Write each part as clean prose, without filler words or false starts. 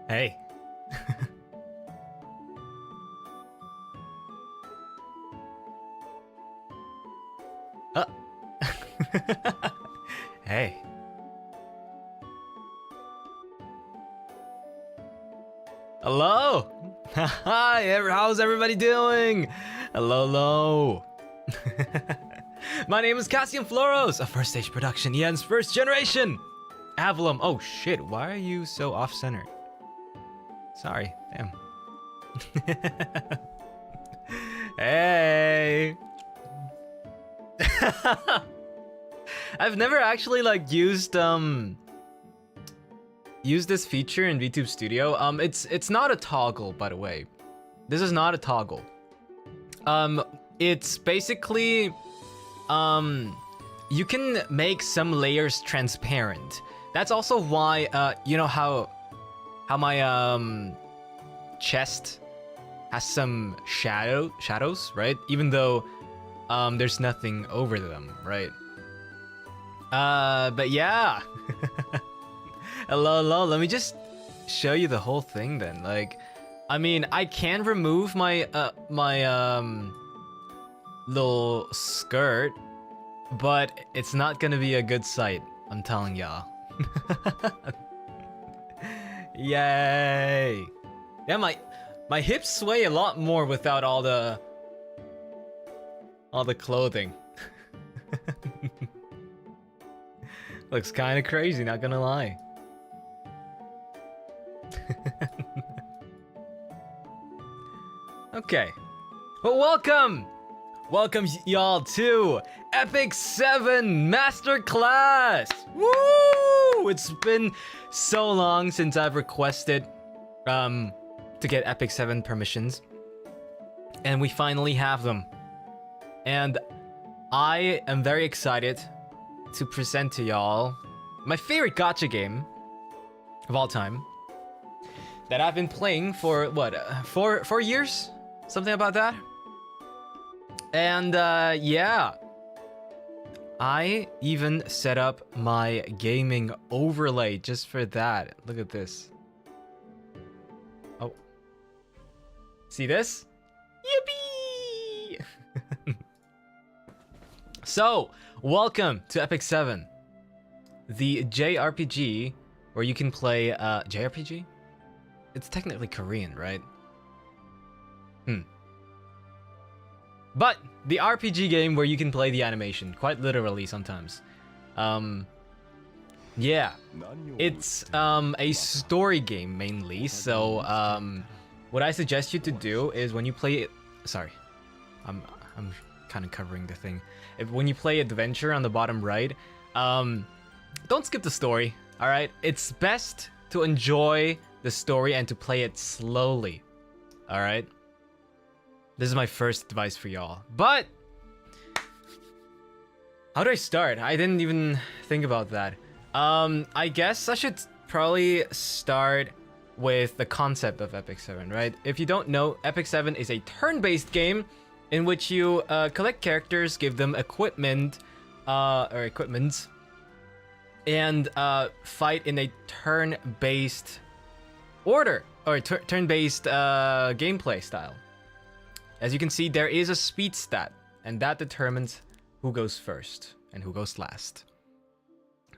Hey. Hey. Hello. Hi, how's everybody doing? Hello. My name is Cassian Floros, a first stage production, Ian's first generation. Avallum. Oh shit, why are you so off-center? Sorry, damn. Hey. I've never actually like used this feature in VTube Studio. It's not a toggle, by the way. This is not a toggle. It's basically you can make some layers transparent. That's also why you know how my chest has some shadows, right? Even though there's nothing over them, right? But yeah. Hello. Let me just show you the whole thing then. Like, I mean, I can remove my little skirt, but it's not gonna be a good sight, I'm telling y'all. Yay! Yeah, my hips sway a lot more without all the clothing. Looks kind of crazy, not gonna lie. Okay, well, welcome y'all to Epic 7 Masterclass. Woo! It's been so long since I've requested to get Epic 7 permissions, and we finally have them. And I am very excited to present to y'all my favorite gacha game of all time that I've been playing for what, 4 years, something about that. And yeah, I even set up my gaming overlay just for that. Look at this. Oh, see this? Yippee! So, welcome to Epic 7, the JRPG where you can play JRPG? It's technically Korean, right? But the RPG game where you can play the animation, quite literally sometimes. Yeah, it's a story game mainly. So what I suggest you to do is when you play it, sorry, I'm kind of covering the thing. When you play adventure on the bottom right, don't skip the story. All right, it's best to enjoy the story and to play it slowly. All right. This is my first advice for y'all. But how do I start? I didn't even think about that. I guess I should probably start with the concept of Epic 7, right? If you don't know, Epic 7 is a turn-based game in which you collect characters, give them equipment, and fight in a turn-based order, or turn-based gameplay style. As you can see, there is a speed stat, and that determines who goes first and who goes last.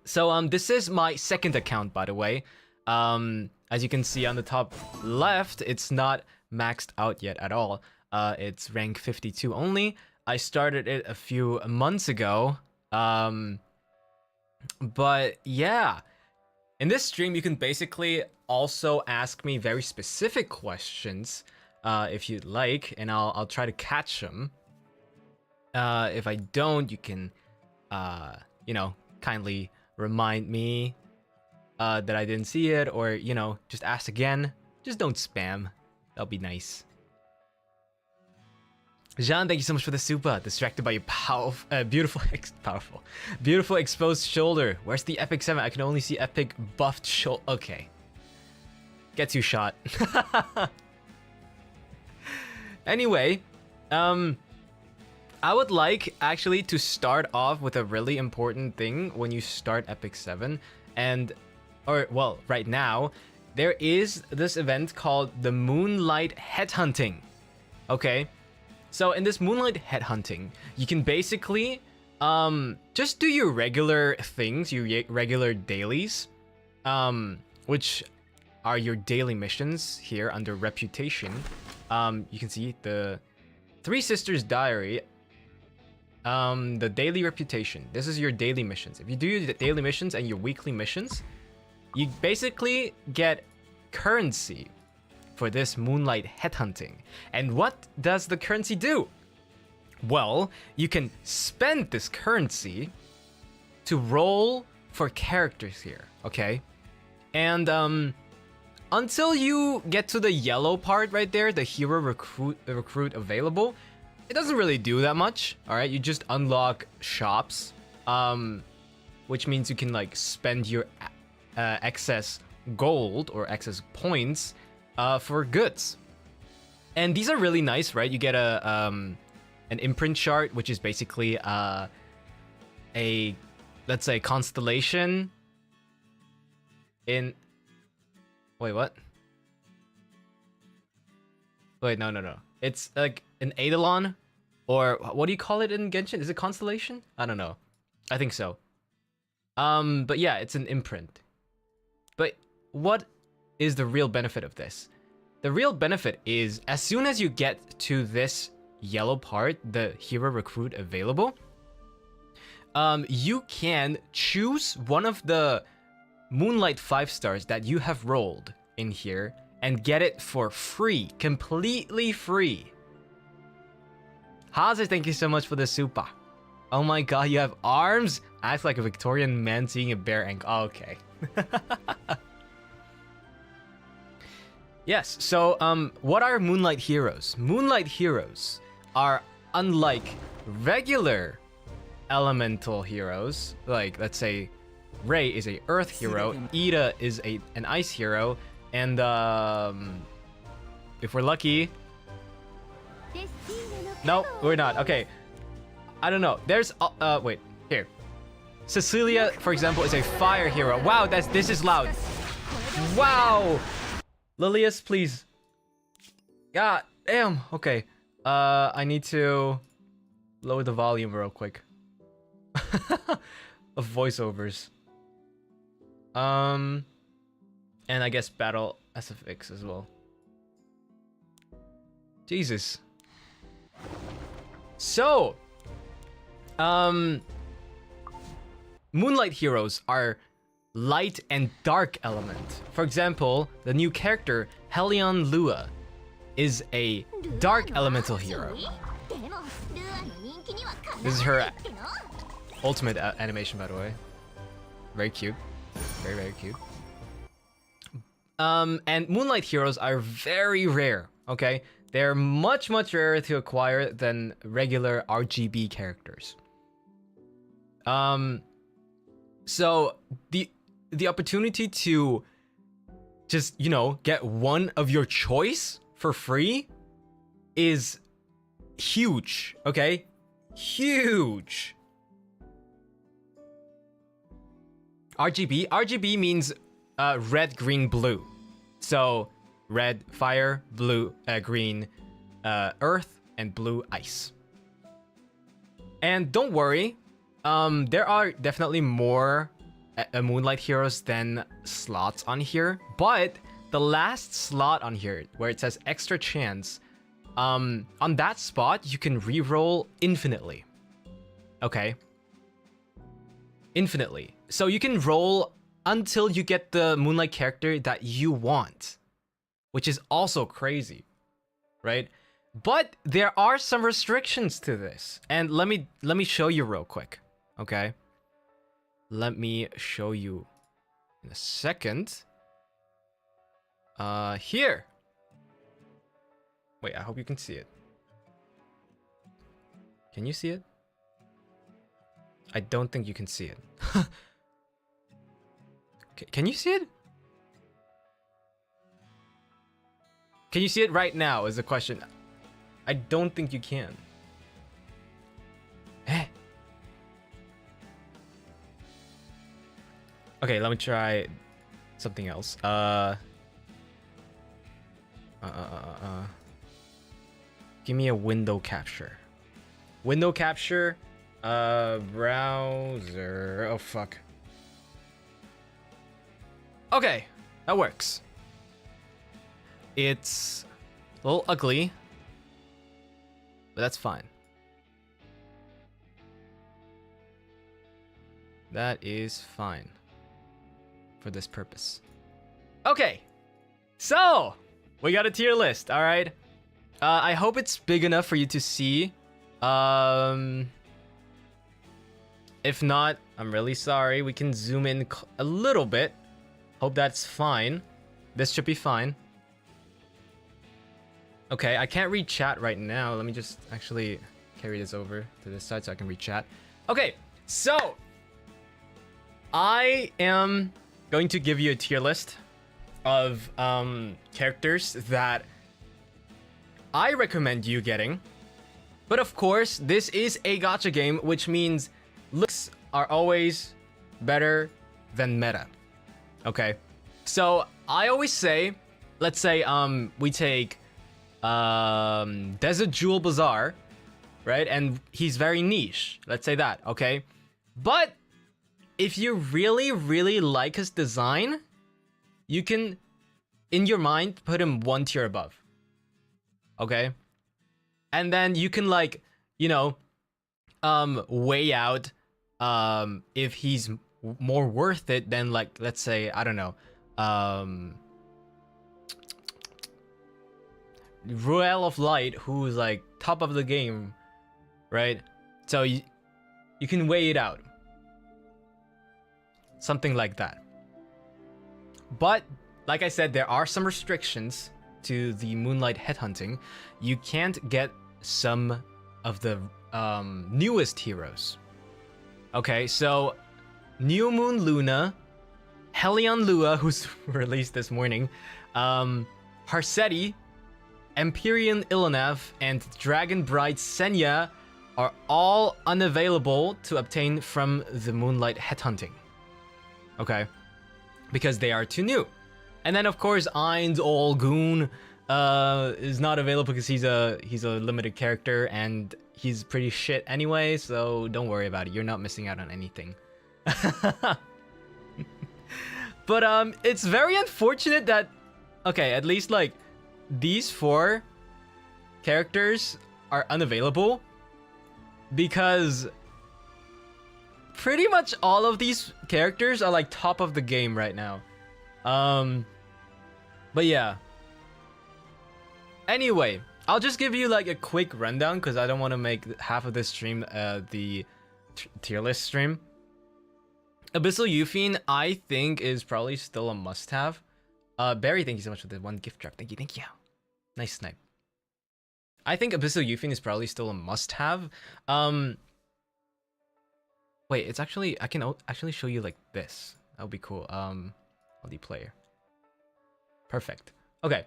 So this is my second account, by the way. As you can see on the top left, it's not maxed out yet at all. It's rank 52 only. I started it a few months ago. But yeah, in this stream, you can basically also ask me very specific questions if you'd like, and I'll try to catch them. If I don't, you can, you know, kindly remind me that I didn't see it, or, you know, just ask again. Just don't spam. That'll be nice. Jean, thank you so much for the super. Distracted by your beautiful exposed shoulder. Where's the Epic 7? I can only see Epic buffed shoulder. Okay. Gets you shot. Anyway, I would like actually to start off with a really important thing when you start Epic 7, and, or well, right now, there is this event called the Moonlight headhunting. Okay, so in this Moonlight headhunting, you can basically just do your regular things, your regular dailies, which are your daily missions here under reputation. You can see the Three Sisters Diary, the daily reputation. This is your daily missions. If you do your daily missions and your weekly missions, you basically get currency for this Moonlight headhunting. And what does the currency do? Well, you can spend this currency to roll for characters here, okay? And until you get to the yellow part right there, the hero recruit available, it doesn't really do that much, all right? You just unlock shops, which means you can like spend your excess gold or excess points for goods. And these are really nice, right? You get an imprint chart, which is basically a, let's say, constellation in... Wait, what? Wait, no. It's like an Eidolon, or what do you call it in Genshin? Is it constellation? I don't know. I think so. But yeah, it's an imprint. But what is the real benefit of this? The real benefit is as soon as you get to this yellow part, the hero recruit available, you can choose one of the Moonlight 5 stars that you have rolled in here and get it for free, completely free. Hazer, thank you so much for the super. Oh my god, you have arms? Acts like a Victorian man seeing a bare ankle. Oh, okay. Yes, so what are Moonlight heroes? Moonlight heroes are unlike regular elemental heroes, like let's say Ray is a earth hero, Ida is an ice hero, and if we're lucky... No, we're not. Okay. I don't know. There's... wait. Here. Cecilia, for example, is a fire hero. Wow, this is loud. Wow! Lilius, please. God damn. Okay. I need to lower the volume real quick. Of voiceovers. And I guess battle SFX as well. Jesus. So, Moonlight heroes are light and dark element. For example, the new character Helion Lua is a dark elemental hero. This is her ultimate animation, by the way. Very cute. Very, very cute. And Moonlight heroes are very rare, okay? They're much, much rarer to acquire than regular RGB characters. So the opportunity to just, you know, get one of your choice for free is huge, okay? Huge. RGB means red, green, blue. So red, fire, blue, green, earth, and blue, ice. And don't worry, there are definitely more Moonlight heroes than slots on here, but the last slot on here where it says extra chance, on that spot you can reroll infinitely. Okay, infinitely. So you can roll until you get the Moonlight character that you want, which is also crazy, right? But there are some restrictions to this, and let me show you real quick. Okay, let me show you in a second. Here. Wait, I hope you can see it. Can you see it? I don't think you can see it. Can you see it? Can you see it right now is the question. I don't think you can. Eh. Okay, let me try something else. Give me a window capture. Window capture. Browser. Oh fuck. Okay, that works. It's a little ugly, but that's fine. That is fine for this purpose. Okay, so we got a tier list. All right. I hope it's big enough for you to see. If not, I'm really sorry. We can zoom in a little bit. Hope that's fine. This should be fine. Okay, I can't read chat right now. Let me just actually carry this over to this side so I can read chat. Okay, so I am going to give you a tier list of characters that I recommend you getting. But of course, this is a gacha game, which means looks are always better than meta. Okay, so I always say, let's say we take Desert Jewel Bazaar, right? And he's very niche. Let's say that, okay? But if you really, really like his design, you can, in your mind, put him one tier above. Okay? And then you can, like, you know, weigh out if he's more worth it than, like, let's say, I don't know, Royale of Light, who's like top of the game, right? So you can weigh it out. Something like that. But like I said, there are some restrictions to the Moonlight headhunting. You can't get some of the newest heroes. Okay, so New Moon Luna, Helion Lua, who's released this morning, Harsetti, Empyrean Ilanav, and Dragon Bride Senya are all unavailable to obtain from the Moonlight headhunting. Okay, because they are too new. And then of course Ainz Olgun is not available because he's a limited character and he's pretty shit anyway, so don't worry about it. You're not missing out on anything. But it's very unfortunate that, okay, at least like these 4 characters are unavailable because pretty much all of these characters are like top of the game right now. But yeah. Anyway, I'll just give you like a quick rundown because I don't want to make half of this stream the tier list stream. Abyssal Euphine, I think, is probably still a must-have. Barry, thank you so much for the 1 gift drop. Thank you, thank you. Nice snipe. I think Abyssal Euphine is probably still a must-have. Wait, it's actually, I can actually show you like this. That would be cool. Multiplayer. Perfect. Okay.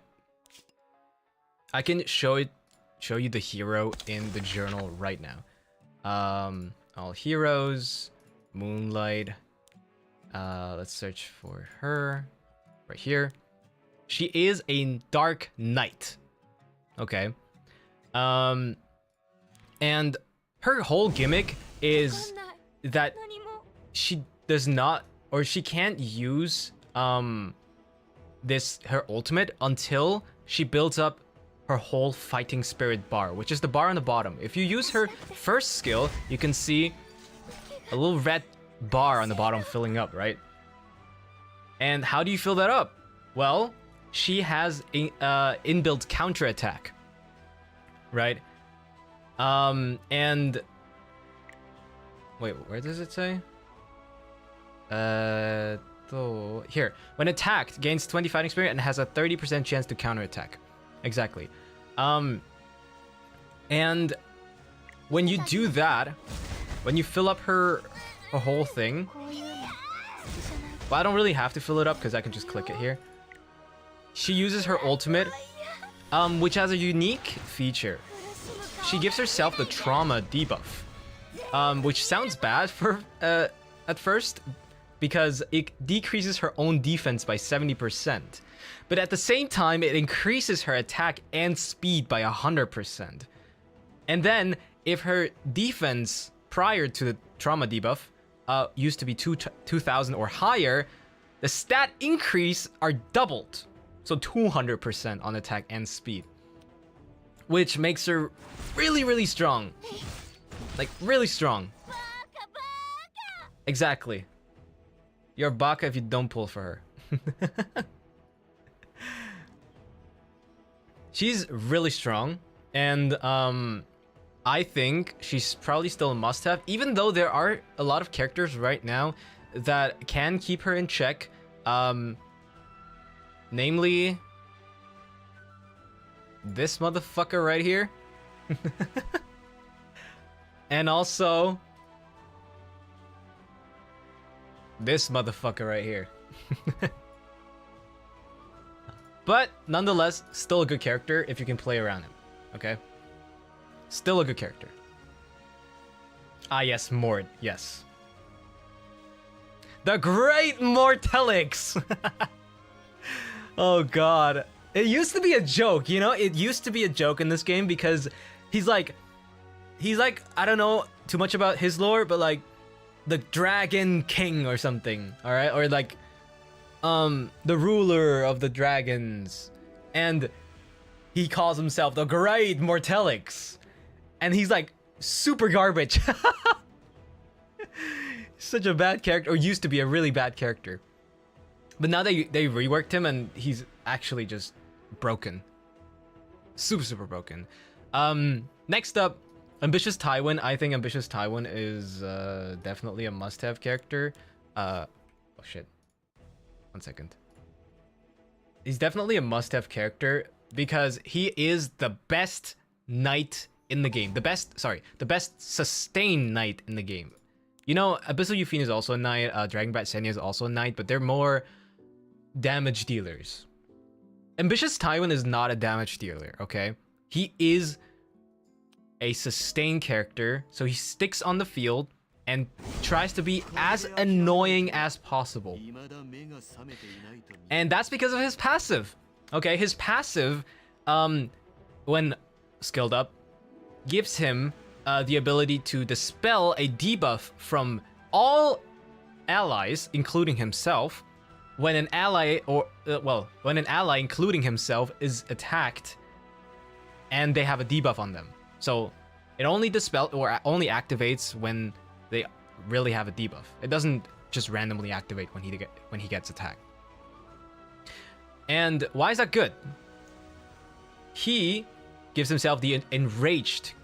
I can show you the hero in the journal right now. All heroes, Moonlight. Let's search for her right here. She is a Dark Knight. Okay. And her whole gimmick is that she does not, or she can't use her ultimate until she builds up her whole fighting spirit bar, which is the bar on the bottom. If you use her first skill, you can see a little red bar on the bottom filling up, right? And how do you fill that up? Well, she has a inbuilt counter attack, right? And wait, where does it say? Here, when attacked, gains 20 fighting spirit and has a 30% chance to counter attack. Exactly. And when you do that, when you fill up her whole thing, well, I don't really have to fill it up because I can just click it here. She uses her ultimate, which has a unique feature. She gives herself the trauma debuff, which sounds bad for at first, because it decreases her own defense by 70%. But at the same time, it increases her attack and speed by 100%. And then, if her defense prior to the trauma debuff used to be 2000 or higher, the stat increase are doubled. So 200% on attack and speed. Which makes her really, really strong. Like, really strong. Exactly. You're a baka if you don't pull for her. She's really strong. And, I think she's probably still a must-have, even though there are a lot of characters right now that can keep her in check. Namely, this motherfucker right here. And also, this motherfucker right here. But, nonetheless, still a good character if you can play around him, okay? Still a good character. Ah, yes, Mord. Yes. The Great Mortelix! Oh, God. It used to be a joke, you know? It used to be a joke in this game because he's like, I don't know too much about his lore, but like, the Dragon King or something, alright? Or like, the ruler of the dragons. And he calls himself the Great Mortelix. And he's like super garbage. Such a bad character, or used to be a really bad character. But now they reworked him and he's actually just broken. Super, super broken. Next up, Ambitious Tywin. I think Ambitious Tywin is definitely a must-have character. Oh shit. 1 second. He's definitely a must-have character because he is the best knight in the game. The best sustained knight in the game. You know, Abyssal Euphine is also a knight, Dragonbat Senya is also a knight, but they're more damage dealers. Ambitious Tywin is not a damage dealer, okay? He is a sustained character, so he sticks on the field and tries to be as annoying as possible. And that's because of his passive. Okay, his passive, when skilled up, gives him the ability to dispel a debuff from all allies, including himself, when an ally when an ally, including himself, is attacked and they have a debuff on them. So it only dispels or only activates when they really have a debuff. It doesn't just randomly activate when he gets attacked. And why is that good? He gives himself the enraged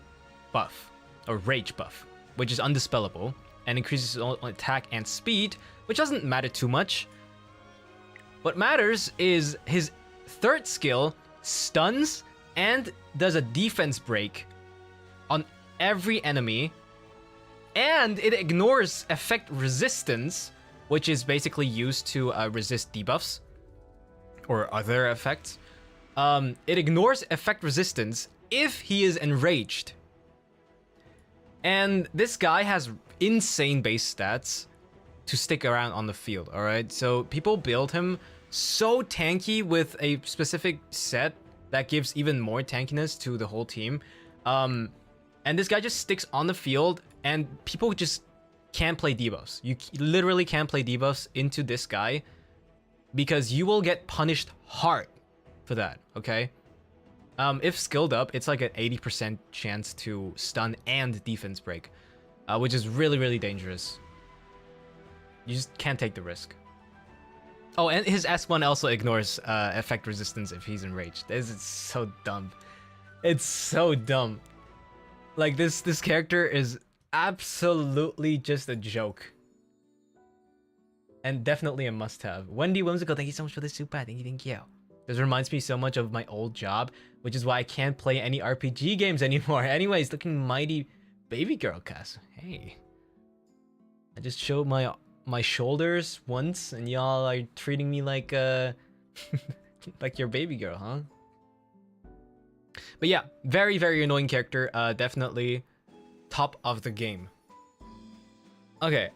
buff, or rage buff, which is undispellable and increases his own attack and speed, which doesn't matter too much. What matters is his third skill stuns and does a defense break on every enemy, and it ignores effect resistance, which is basically used to resist debuffs or other effects. It ignores effect resistance if he is enraged. And this guy has insane base stats to stick around on the field, alright? So people build him so tanky with a specific set that gives even more tankiness to the whole team. And this guy just sticks on the field and people just can't play debuffs. You literally can't play debuffs into this guy because you will get punished hard for that, okay? If skilled up, it's like an 80% chance to stun and defense break, which is really, really dangerous. You just can't take the risk. Oh, and his S1 also ignores effect resistance if he's enraged. This is so dumb. It's so dumb. Like, this character is absolutely just a joke. And definitely a must-have. Wendy Whimsical, thank you so much for the super. Thank you. This reminds me so much of my old job, which is why I can't play any RPG games anymore. Anyways, looking mighty baby girl, Cass. Hey. I just showed my shoulders once, and y'all are treating me like like your baby girl, huh? But yeah, very, very annoying character. Definitely top of the game. Okay.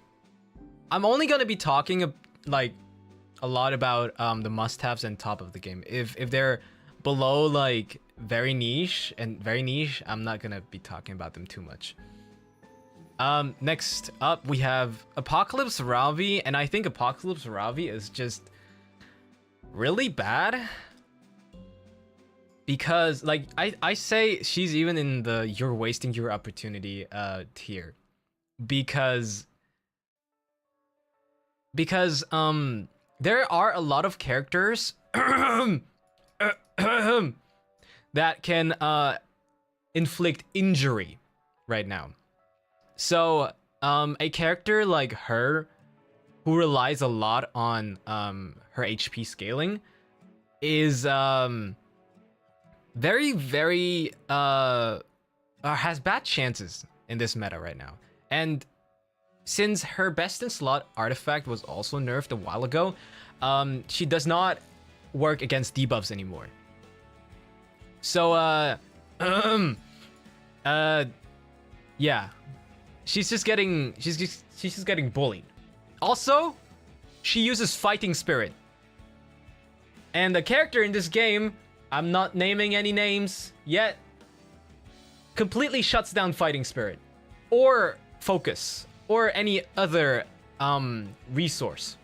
I'm only gonna be talking like a lot about the must-haves and top of the game. If they're below like very niche, I'm not gonna be talking about them too much. Next up we have Apocalypse Ravi, and I think Apocalypse Ravi is just really bad because like I say she's even in the you're wasting your opportunity tier because there are a lot of characters that can inflict injury right now. So a character like her who relies a lot on her HP scaling is very has bad chances in this meta right now. And since her best in slot artifact was also nerfed a while ago, she does not work against debuffs anymore. So yeah, she's just getting bullied. Also, she uses fighting spirit, and the character in this game, I'm not naming any names yet, completely shuts down fighting spirit or focus or any other resource.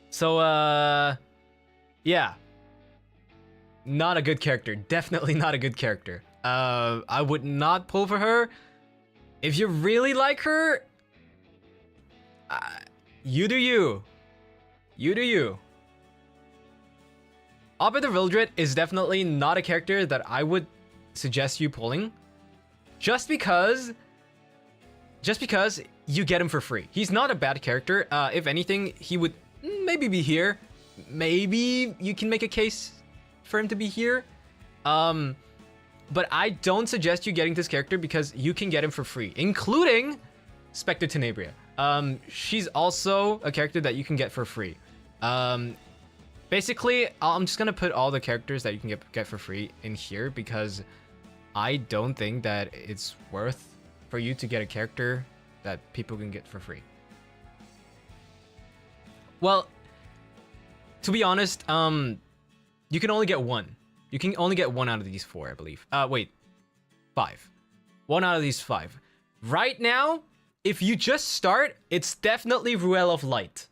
So yeah, not a good character. Definitely not a good character. I would not pull for her. If you really like her, you do you. You do you. Abba the Vildred is definitely not a character that I would suggest you pulling. Just because you get him for free. He's not a bad character. If anything, he would maybe be here. Maybe you can make a case for him to be here. But I don't suggest you getting this character because you can get him for free, including Spectre Tenebria. She's also a character that you can get for free. Basically, I'm just gonna put all the characters that you can get for free in here because I don't think that it's worth for you to get a character that people can get for free. Well, to be honest, you can only get one. You can only get one out of these four, I believe. Wait, 5. One out of these 5. Right now, if you just start, it's definitely Ruel of Light.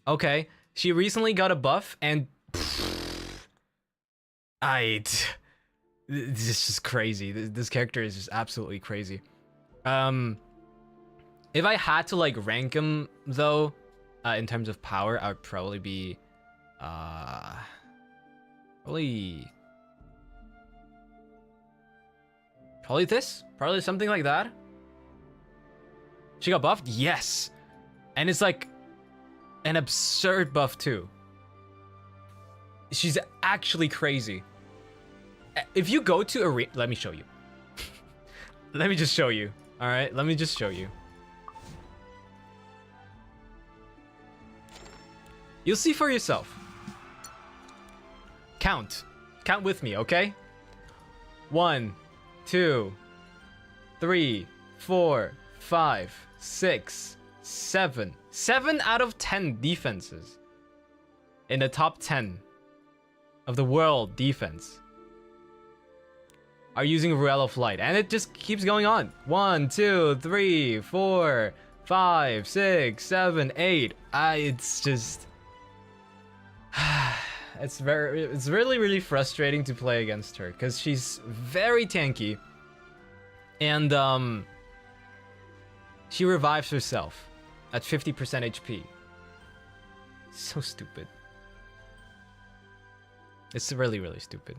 Okay, she recently got a buff, and this is just crazy. This character is just absolutely crazy. If I had to like rank him though, in terms of power, I would probably be probably something like that. She got buffed? Yes. And it's like an absurd buff too. She's actually crazy. If you go to arena, let me show you. Let me just show you. All right, let me just show you. You'll see for yourself. Count with me, okay? 1, 2, 3, 4, 5, 6, 7. 7 out of 10 defenses in the top 10 of the world defense are using Ruel of Light, and it just keeps going on. 1, 2, 3, 4, 5, 6, 7, 8. It's just it's really frustrating to play against her because she's very tanky, and she revives herself at 50% HP. So stupid. It's really stupid.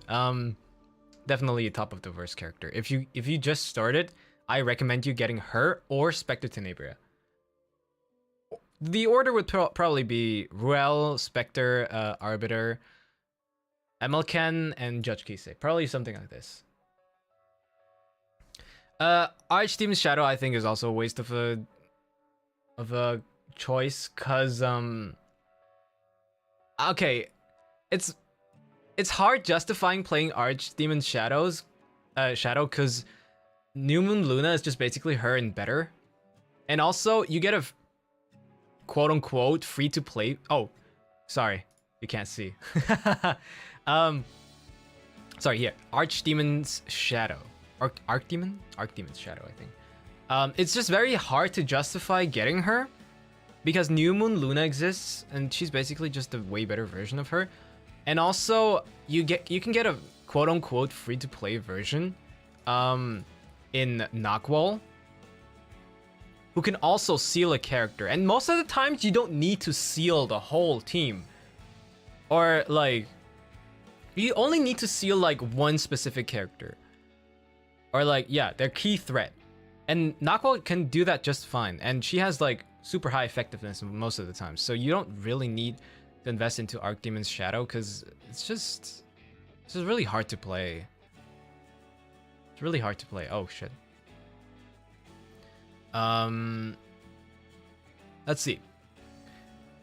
Definitely a top of the verse character. If you just started, I recommend you getting her or Spectre Tenebria. The order would probably be Ruel, Spectre, Arbiter, Emelken, and Judge Kisei. Probably something like this. Archdemon's Shadow, I think, is also a waste of a choice, cause okay, it's hard justifying playing Archdemon's Shadow, cause New Moon Luna is just basically her and better, and also you get a quote-unquote free-to-play... Oh, Sorry, you can't see. Sorry, here. Archdemon's Shadow. Archdemon? Archdemon's Shadow, I think. It's just very hard to justify getting her because New Moon Luna exists, and she's basically just a way better version of her. And also, you can get a quote-unquote free-to-play version in Knockwall, who can also seal a character. And most of the times, you don't need to seal the whole team. Or, like, you only need to seal, like, one specific character. Or, like, yeah, their key threat. And Knockwall can do that just fine. And she has, like, super high effectiveness most of the time. So you don't really need to invest into Archdemon's Shadow, because it's just really hard to play. It's really hard to play. Oh, shit. Let's see.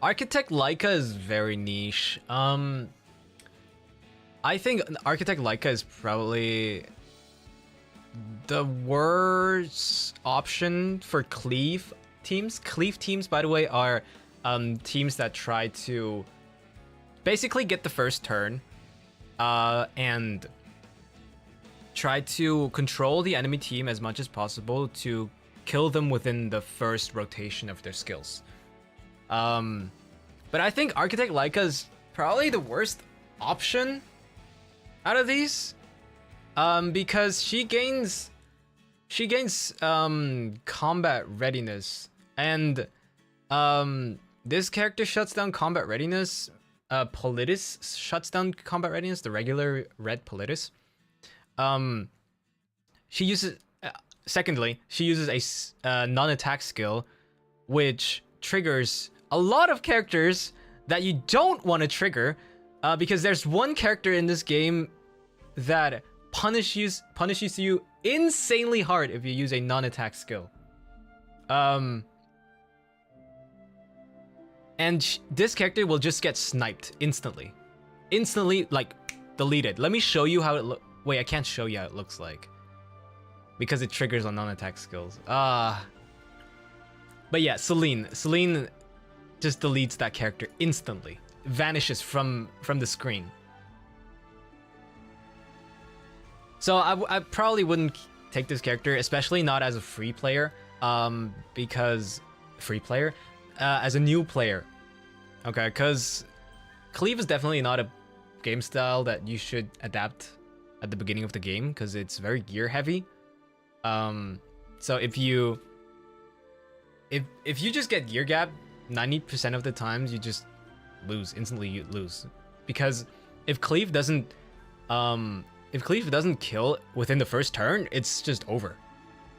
Architect Leica is very niche. I think Architect Leica is probably the worst option for Cleave teams. Cleave teams, by the way, are teams that try to basically get the first turn and try to control the enemy team as much as possible to kill them within the first rotation of their skills. But I think Architect Leica is probably the worst option out of these, because she gains combat readiness, and this character shuts down combat readiness. Politis shuts down combat readiness, the regular red Politis. She uses secondly, she uses a non-attack skill, which triggers a lot of characters that you don't want to trigger, because there's one character in this game that punishes you insanely hard if you use a non-attack skill. And this character will just get sniped instantly, like deleted. Let me show you how it look. Wait, I can't show you how it looks like because it triggers on non-attack skills. But yeah, Celine just deletes that character instantly, vanishes from the screen. So I probably wouldn't take this character, especially not as a free player, because as a new player, okay? Because Cleave is definitely not a game style that you should adapt at the beginning of the game, because it's very gear heavy. So if you just get gear gap, 90% of the times you just instantly you lose, because if Cleave doesn't kill within the first turn, it's just over.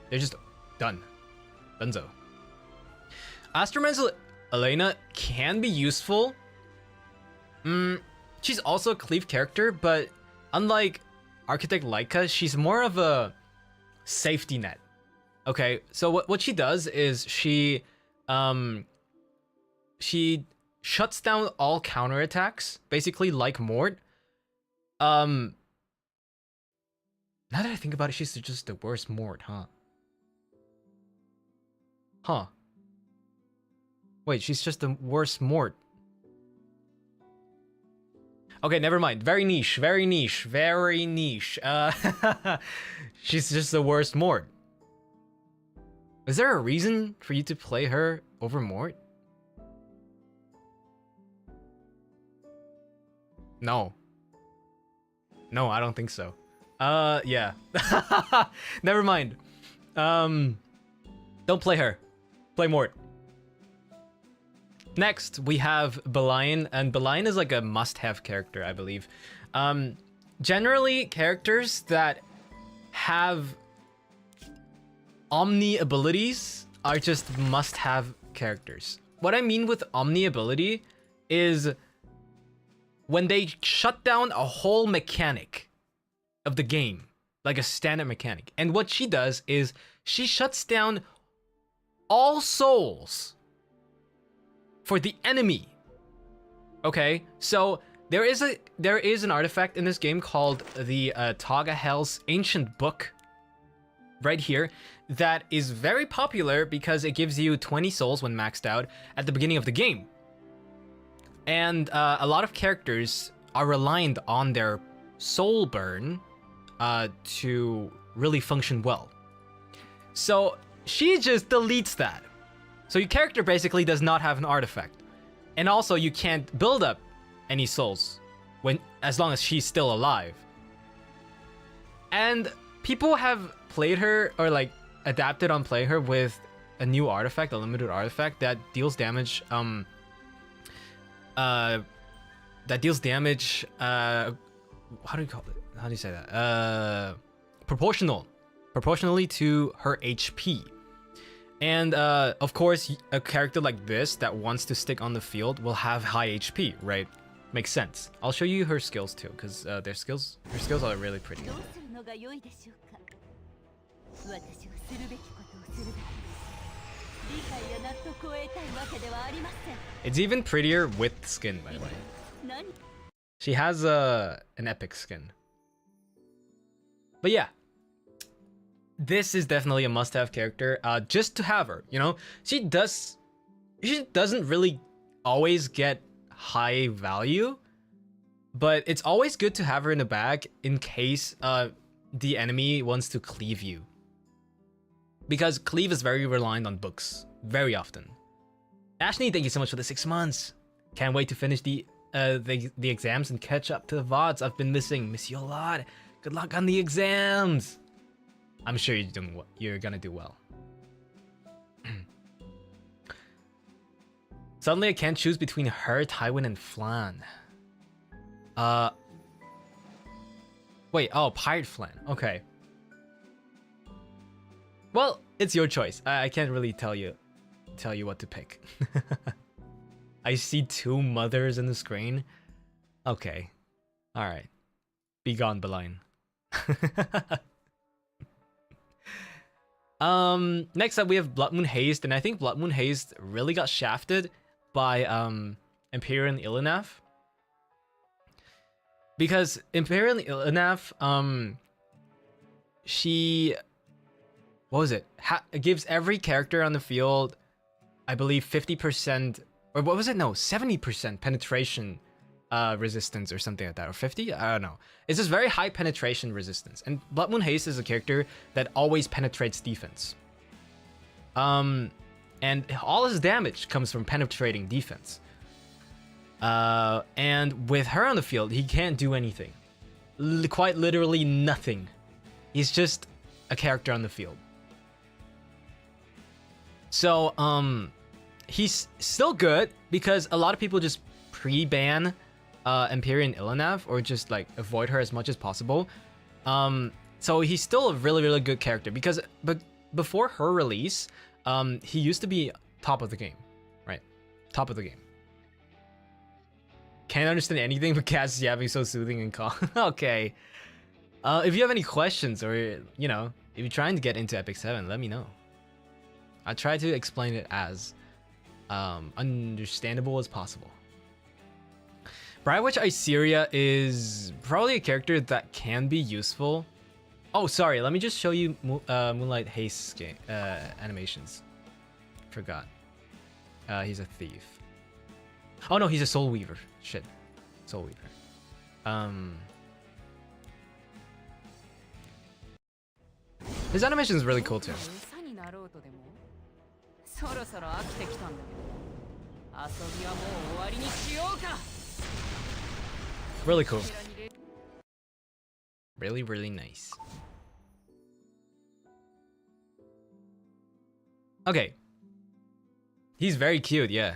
They're just done. Dunzo. Astroman's Elena can be useful. She's also a Cleave character, but unlike Architect Leica, she's more of a safety net. Okay, so what she does is she shuts down all counterattacks, basically like Mort. Now that I think about it, she's just the worst Mort, huh? Wait, she's just the worst Mort. Okay, never mind. Very niche. She's just the worst Mort. Is there a reason for you to play her over Mort? No, I don't think so. Yeah. Never mind. Don't play her. Play Mort. Next, we have Belian, and Belian is like a must-have character, I believe. Generally, characters that have Omni abilities are just must-have characters. What I mean with Omni ability is when they shut down a whole mechanic of the game, like a standard mechanic. And what she does is she shuts down all souls for the enemy. Okay, so there is an artifact in this game called the Tagahel's Ancient Book, right here, that is very popular because it gives you 20 souls when maxed out at the beginning of the game. And a lot of characters are reliant on their soul burn to really function well. So she just deletes that. So your character basically does not have an artifact. And also you can't build up any souls as long as she's still alive. And people have played her or like adapted on playing her with a new artifact, a limited artifact that deals damage how do you call it? How do you say that? Proportionally to her HP. And of course, a character like this that wants to stick on the field will have high HP, right? Makes sense. I'll show you her skills too, because her skills are really pretty. It's even prettier with skin, by the way. She has an epic skin. But yeah, this is definitely a must-have character, just to have her, you know? She doesn't really always get high value, but it's always good to have her in the bag in case the enemy wants to cleave you. Because Cleave is very reliant on books, very often. Ashley, thank you so much for the 6 months. Can't wait to finish the exams and catch up to the VODs I've been missing. Miss you a lot. Good luck on the exams. I'm sure you're gonna do well. Suddenly I can't choose between her, Tywin, and Flan. Wait, oh, Pirate Flan. Okay. Well, it's your choice. I can't really tell you what to pick. I see 2 mothers in the screen. Okay. Alright. Be gone, Beline. Next up we have Blood Moon Haste, and I think Blood Moon Haste really got shafted by Empyrean Illinev. Because Empyrean Illinev, she... what was it? Gives every character on the field, I believe 50%, or what was it? No, 70% penetration resistance or something like that, or 50? I don't know. It's just very high penetration resistance. And Blood Moon Haste is a character that always penetrates defense. And all his damage comes from penetrating defense. And with her on the field, he can't do anything. Quite literally nothing. He's just a character on the field. So, he's still good because a lot of people just pre-ban Empyrean Illinev or just like avoid her as much as possible. So he's still a really, really good character because before her release, he used to be top of the game, right? Top of the game. Can't understand anything but Cass yapping so soothing and calm. Okay. If you have any questions or, you know, if you're trying to get into Epic 7, let me know. I'll try to explain it as understandable as possible. Brightwitch Iceria is probably a character that can be useful. Oh, sorry. Let me just show you Moonlight Haste animations. Forgot. He's a thief. Oh no, he's a Soul Weaver. Shit. Soul Weaver. His animation is really cool too. Really cool. Really, really nice. Okay. He's very cute, yeah.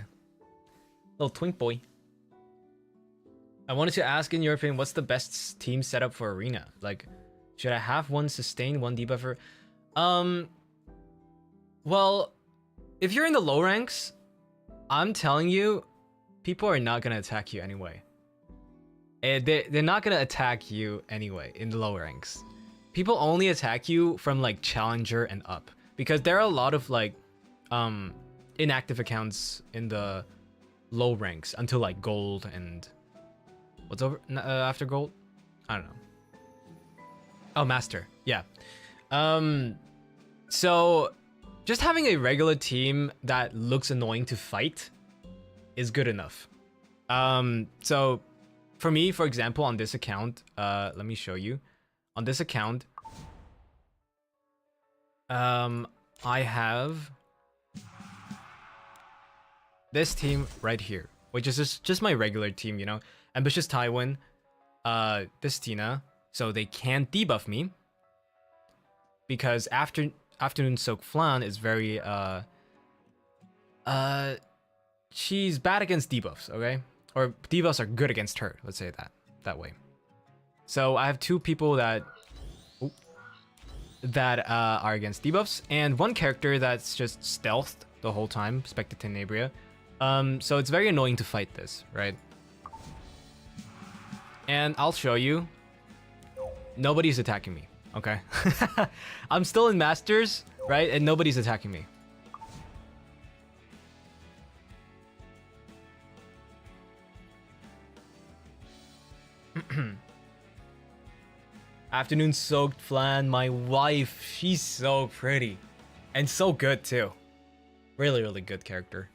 Little twink boy. I wanted to ask, in your opinion, what's the best team setup for Arena? Like, should I have one sustain, one debuffer? Well, if you're in the low ranks, I'm telling you, people are not gonna attack you anyway. They're not gonna attack you anyway in the low ranks. People only attack you from like Challenger and up. Because there are a lot of like inactive accounts in the low ranks until like gold and what's over after gold? I don't know. Oh, master. Yeah. So just having a regular team that looks annoying to fight is good enough. So for me, for example, on this account, let me show you. On this account, I have this team right here, which is just my regular team, you know. Ambitious Tywin, this Tina, so they can't debuff me because Afternoon Soak Flan is very she's bad against debuffs, okay? Or debuffs are good against her, let's say that way. So I have two people that are against debuffs, and one character that's just stealthed the whole time, Spectre Tenebria. So it's very annoying to fight this, right? And I'll show you. Nobody's attacking me, okay? I'm still in Masters, right? And nobody's attacking me. Afternoon Soaked Flan, my wife. She's so pretty. And so good too. Really, really good character.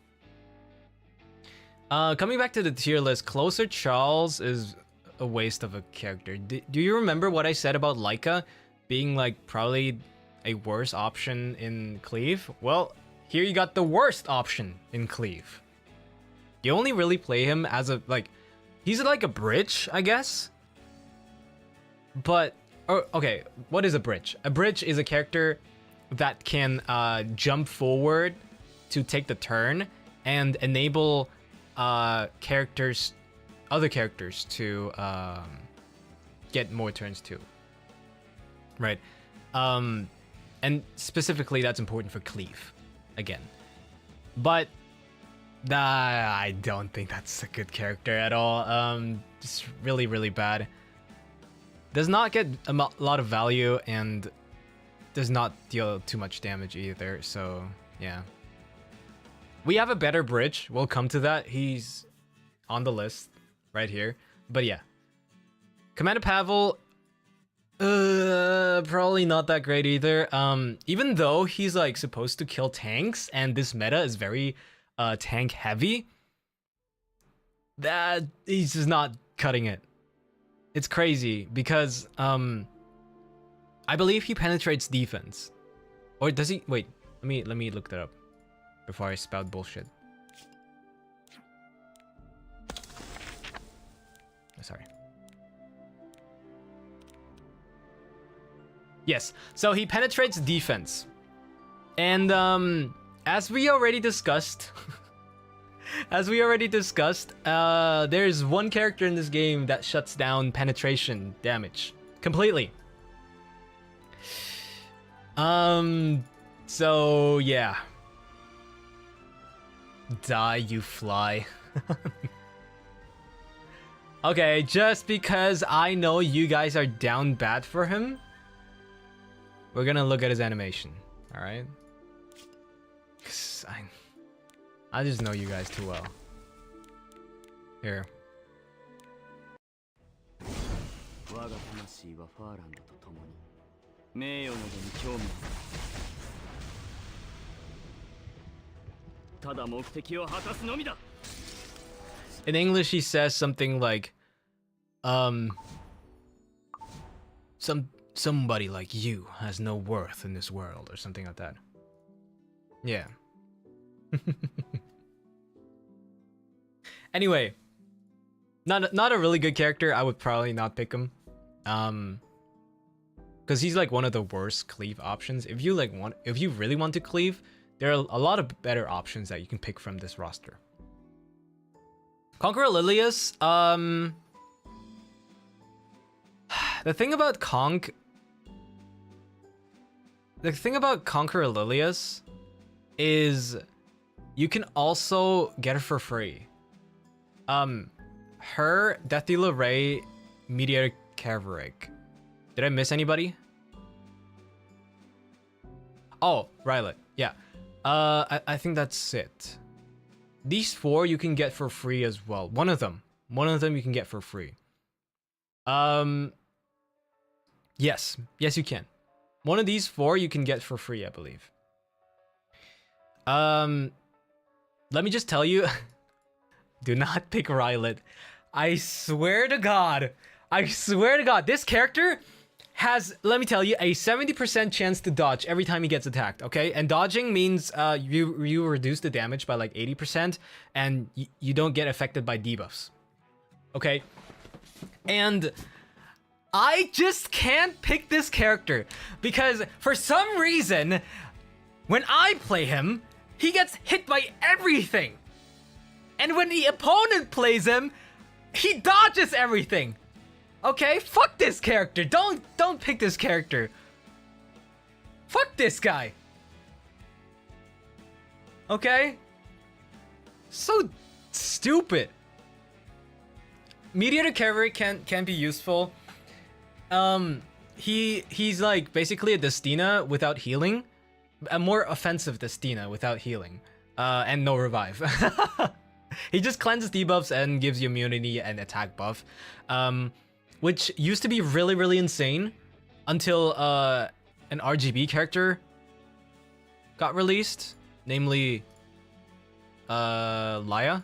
Coming back to the tier list, Closer Charles is a waste of a character. Do you remember what I said about Laika being like probably a worse option in Cleave? Well, here you got the worst option in Cleave. You only really play him as a, like, he's like a bridge, I guess. But, okay, what is a bridge? A bridge is a character that can jump forward to take the turn and enable other characters to get more turns too. Right. And specifically that's important for Cleave again. But I don't think that's a good character at all. Just really, really bad. Does not get a lot of value and does not deal too much damage either. So yeah. We have a better bridge. We'll come to that. He's on the list right here. But yeah. Commander Pavel, probably not that great either. Even though he's like supposed to kill tanks and this meta is very tank heavy, that he's just not cutting it. It's crazy because I believe he penetrates defense. Or does he? Wait, let me look that up before I spout bullshit. Sorry. Yes, so he penetrates defense. And as we already discussed, there's one character in this game that shuts down penetration damage completely. So yeah. Die, you fly. Okay, just because I know you guys are down bad for him, we're gonna look at his animation, alright? I just know you guys too well. Here. In English, he says something like, somebody like you has no worth in this world, or something like that. Yeah. Anyway, not a really good character. I would probably not pick him, because he's like one of the worst Cleave options. If you really want to Cleave, there are a lot of better options that you can pick from this roster. Conqueror Lilius, the thing about Conqueror Lilius is you can also get her for free. Her, Death Dealer Ray, Meteor Caverick. Did I miss anybody? Oh, Rylet, yeah. I think that's it. These four you can get for free as well. One of them you can get for free. Yes, you can. One of these four you can get for free, I believe. Let me just tell you, Do not pick Rylet. I swear to God. I swear to God. This character has, let me tell you, a 70% chance to dodge every time he gets attacked, okay? And dodging means you reduce the damage by like 80% and you don't get affected by debuffs. Okay? And I just can't pick this character because for some reason, when I play him, he gets hit by everything. And when the opponent plays him, he dodges everything. Okay, fuck this character. Don't pick this character. Fuck this guy. Okay? So stupid. Mediator cavalry can be useful. He's like basically a Destina without healing. A more offensive Destina without healing. And no revive. He just cleanses debuffs and gives you immunity and attack buff. Which used to be really, really insane until an RGB character got released, namely Laya,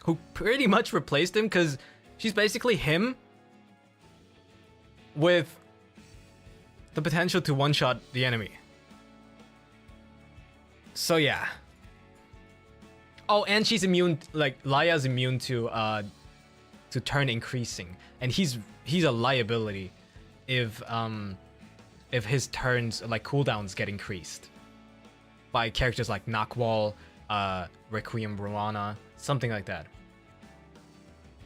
who pretty much replaced him because she's basically him with the potential to one-shot the enemy. So yeah. Oh, and she's immune, like Laya's immune to turn increasing, and he's a liability if his turns like cooldowns get increased by characters like Knockwall, Requiem Ruana, something like that.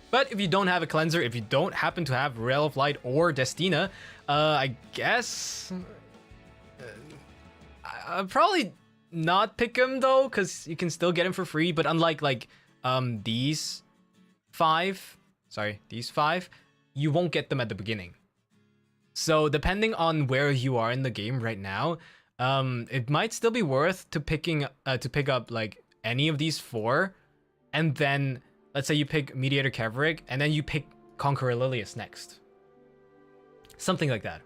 But if you don't have a cleanser, if you don't happen to have Rail of Light or Destina, I guess I'll probably not pick him though, because you can still get him for free. But unlike like these five, you won't get them at the beginning. So depending on where you are in the game right now, it might still be worth to pick up like any of these four, and then let's say you pick Mediator Kaverick, and then you pick Conqueror Lilius next. Something like that.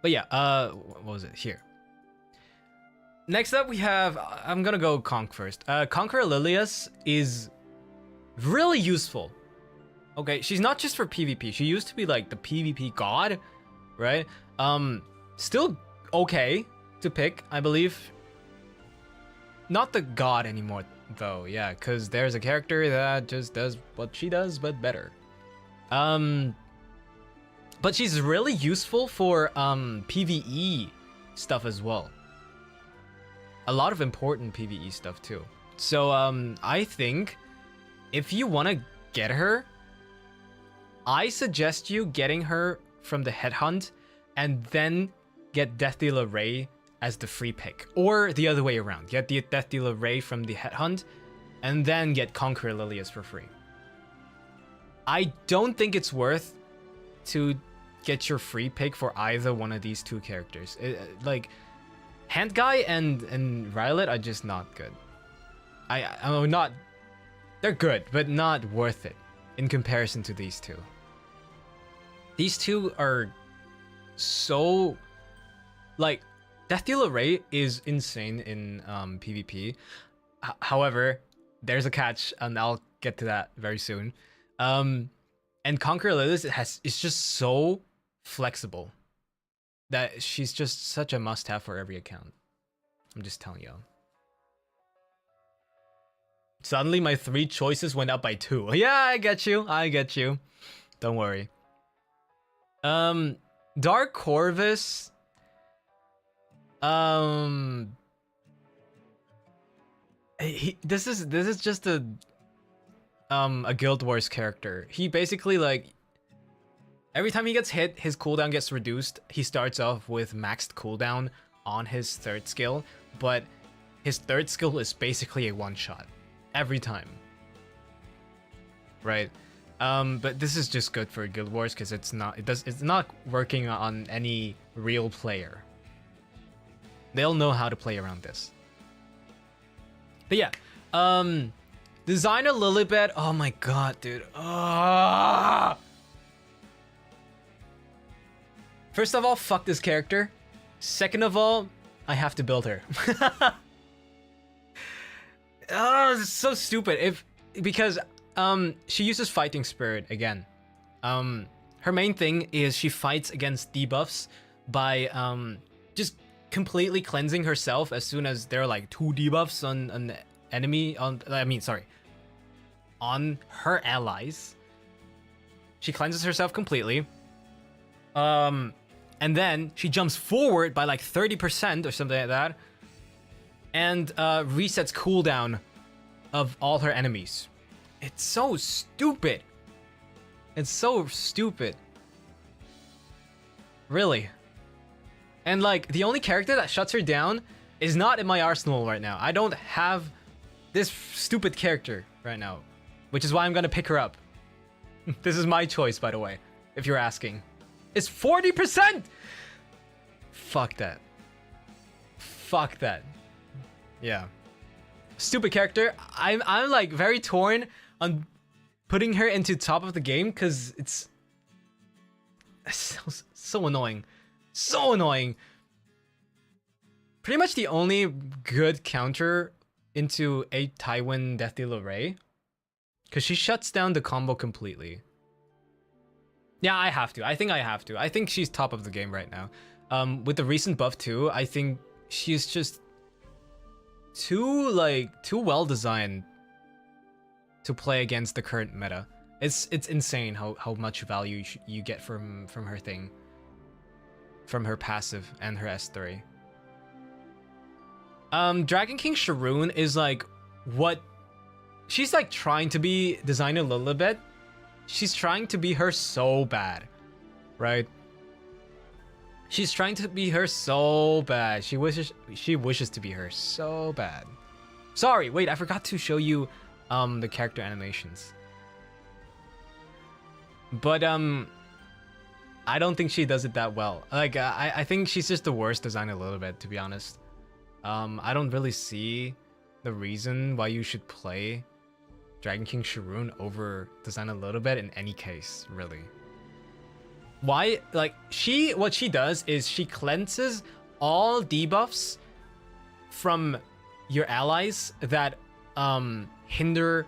But yeah, what was it here? Next up we have, I'm gonna go Conk first. Conqueror Lilius is really useful. Okay, she's not just for PvP. She used to be like the PvP god, right? Still okay to pick, I believe. Not the god anymore though, yeah, because there's a character that just does what she does, but better. But she's really useful for PvE stuff as well. A lot of important PvE stuff too. So I think if you want to get her, I suggest you getting her from the headhunt and then get Death Dealer Ray as the free pick, or the other way around. Get the Death Dealer Ray from the headhunt and then get Conqueror Lilius for free. I don't think it's worth to get your free pick for either one of these two characters. Like Hand Guy and Rylet are just not good. I'm not. They're good, but not worth it in comparison to these two. These two are so like Death Dealer Ray is insane in PvP. However, there's a catch, and I'll get to that very soon. And Conqueror Lilius is just so flexible that she's just such a must-have for every account. I'm just telling you. Suddenly my 3 choices went up by 2. Yeah, I get you. Don't worry. Dark Corvus. This is just a Guild Wars character. He basically like every time he gets hit, his cooldown gets reduced. He starts off with maxed cooldown on his 3rd skill, but his 3rd skill is basically a one-shot every time. Right? But this is just good for Guild Wars because it's not working on any real player. They'll know how to play around this. But yeah, Designer Lilibet. Oh my god, dude. First of all, fuck this character. Second of all, I have to build her. It's so stupid. Because she uses fighting spirit again. Her main thing is she fights against debuffs by just completely cleansing herself as soon as there are like 2 debuffs on an enemy on her allies. She cleanses herself completely. And then she jumps forward by like 30% or something like that. And resets cooldown of all her enemies. It's so stupid. It's so stupid. Really. And like, the only character that shuts her down is not in my arsenal right now. I don't have this stupid character right now, which is why I'm gonna pick her up. This is my choice, by the way, if you're asking. It's 40%! Fuck that. Fuck that. Yeah. Stupid character. I'm like very torn on putting her into top of the game because it's so annoying. So annoying. Pretty much the only good counter into a Tywin Death Dealer Ray. Because she shuts down the combo completely. Yeah, I have to. I think I have to. I think she's top of the game right now. With the recent buff too, I think she's just too well designed to play against the current meta. It's insane how much value you get from her thing. From her passive and her S3. Dragon King Sharoon is like what she's like trying to be designed a little bit. She's trying to be her so bad, right? She's trying to be her so bad. She wishes to be her so bad. Sorry, wait, I forgot to show you the character animations. But I don't think she does it that well. Like I think she's just the worst design a little bit, to be honest. I don't really see the reason why you should play Dragon King Sharoon over design a little bit in any case, really. Why? Like what she does is she cleanses all debuffs from your allies that hinder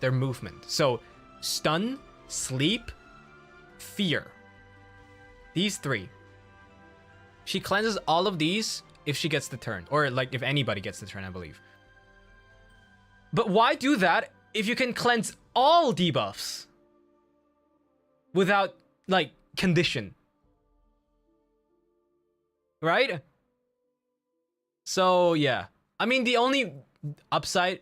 their movement. So stun, sleep, fear. These 3. She cleanses all of these if she gets the turn, or like if anybody gets the turn, I believe. But why do that if you can cleanse all debuffs without like condition? Right? So yeah, I mean the only upside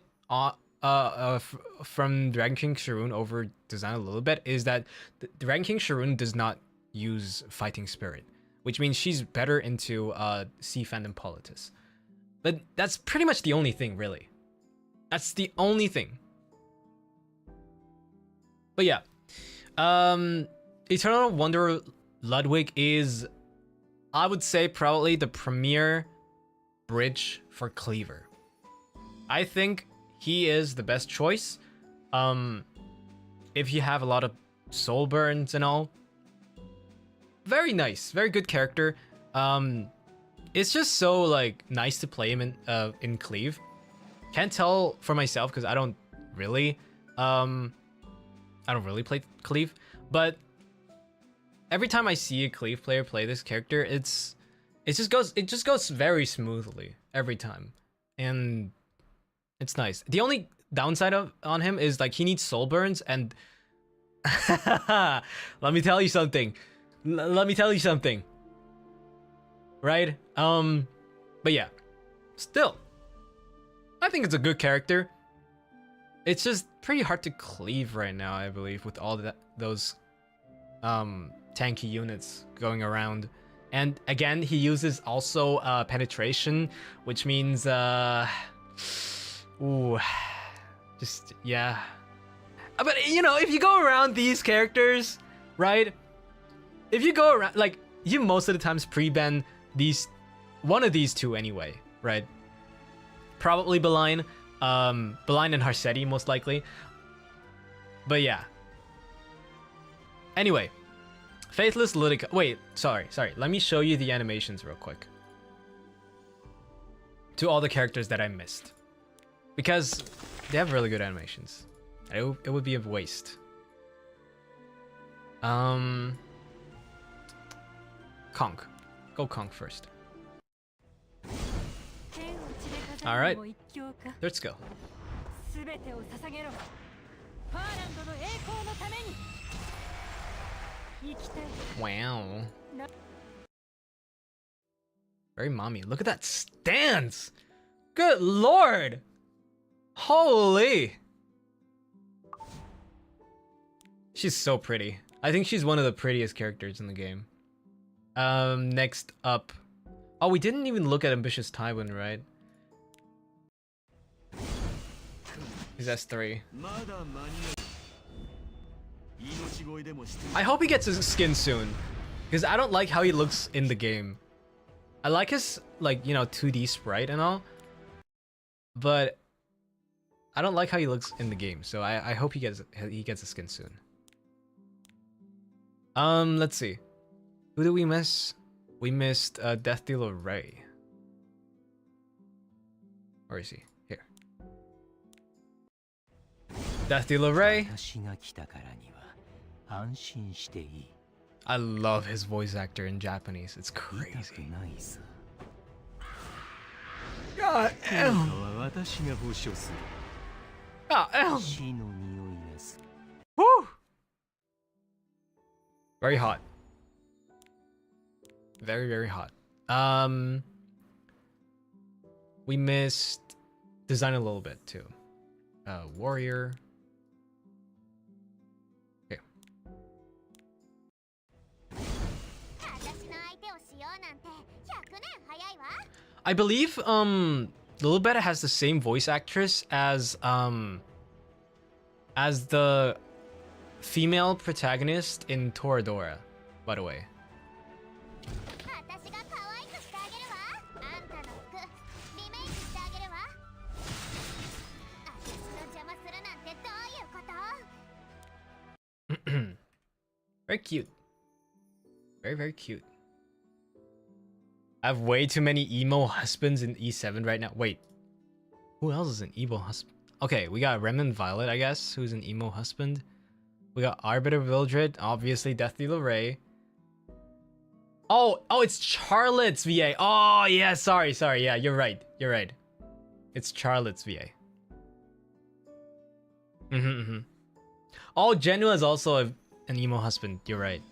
from Dragon King Sharoon over design a little bit is that the Dragon King Sharoon does not use fighting spirit, which means she's better into Seafan and Politis. But that's pretty much the only thing, really. That's the only thing. But yeah, Eternal Wanderer Ludwig is, I would say, probably the premier bridge for Cleaver. I think he is the best choice. If you have a lot of soul burns and all. Very nice, very good character. It's just so like nice to play him in Cleave. Can't tell for myself because I don't really play Cleave, but every time I see a Cleave player play this character, it just goes very smoothly every time, and it's nice. The only downside on him is like he needs soul burns, and let me tell you something. Right? But yeah, still, I think it's a good character. It's just pretty hard to cleave right now, I believe, with all those tanky units going around. And again, he uses also penetration, which means ooh, just yeah. But you know, if you go around these characters, right? If you go around, like, you most of the times pre-ban one of these 2 anyway, right? Probably Beline and Harsetti most likely. But yeah. Anyway, Faithless Ludica. Wait, sorry. Let me show you the animations real quick. To all the characters that I missed. because they have really good animations. It would be a waste. Conk. Go Conk first. Alright. Let's go. Wow. Very mommy. Look at that stance! Good lord! Holy! She's so pretty. I think she's one of the prettiest characters in the game. Next up. Oh, we didn't even look at Ambitious Tywin, right? He's S3. I hope he gets his skin soon, because I don't like how he looks in the game. I like his, like, you know, 2D sprite and all, but I don't like how he looks in the game. So I hope he gets a skin soon. Let's see. Who did we miss? We missed Death Dealer Ray. Where is he? Here. Death Dealer Ray. I love his voice actor in Japanese. It's crazy. God damn. God damn. Woo! Very hot. Very, very hot. We missed design a little bit too. Warrior. Okay. I believe Lilibeta has the same voice actress as the female protagonist in Toradora, by the way. Very cute. Very, very cute. I have way too many emo husbands in E7 right now. Wait. Who else is an emo husband? Okay, we got Remnant Violet, I guess, who's an emo husband. We got Arbiter Vildred, obviously Death Dealer Ray. Oh, it's Charlotte's VA. Oh, yeah, sorry. Yeah, you're right. It's Charlotte's VA. Oh, Genua is also an emo husband. You're right.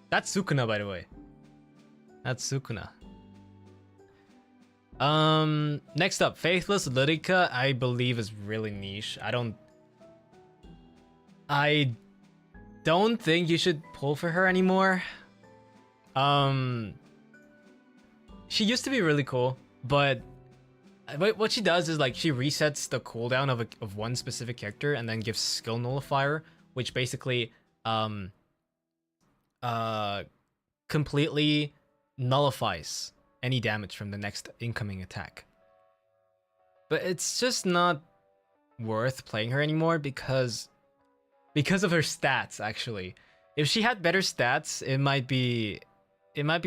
That's Sukuna, by the way. That's Sukuna. Next up, Faithless Lyrica, I believe is really niche. I don't think you should pull for her anymore. She used to be really cool, but what she does is like she resets the cooldown of one specific character and then gives skill nullifier, which basically completely nullifies any damage from the next incoming attack. But it's just not worth playing her anymore because of her stats, actually. If she had better stats, it might be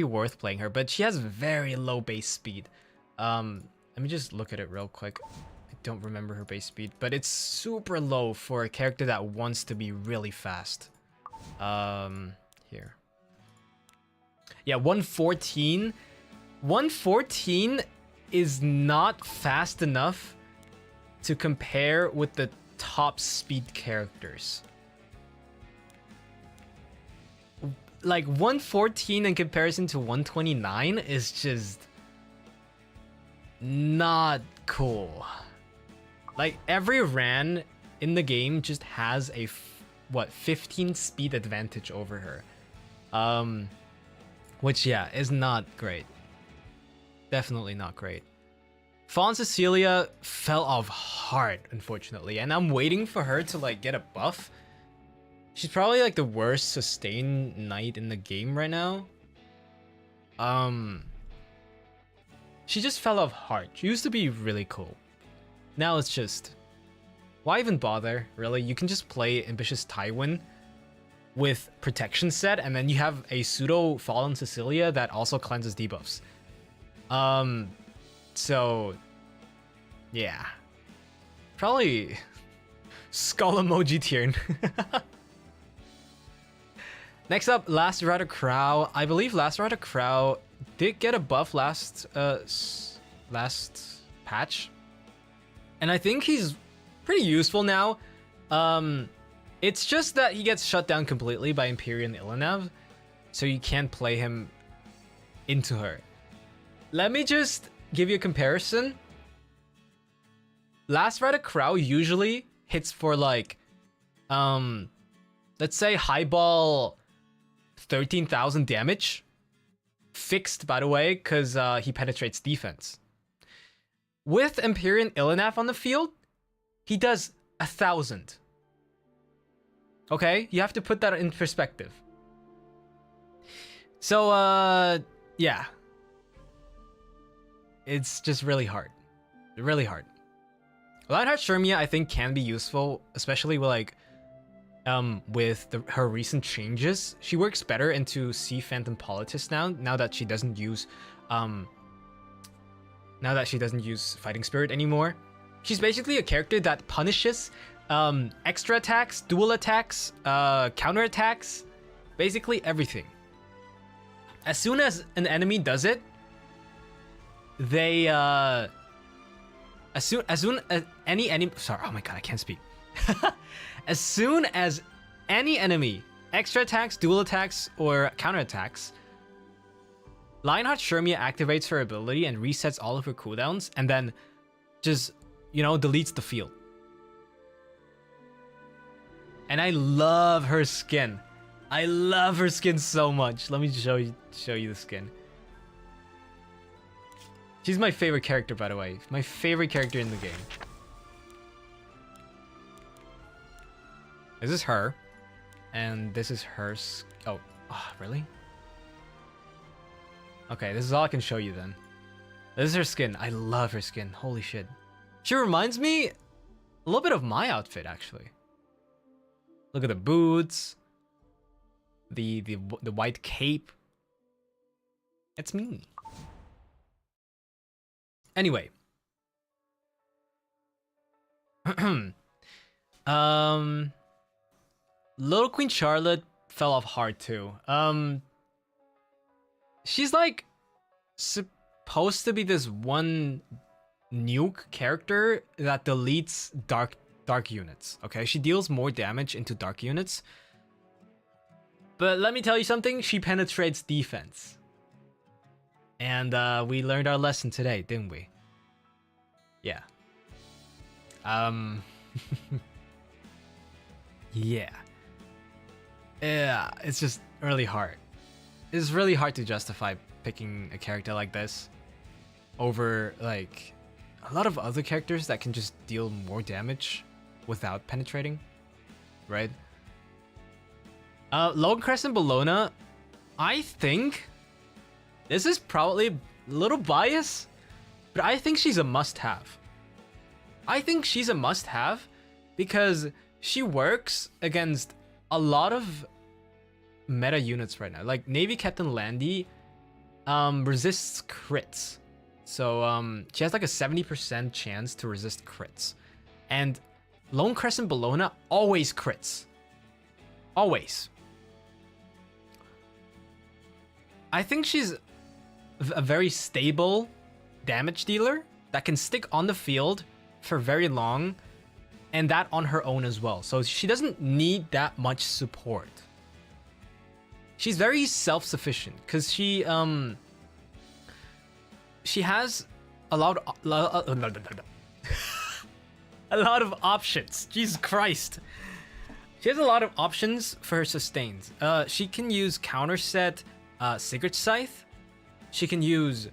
worth playing her, but she has very low base speed. Let me just look at it real quick. I don't remember her base speed, but it's super low for a character that wants to be really fast. Here. Yeah, 114. 114 is not fast enough to compare with the top speed characters. Like 114 in comparison to 129 is just not cool. Like every Ran in the game just has a 15 speed advantage over her. Which yeah, is not great. Definitely not great. Fawn Cecilia fell off hard, unfortunately, and I'm waiting for her to like get a buff. She's probably like the worst sustained knight in the game right now. She just fell off hard. She used to be really cool. Now it's just, why even bother, really? You can just play Ambitious Tywin with protection set, and then you have a pseudo Fallen Cecilia that also cleanses debuffs. So yeah, Probably skull emoji tier. Next up, Last Rider Crow. I believe Last Rider Crow did get a buff last patch, and I think he's pretty useful now. It's just that he gets shut down completely by Empyrean Illinev, so you can't play him into her. Let me just give you a comparison. Last Rider Crow usually hits for like, let's say highball 13,000 damage. Fixed, by the way, because he penetrates defense. With Empyrean Illinev on the field, he does 1,000. Okay, you have to put that in perspective. So, yeah. It's just really hard. Really hard. Lionheart Shermia, I think, can be useful, especially with, like, with her recent changes. She works better into Sea Phantom Politis now that she doesn't use, Fighting Spirit anymore. She's basically a character that punishes extra attacks, dual attacks, counter attacks, basically everything. As soon as an enemy does it, they as soon as any enemy, sorry, oh my god, I can't speak. As soon as any enemy extra attacks, dual attacks, or counter attacks, Lionheart Shermia activates her ability and resets all of her cooldowns, and then just, you know, deletes the field. And I love her skin. I love her skin so much. Let me show you the skin. She's my favorite character, by the way. My favorite character in the game. This is her. And this is her. Oh, really? Okay, this is all I can show you then. This is her skin. I love her skin. Holy shit. She reminds me a little bit of my outfit, actually. Look at the boots. The white cape. It's me. Anyway. Little Queen Charlotte fell off hard too. She's like supposed to be this one nuke character that deletes dark units. Okay, she deals more damage into dark units. But let me tell you something, she penetrates defense. And we learned our lesson today, didn't we? Yeah. Yeah. Yeah, it's just really hard. It's really hard to justify picking a character like this over like a lot of other characters that can just deal more damage without penetrating, right? Lone Crescent Bologna, I think this is probably a little biased, but I think she's a must-have. I think she's a must-have because she works against a lot of meta units right now. Like Navy Captain Landy resists crits. So she has like a 70% chance to resist crits. And Lone Crescent Bologna always crits. Always. I think she's a very stable damage dealer that can stick on the field for very long, and that on her own as well. So she doesn't need that much support. She's very self-sufficient because she has a lot of options. Jesus Christ. She has a lot of options for her sustains. She can use counter set Sigurd Scythe. She can use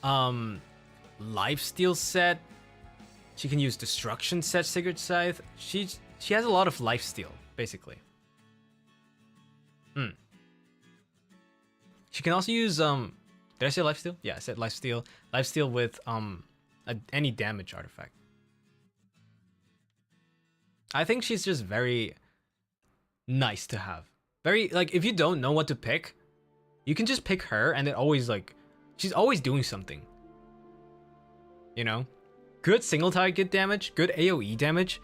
Lifesteal set. She can use Destruction set Sigurd Scythe. She has a lot of lifesteal, basically. She can also use did I say lifesteal? Yeah, I said lifesteal. Lifesteal with any damage artifact. I think she's just very nice to have. Very, like, if you don't know what to pick, you can just pick her, and it always, like, she's always doing something. You know? good single target damage, good AoE damage,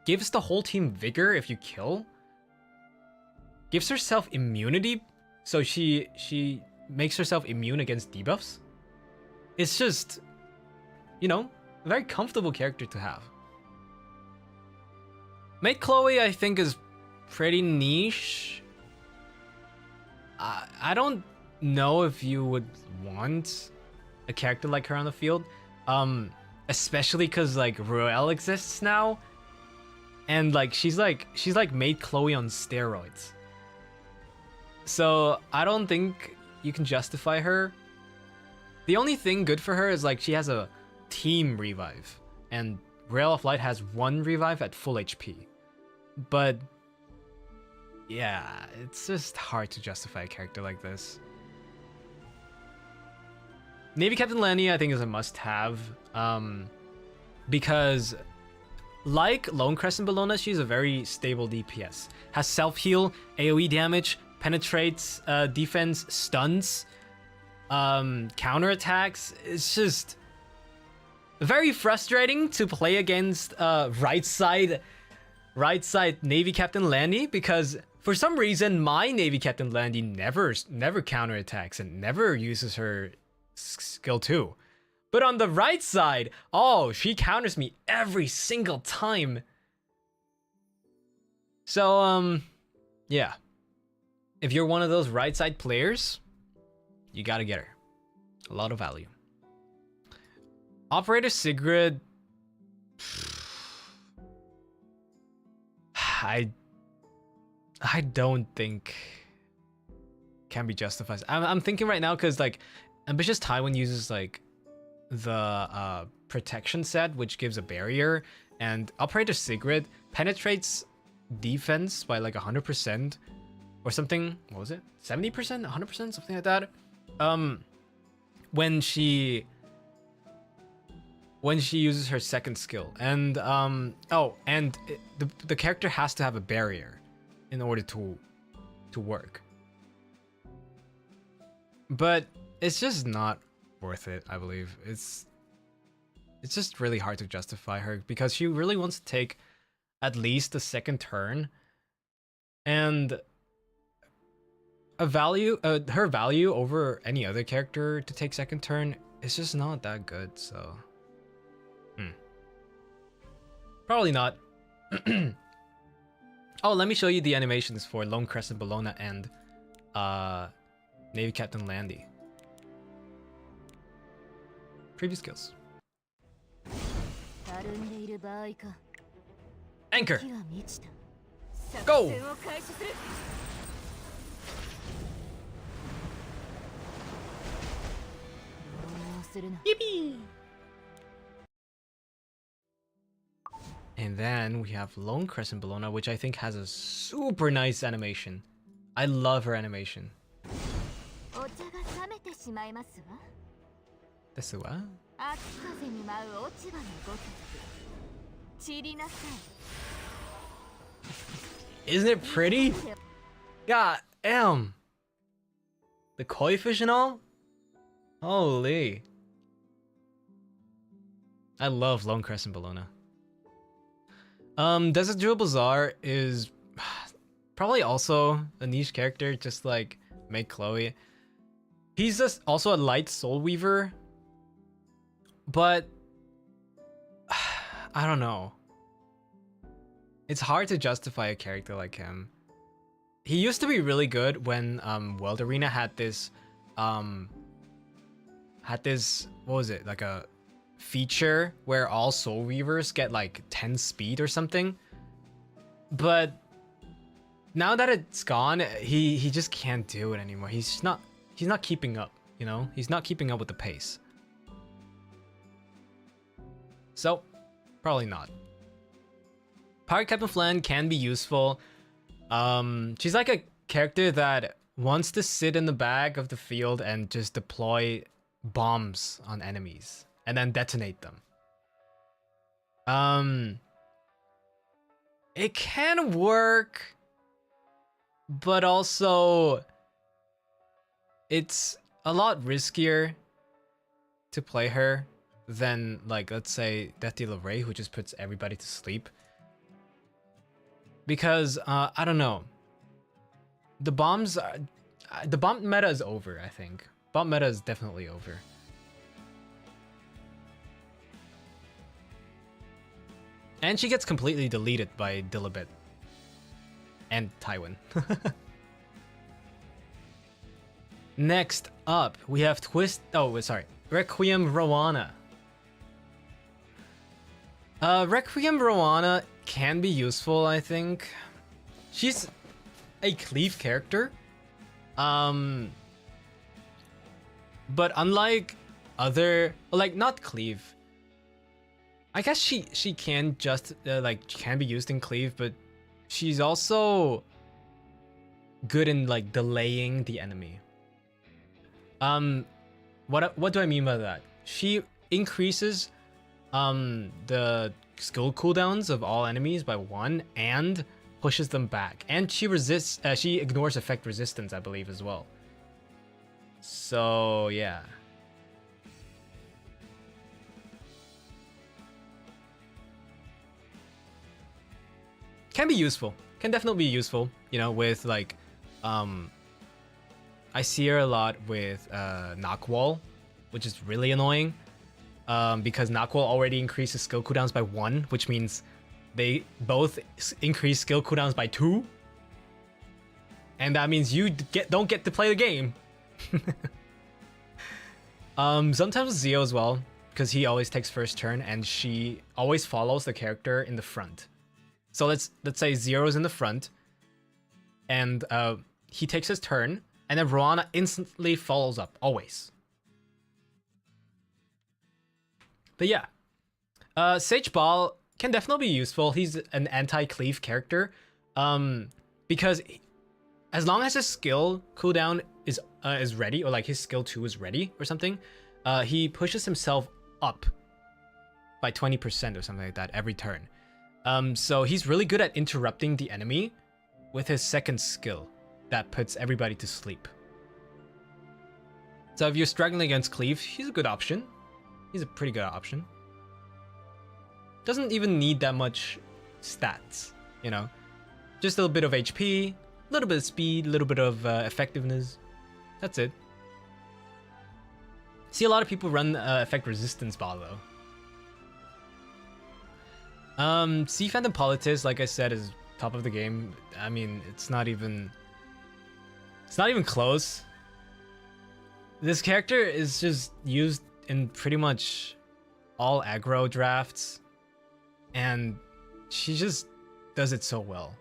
gives the whole team vigor if you kill, gives herself immunity, so she makes herself immune against debuffs. It's just, you know, a very comfortable character to have. Maid Chloe, I think, is pretty niche. I don't know if you would want a character like her on the field, especially because like Ruel exists now, and like she's like Maid Chloe on steroids. So I don't think you can justify her. The only thing good for her is like she has a team revive, and Rail of Light has 1 revive at full HP. But yeah, it's just hard to justify a character like this. Navy Captain Lanny, I think, is a must-have, because like Lone Crescent Bellona, she's a very stable DPS. Has self-heal, AoE damage, penetrates, defense, stuns, counterattacks. It's just very frustrating to play against right side Navy Captain Landy, because for some reason my Navy Captain Landy never counterattacks and never uses her skill 2. But on the right side, oh, she counters me every single time. So yeah. If you're one of those right side players, you gotta get her. A lot of value. Operator Sigrid, I don't think can be justified. I'm thinking right now because like Ambitious Tywin uses like the protection set, which gives a barrier, and Operator Sigrid penetrates defense by like 100% or something. What was it? 70%? 100%? Something like that. When she uses her second skill, and the character has to have a barrier in order to work. But it's just not worth it, I believe. It's just really hard to justify her because she really wants to take at least the second turn, and her value over any other character to take second turn is just not that good, so probably not. Oh, let me show you the animations for Lone Crescent Bellona and Navy Captain Landy. Previous skills. Anchor. Go. Yippee! And then we have Lone Crescent Bellona, which I think has a super nice animation. I love her animation. This is what? Isn't it pretty? God damn. The koi fish and all? Holy. I love Lone Crescent Bellona. Desert Jewel Bazaar is probably also a niche character, just like Maid Chloe. He's just also a light soul weaver, but I don't know. It's hard to justify a character like him. He used to be really good when World Arena had this what was it, like a feature where all soul weavers get like 10 speed or something. But now that it's gone, he just can't do it anymore. He's not keeping up, you know? He's not keeping up with the pace. So, probably not. Pirate Captain Flan can be useful. She's like a character that wants to sit in the back of the field and just deploy bombs on enemies and then detonate them. It can work, but also it's a lot riskier to play her than like, let's say, Death Dealer Ray, who just puts everybody to sleep. Because I don't know, the bomb meta is over. I think bomb meta is definitely over. And she gets completely deleted by Dilibet and Tywin. Next up, we have Requiem Rowana. Requiem Rowana can be useful, I think. She's a Cleave character. But unlike other, like, not Cleave, I guess she can just can be used in Cleave, but she's also good in like delaying the enemy. What do I mean by that? She increases the skill cooldowns of all enemies by 1 and pushes them back. And she ignores effect resistance, I believe, as well. So yeah. Can be useful. Can definitely be useful, you know, with like I see her a lot with Knockwall, which is really annoying. Because Knockwall already increases skill cooldowns by 1, which means they both increase skill cooldowns by 2. And that means you don't get to play the game. Sometimes with Zio as well, because he always takes first turn and she always follows the character in the front. So let's say Zero's in the front, and he takes his turn, and then Rowana instantly follows up, always. But yeah, Sage Ball can definitely be useful. He's an anti-Cleave character, because as long as his skill cooldown is ready, or like his skill 2 is ready or something, he pushes himself up by 20% or something like that every turn. So he's really good at interrupting the enemy with his second skill that puts everybody to sleep. So if you're struggling against Cleave, he's a good option. He's a pretty good option. Doesn't even need that much stats, you know? Just a little bit of HP, a little bit of speed, a little bit of effectiveness. That's it. See a lot of people run effect resistance ball though. Sea Phantom Politis, like I said, is top of the game. I mean, it's not even close. This character is just used in pretty much all aggro drafts, and she just does it so well.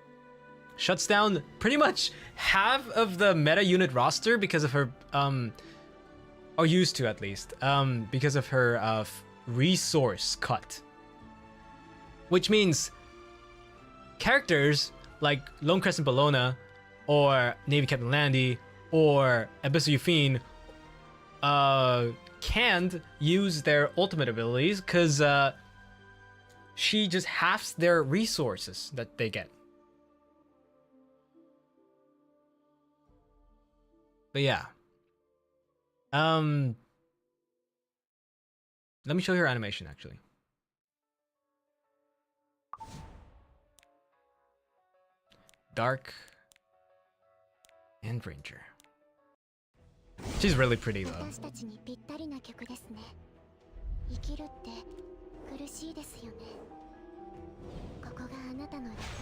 Shuts down pretty much half of the meta unit roster because of her, or used to at least, because of her resource cut. Which means characters like Lone Crescent Bellona, or Navy Captain Landy, or Abyssal Yufine can't use their ultimate abilities because she just halves their resources that they get. But yeah. Let me show you her animation actually. Dark and Ranger. She's really pretty though.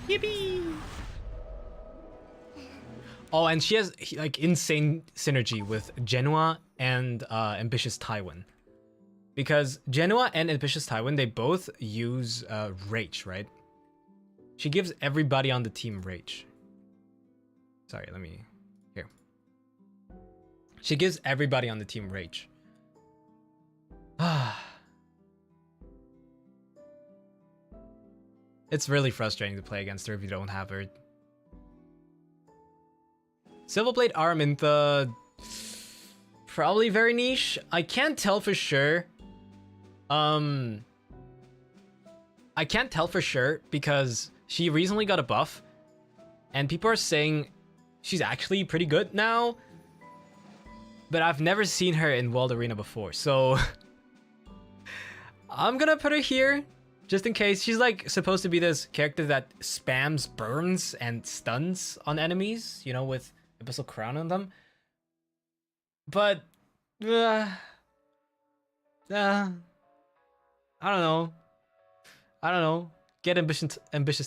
Yippee! Oh, and she has like insane synergy with Genoa and Ambitious Tywin. Because Genoa and Ambitious Tywin, they both use Rage, right? She gives everybody on the team Rage. Sorry, let me... Here. She gives everybody on the team Rage. It's really frustrating to play against her if you don't have her. Silverblade Araminta... Probably very niche. I can't tell for sure. I can't tell for sure because she recently got a buff. And people are saying she's actually pretty good now. But I've never seen her in World Arena before, so... I'm gonna put her here just in case. She's like supposed to be this character that spams burns and stuns on enemies, you know, with Abyssal Crown on them. But I don't know. Get ambitious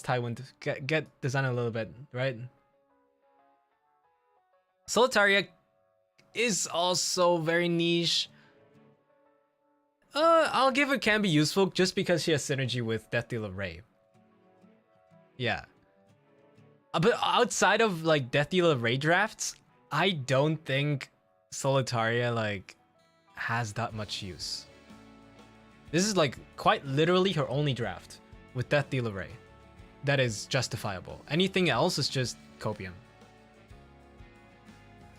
Tywin. Get design a little bit, right? Solitaria is also very niche. I'll give it can be useful just because she has synergy with Death Dealer Ray. Yeah. But outside of like Death Dealer Ray drafts, I don't think Solitaria like has that much use. This is like quite literally her only draft with Death Dealer Ray that is justifiable. Anything else is just copium.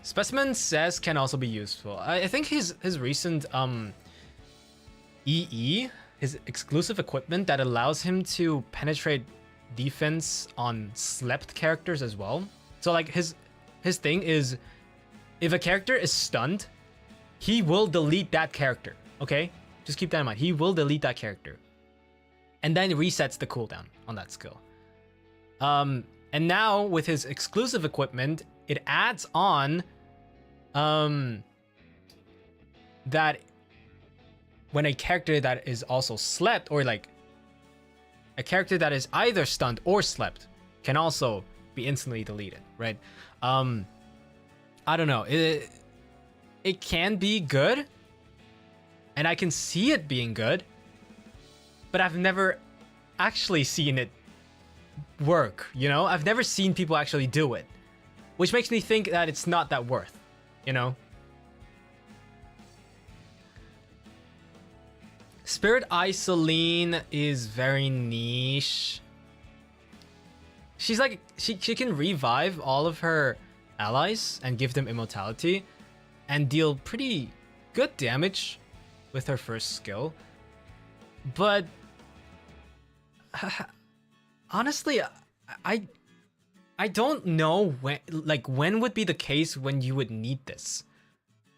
Specimen says can also be useful. I think his recent EE, his exclusive equipment that allows him to penetrate defense on slept characters as well. So like his thing is, if a character is stunned, he will delete that character. Okay, just keep that in mind. He will delete that character, and then resets the cooldown on that skill. And now with his exclusive equipment, it adds on that when a character that is also slept, or like a character that is either stunned or slept, can also be instantly deleted, right? I don't know. It can be good, and I can see it being good, but I've never actually seen it work, you know? I've never seen people actually do it, which makes me think that it's not that worth, you know? Spirit Isoline is very niche. She's like, she can revive all of her allies and give them immortality and deal pretty good damage with her first skill. But honestly, I don't know when would be the case when you would need this,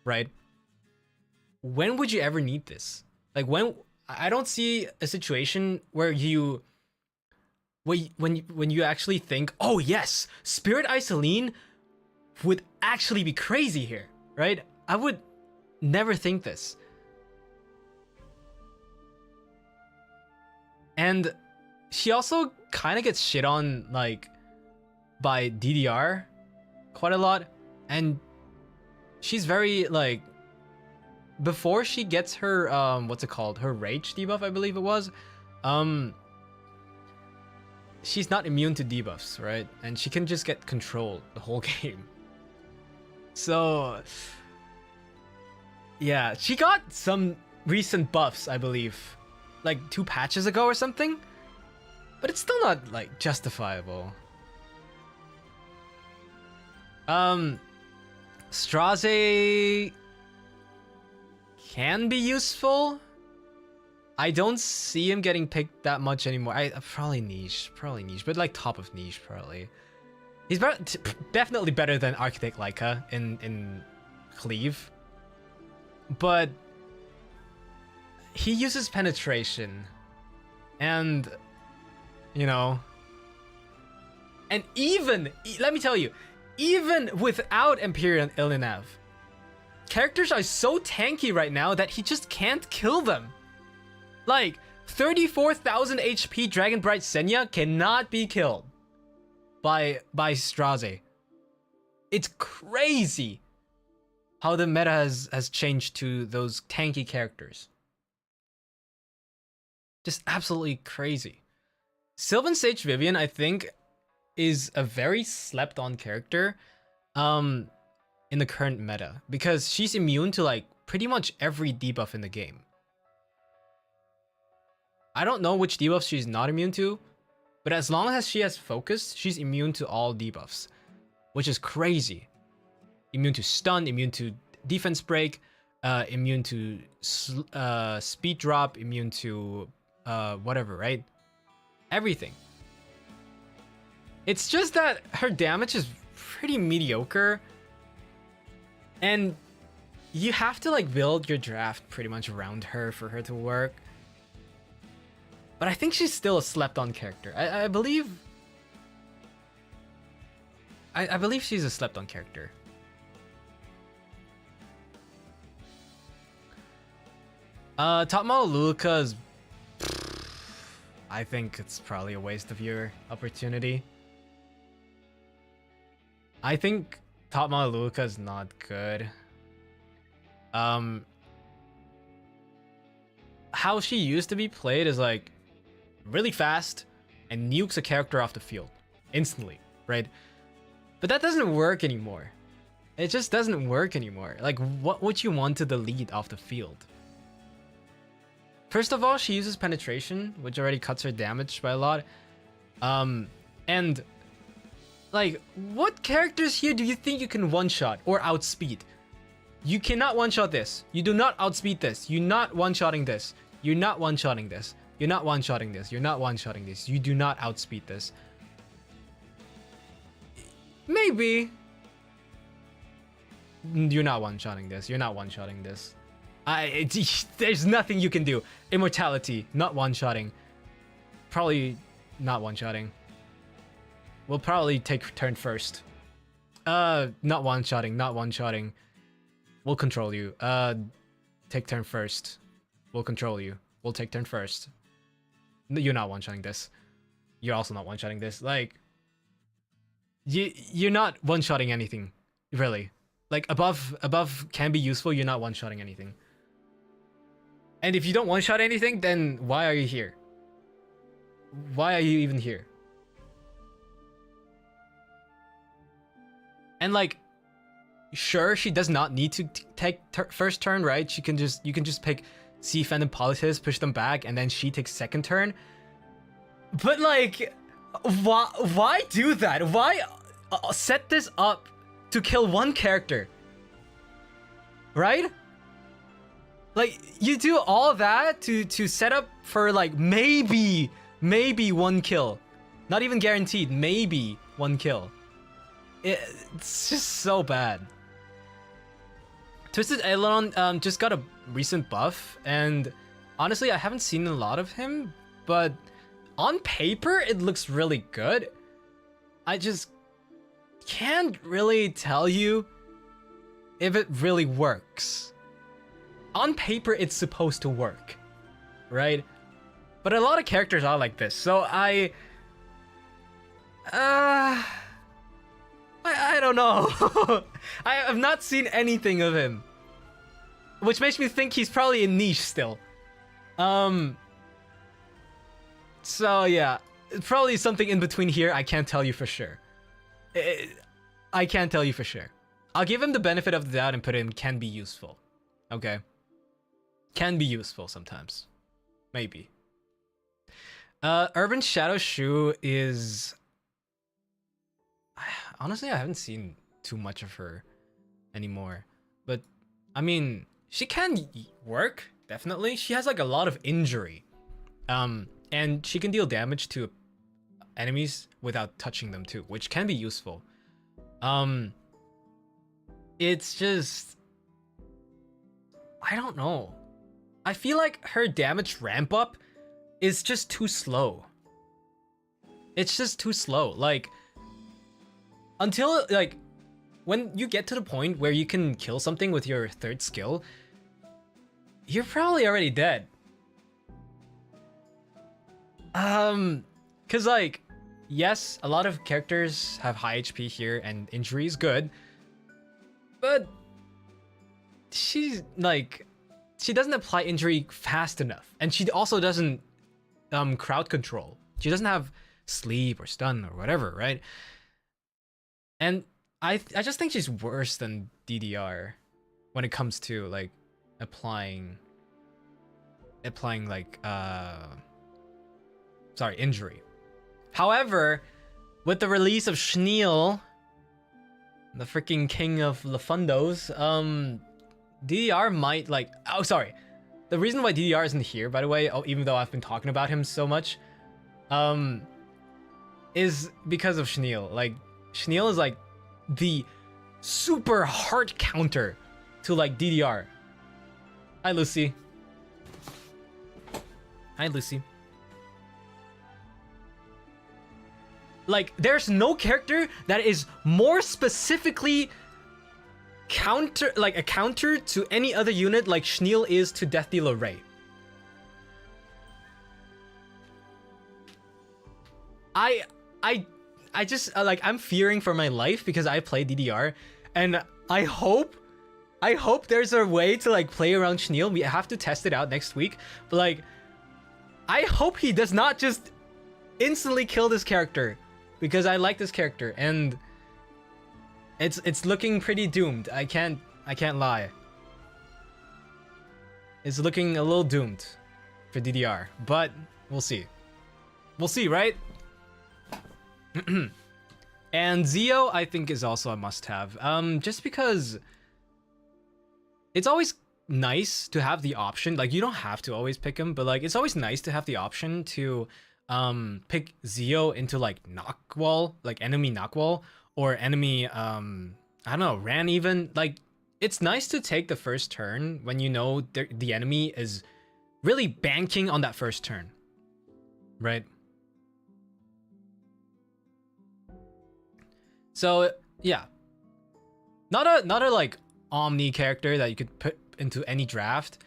right? When would you ever need this? Like when I don't see a situation where when you actually think, oh yes, Spirit Isoline would actually be crazy here, right? I would never think this. And she also kind of gets shit on like by DDR quite a lot, and she's very like, before she gets her what's it called, her rage debuff, I believe it was, she's not immune to debuffs, right? And she can just get control the whole game. So yeah, she got some recent buffs, I believe, like 2 patches ago or something, but it's still not like justifiable. Straze can be useful. I don't see him getting picked that much anymore. Probably niche, but like top of niche probably. He's definitely better than Architect Leica in Cleave, but he uses penetration, and you know, and even let me tell you, even without Empyrean Ilinav, characters are so tanky right now that he just can't kill them. Like 34,000 HP Dragonbright Senya cannot be killed by Straze. It's crazy how the meta has changed to those tanky characters. Just absolutely crazy. Sylvan Sage Vivian, I think, is a very slept on character in the current meta, because she's immune to like pretty much every debuff in the game. I don't know which debuffs she's not immune to, but as long as she has focus, she's immune to all debuffs, which is crazy. Immune to stun, immune to defense break, immune to speed drop, immune to whatever, right? Everything. It's just that her damage is pretty mediocre, and you have to like build your draft pretty much around her for her to work. But I think she's still a slept-on character. I believe... I believe she's a slept-on character. Top model Luluka's... I think it's probably a waste of your opportunity. I think top model Luluka is not good. How she used to be played is like really fast and nukes a character off the field instantly, right? But that doesn't work anymore. It just doesn't work anymore. Like, what would you want to delete off the field? First of all, she uses penetration, which already cuts her damage by a lot. And like, what characters here do you think you can one-shot or outspeed? You cannot one-shot this. You do not outspeed this. You're not one-shotting this. You're not one-shotting this. You're not one-shotting this. You're not one-shotting this. You do not outspeed this. Maybe. You're not one-shotting this. You're not one-shotting this. There's nothing you can do. Immortality, not one-shotting. Probably not one-shotting. We'll probably take turn first. Not one-shotting, not one-shotting. We'll control you. Take turn first. We'll control you. We'll take turn first. You're not one-shotting this. You're also not one-shotting this. Like, you're not one-shotting anything, really. Like, above can be useful, you're not one-shotting anything. And if you don't one-shot anything, then why are you here? Why are you even here? And like, sure, she does not need to take first turn, right? You can just pick C-Fend and Politis, push them back, and then she takes second turn. But like, why do that? Why set this up to kill one character? Right? Like, you do all that to set up for like maybe one kill. Not even guaranteed, maybe one kill. It's just so bad. Twisted Elon just got a recent buff, and honestly, I haven't seen a lot of him, but on paper, it looks really good. I just can't really tell you if it really works. On paper, it's supposed to work, right? But a lot of characters are like this, so I don't know. I have not seen anything of him, which makes me think he's probably in niche still. So yeah, it's probably something in between here. I can't tell you for sure. I can't tell you for sure. I'll give him the benefit of the doubt and put in can be useful. Okay. Can be useful sometimes. Maybe. Urban Shadow Shoe is... Honestly, I haven't seen too much of her anymore. But, I mean, she can work, definitely. She has like a lot of injury. And she can deal damage to enemies without touching them too, which can be useful. It's just... I don't know. I feel like her damage ramp up is just too slow. It's just too slow. Like, until, like, when you get to the point where you can kill something with your third skill, you're probably already dead. Cause like, yes, a lot of characters have high HP here and injury is good, but she's like, she doesn't apply injury fast enough, and she also doesn't crowd control. She doesn't have sleep or stun or whatever, right? And I just think she's worse than DDR when it comes to like applying like injury. However, with the release of Schneel, the freaking king of Lafundos, DDR might like... Oh, sorry. The reason why DDR isn't here, by the way, even though I've been talking about him so much, is because of Schneel. Like, Schneel is like the super hard counter to like DDR. Hi, Lucy. Hi, Lucy. Like, there's no character that is more specifically a counter to any other unit like Schneel is to Death Dealer Ray. I just like, I'm fearing for my life because I play DDR, and I hope there's a way to like play around Schneel. We have to test it out next week, but like, I hope he does not just instantly kill this character, because I like this character and it's looking pretty doomed. I can't lie. It's looking a little doomed for DDR, but we'll see. We'll see, right? And Zio, I think, is also a must-have. Just because it's always nice to have the option. Like, you don't have to always pick him, but like, it's always nice to have the option to pick Zio into like knockwall, like enemy knockwall, or enemy I don't know, ran even. Like, it's nice to take the first turn when you know the enemy is really banking on that first turn, right? So yeah, not a like omni character that you could put into any draft,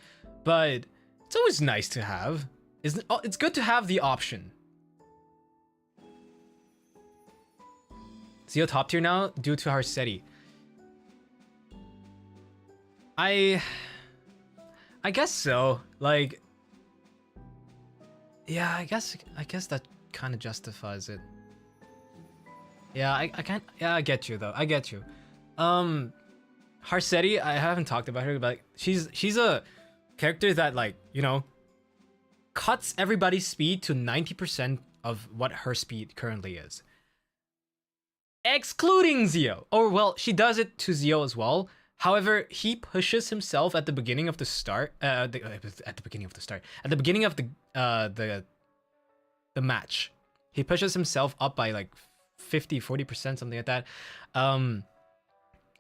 but it's always nice to have. It's good to have the option. Zio top tier now due to Harsetti. I guess so. Like, yeah, I guess that kind of justifies it. Yeah, I can't. Yeah, I get you though. I get you. Harsetti, I haven't talked about her, but she's a character that, like, you know, cuts everybody's speed to 90% of what her speed currently is, excluding Zio. Or well, she does it to Zio as well. However, he pushes himself at the beginning of the start. At the beginning of the match, he pushes himself up by like 50-40%, something like that.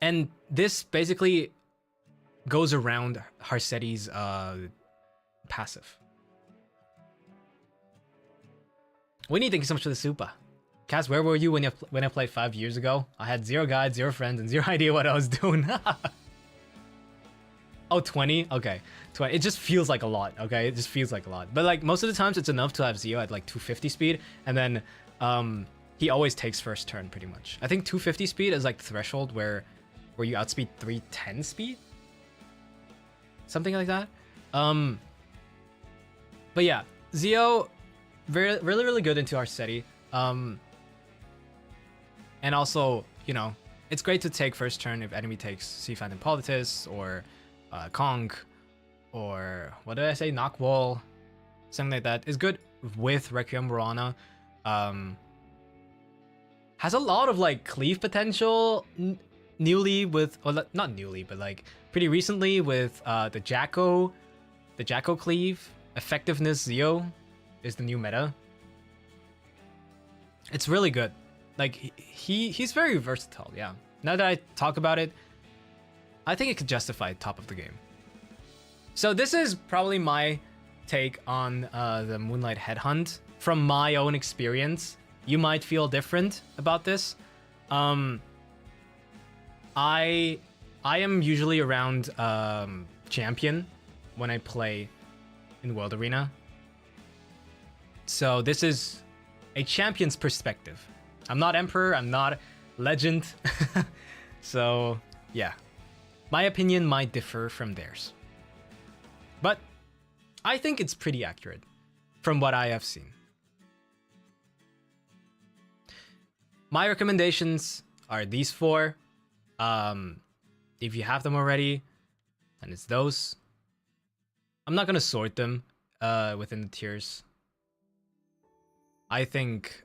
And this basically goes around Harsetti's passive. Winnie, thank you so much for the super. Cass, where were you when I played 5 years ago? I had 0 guides, 0 friends, and 0 idea what I was doing. Oh, 20? Okay. 20. It just feels like a lot, okay? It just feels like a lot. But like, most of the times it's enough to have Zio at like 250 speed, and then he always takes first turn pretty much. I think 250 speed is like the threshold where you outspeed 310 speed? Something like that. But yeah, Zio, really good into Harsetti. And also, you know, it's great to take first turn if enemy takes Sea Phantom Politis or Kong, or what did I say, Knockwall, something like that. It's good with Requiem Verana. Has a lot of like Cleave potential newly with, well, not newly, but like pretty recently with the Jacko Cleave. Effectiveness Zio is the new meta. It's really good. Like, he's very versatile, yeah. Now that I talk about it, I think it could justify top of the game. So this is probably my take on the Moonlight headhunt from my own experience. You might feel different about this. I am usually around champion when I play in World Arena. So this is a champion's perspective. I'm not Emperor, I'm not Legend. So yeah, my opinion might differ from theirs, but I think it's pretty accurate from what I have seen. My recommendations are these 4. If you have them already, and it's those. I'm not gonna sort them within the tiers. I think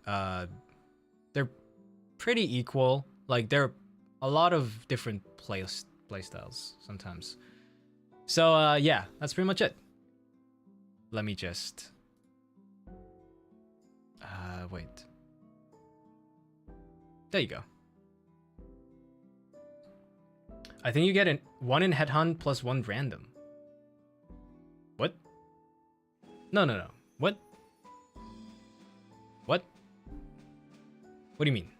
they're pretty equal. Like, there are a lot of different playstyles sometimes. So yeah, that's pretty much it. Let me just wait. There you go. I think you get 1 in headhunt plus 1 random. What? No. What? What do you mean?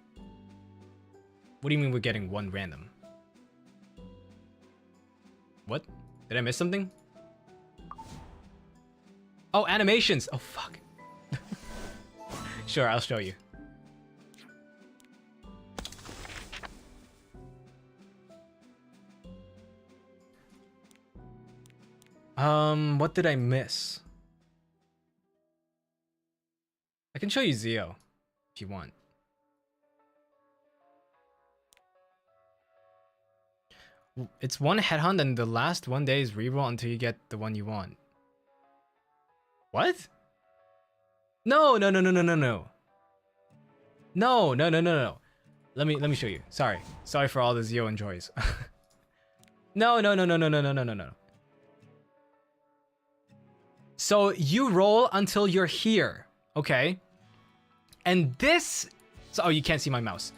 What do you mean we're getting one random? What? Did I miss something? Oh, animations! Oh, fuck. Sure, I'll show you. What did I miss? I can show you Zio if you want. It's one headhunt and the last 1 day is reroll until you get the one you want. What? No. No. Let me show you. Sorry for all the Zio enjoys. No. So you roll until you're here, okay? And this... So, oh, you can't see my mouse.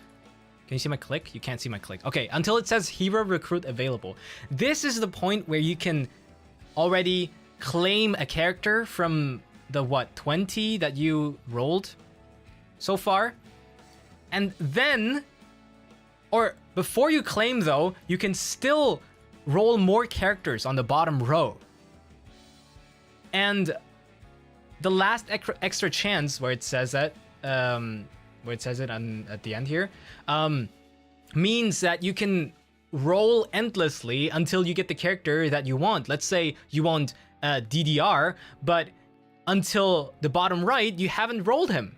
Can you see my click? You can't see my click. Okay, until it says hero recruit available. This is the point where you can already claim a character from the, 20 that you rolled so far? And then... Or before you claim, though, you can still roll more characters on the bottom row. And the last extra chance where it says that, where it says it at the end here, means that you can roll endlessly until you get the character that you want. Let's say you want DDR, but until the bottom right, you haven't rolled him.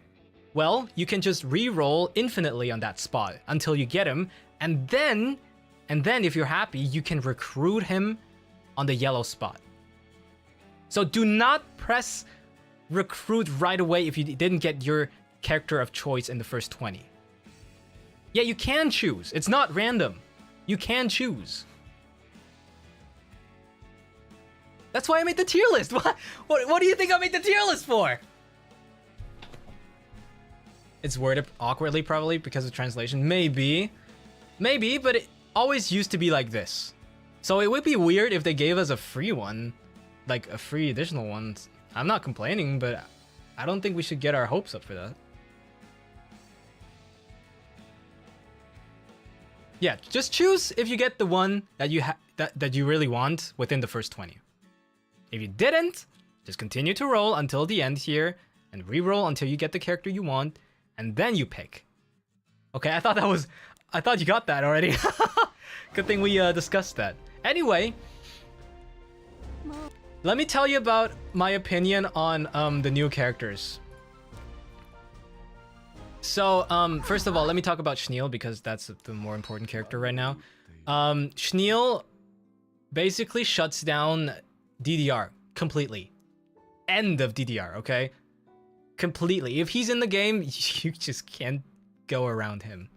Well, you can just re-roll infinitely on that spot until you get him, and then if you're happy, you can recruit him on the yellow spot. So do not press recruit right away if you didn't get your character of choice in the first 20. Yeah, you can choose. It's not random. You can choose. That's why I made the tier list. What do you think I made the tier list for? It's worded awkwardly probably because of translation. Maybe, but it always used to be like this. So it would be weird if they gave us a free one. Like a free additional one. I'm not complaining, but I don't think we should get our hopes up for that. Yeah, just choose if you get the one that you that you really want within the first 20. If you didn't, just continue to roll until the end here and re-roll until you get the character you want, and then you pick. Okay, I thought you got that already. Good thing we discussed that. Anyway, let me tell you about my opinion on the new characters. So, first of all, let me talk about Schneel because that's the more important character right now. Schneel basically shuts down DDR completely. End of DDR, okay? Completely. If he's in the game, you just can't go around him.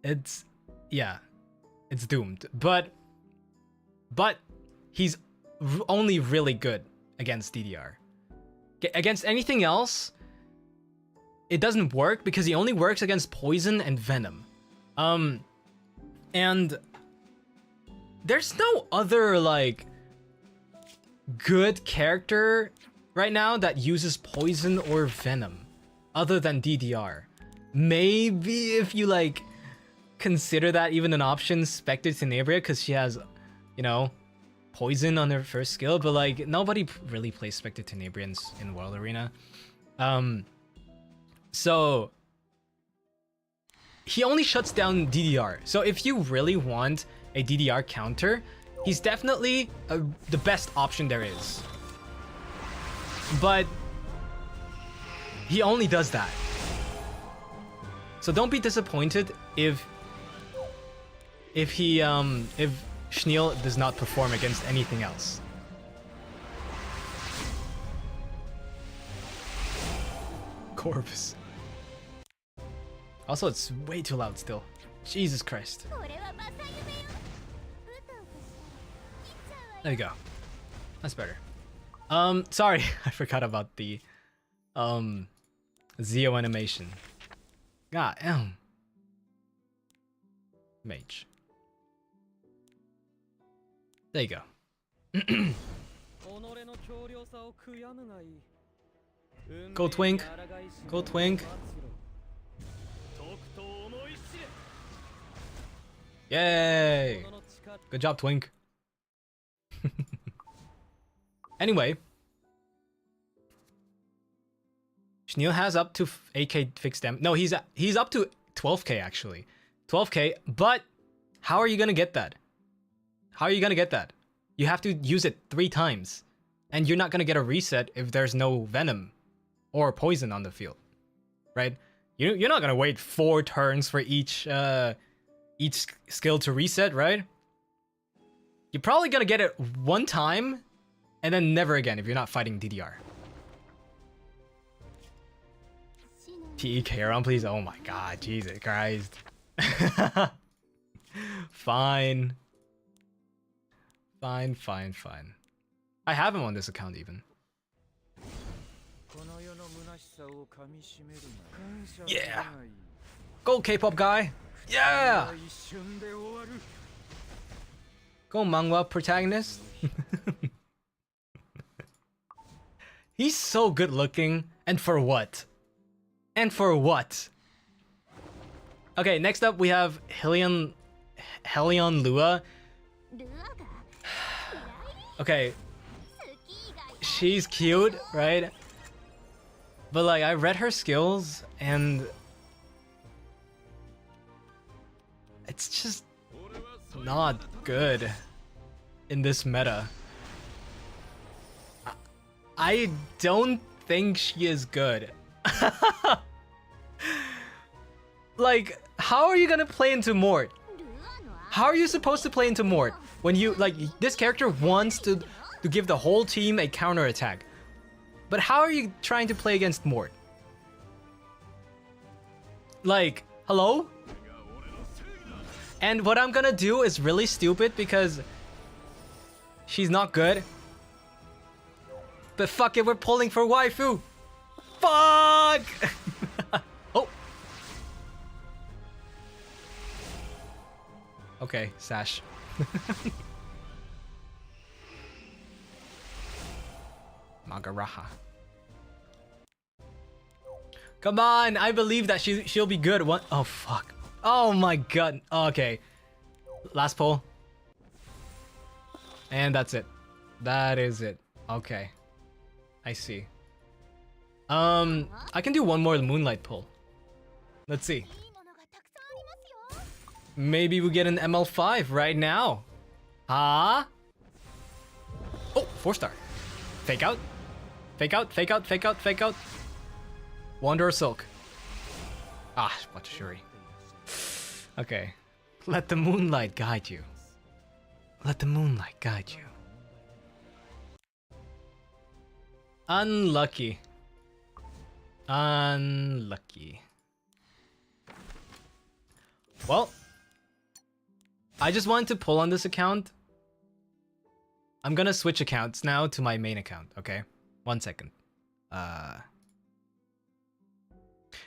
It's doomed. But he's only really good against DDR. Against anything else, it doesn't work because he only works against poison and venom. And there's no other like good character right now that uses poison or venom other than DDR. Maybe if you like consider that even an option, Spectre Tenebria, because she has, you know, poison on her first skill, but like nobody really plays Spectre Tenebrians in World Arena. So he only shuts down DDR. So if you really want a DDR counter, he's definitely the best option there is. But he only does that. So don't be disappointed if Schneel does not perform against anything else. Corvus. Also, it's way too loud still. Jesus Christ. There you go. That's better. Sorry, I forgot about the Zio animation. God damn. Mage. There you go. Go Twink. Go Twink. Yay! Good job, Twink. Anyway, Schneel has up to 8k fixed damage. No, he's up to 12k actually. 12k, but how are you gonna get that? How are you gonna get that? You have to use it 3 times. And you're not gonna get a reset if there's no venom or poison on the field. Right? You're not gonna wait 4 turns for each skill to reset, right? You're probably gonna get it 1 time and then never again if you're not fighting DDR. TEK around, please. Oh my god, Jesus Christ. Fine. Fine. I have him on this account even. Yeah! Go K-pop guy! Yeah! Go manga protagonist! He's so good looking, and for what? And for what? Okay, next up we have Helion Lua. Okay. She's cute, right? But like, I read her skills and it's just not good in this meta. I don't think she is good. Like, how are you gonna play into Mort? How are you supposed to play into Mort when you, like, this character wants to give the whole team a counter attack? But how are you trying to play against Mort? Like, hello? And what I'm gonna do is really stupid because she's not good. But fuck it, we're pulling for waifu. Fuck! Oh. Okay, Sash. Magaraha. Come on, I believe that she'll be good. What? Oh fuck. Oh my god. Okay. Last pull. And that's it. That is it. Okay. I see. I can do one more Moonlight pull. Let's see. Maybe we get an ML5 right now. Huh? Oh, 4-star. Fake out. Fake out, fake out, fake out, fake out. Wanderer Silk. Ah, what a Shuri. Okay. Let the moonlight guide you. Let the moonlight guide you. Unlucky. Unlucky. Well, I just wanted to pull on this account. I'm gonna switch accounts now to my main account, okay? 1 second.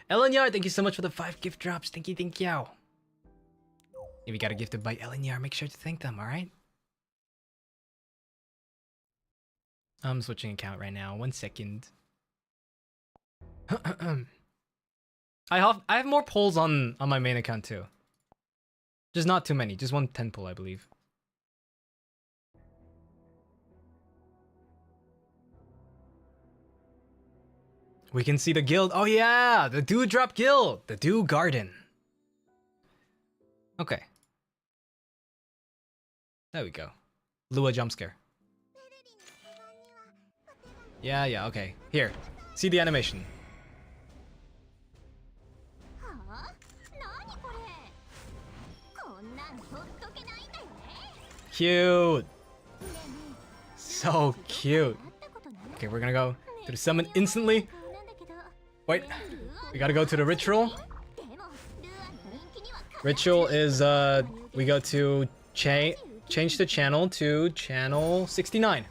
Ellen Yar, thank you so much for the 5 gift drops. Thank you, thank you. If you got a gifted by Ellen Yar, make sure to thank them, alright? I'm switching account right now. 1 second. I have more pulls on my main account too. Just not too many. Just 1 10 pull, I believe. We can see the guild. Oh yeah, the Dewdrop Guild, the Dew Garden. Okay. There we go. Lua jump scare. Yeah, okay. Here, see the animation. Cute. So cute. Okay, we're gonna go to the summon instantly. Wait, we gotta go to the ritual. Ritual is, we go to change the channel to channel 69.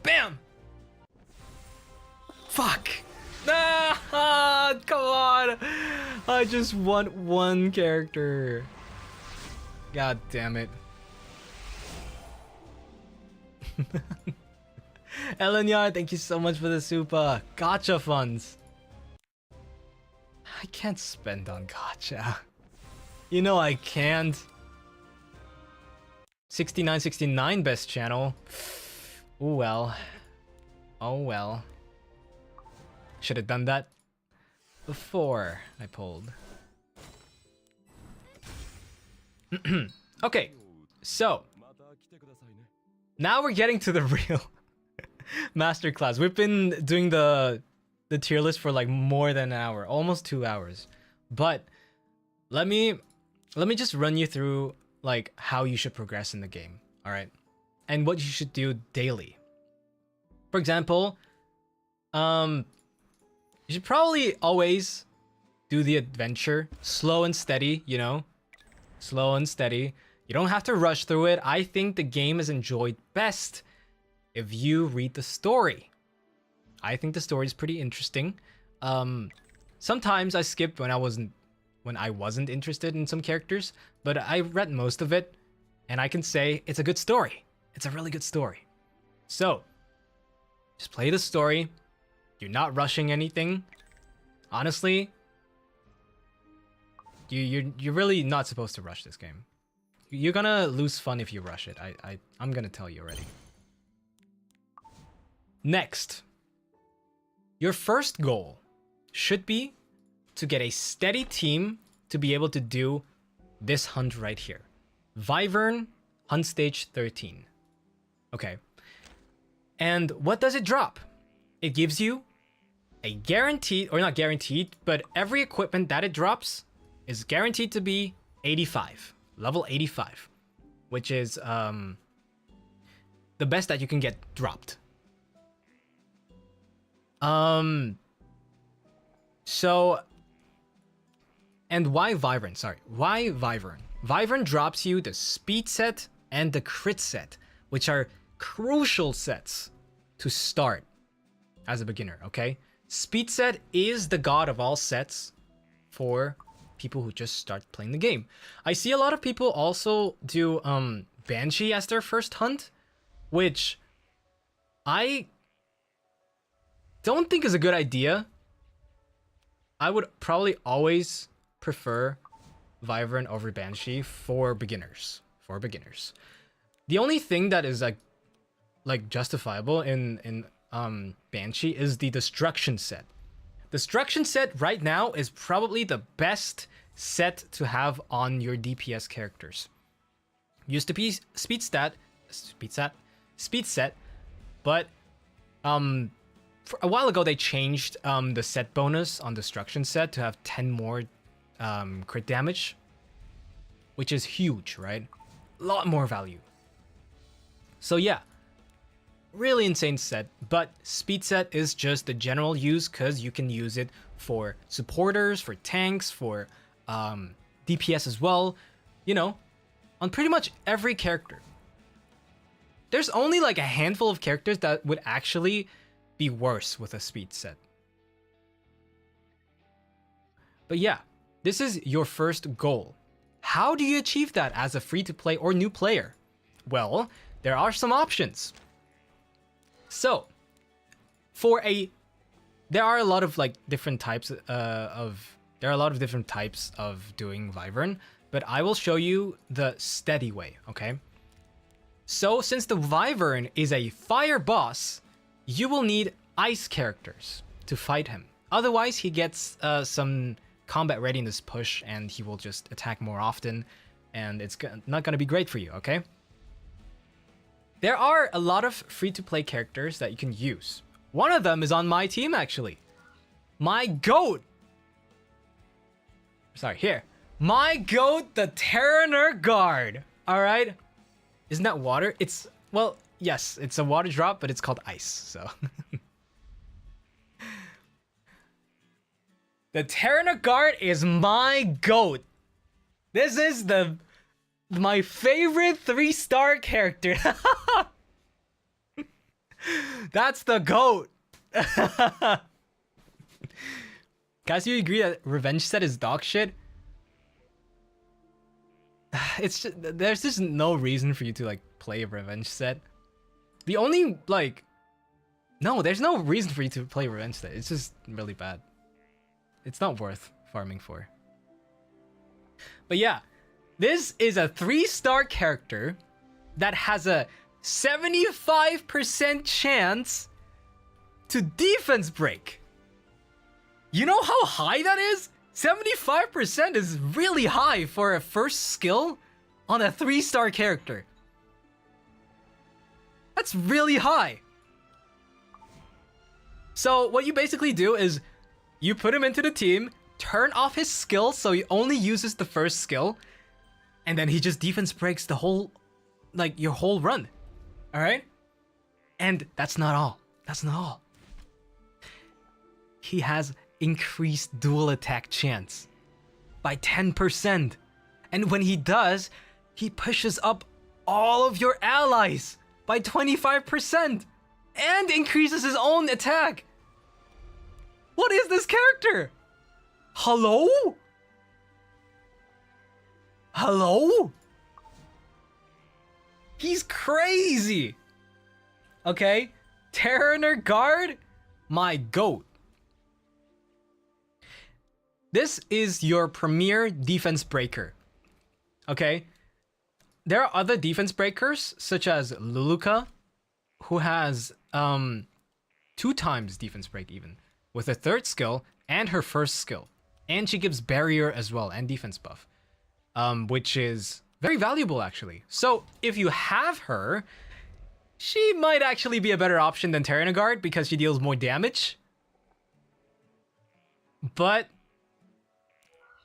Bam! Fuck! Ah, come on! I just want 1 character. God damn it. Ellen Yard, thank you so much for the super. Gacha funds. I can't spend on gacha. You know I can't. 6969 best channel. Oh well. Oh well. Should have done that before I pulled. Okay, so now we're getting to the real masterclass. We've been doing the tier list for like more than an hour, almost 2 hours. But let me just run you through like how you should progress in the game, all right? And what you should do daily. For example, you should probably always do the adventure slow and steady, you know? Slow and steady. You don't have to rush through it. I think the game is enjoyed best if you read the story. I think the story is pretty interesting. Sometimes I skipped when I wasn't interested in some characters, but I read most of it, and I can say it's a good story. It's a really good story. So, just play the story. You're not rushing anything. Honestly, you're really not supposed to rush this game. You're gonna lose fun if you rush it. I'm gonna tell you already. Next, your first goal should be to get a steady team to be able to do this hunt right here. Wyvern, hunt stage 13. Okay. And what does it drop? It gives you a guaranteed, or not guaranteed, but every equipment that it drops is guaranteed to be 85. Level 85. Which is the best that you can get dropped. So, and why Wyvern? Sorry, why Wyvern? Wyvern drops you the speed set and the crit set, which are crucial sets to start as a beginner, okay? Speed set is the god of all sets for people who just start playing the game. I see a lot of people also do Banshee as their first hunt, which I don't think is a good idea. I would probably always prefer Wyvern over Banshee for beginners. The only thing that is like justifiable in Banshee is the destruction set. Destruction set right now is probably the best set to have on your DPS characters. Used to be speed set, but for a while ago they changed the set bonus on destruction set to have 10 more crit damage, which is huge, right? A lot more value. So yeah, really insane set, but speed set is just the general use because you can use it for supporters, for tanks, for DPS as well, you know, on pretty much every character. There's only like a handful of characters that would actually be worse with a speed set. But yeah, this is your first goal. How do you achieve that as a free-to-play or new player? Well, there are some options. So, there are a lot of like different types of doing Wyvern, but I will show you the steady way, okay? So, since the Wyvern is a fire boss, you will need ice characters to fight him. Otherwise, he gets some combat readiness push and he will just attack more often, and it's not gonna be great for you, okay? There are a lot of free-to-play characters that you can use. One of them is on my team, actually. My GOAT! Sorry, here. My GOAT, the Terraner Guard! Alright? Isn't that water? It's, well, yes, it's a water drop, but it's called ice, so. The Terraner Guard is my GOAT. This is my favorite 3-star character. That's the GOAT. Guys, you agree that revenge set is dog shit? It's just, there's just no reason for you to like play a revenge set. The only like, no, there's no reason for you to play revenge set. It's just really bad. It's not worth farming for. But yeah, this is a 3-star character that has a 75% chance to defense break. You know how high that is? 75% is really high for a first skill on a 3-star character. That's really high. So what you basically do is you put him into the team, turn off his skill so he only uses the first skill, and then he just defense breaks the whole, like, your whole run. Alright? And that's not all. That's not all. He has increased dual attack chance by 10%. And when he does, he pushes up all of your allies by 25% and increases his own attack. What is this character? Hello? Hello? He's crazy. Okay? Terraner Guard, my goat. This is your premier defense breaker. Okay? There are other defense breakers, such as Luluka, who has 2 times defense break even, with her 3rd skill and her 1st skill. And she gives barrier as well, and defense buff. Which is very valuable, actually. So, if you have her, she might actually be a better option than Terraner Guard because she deals more damage. But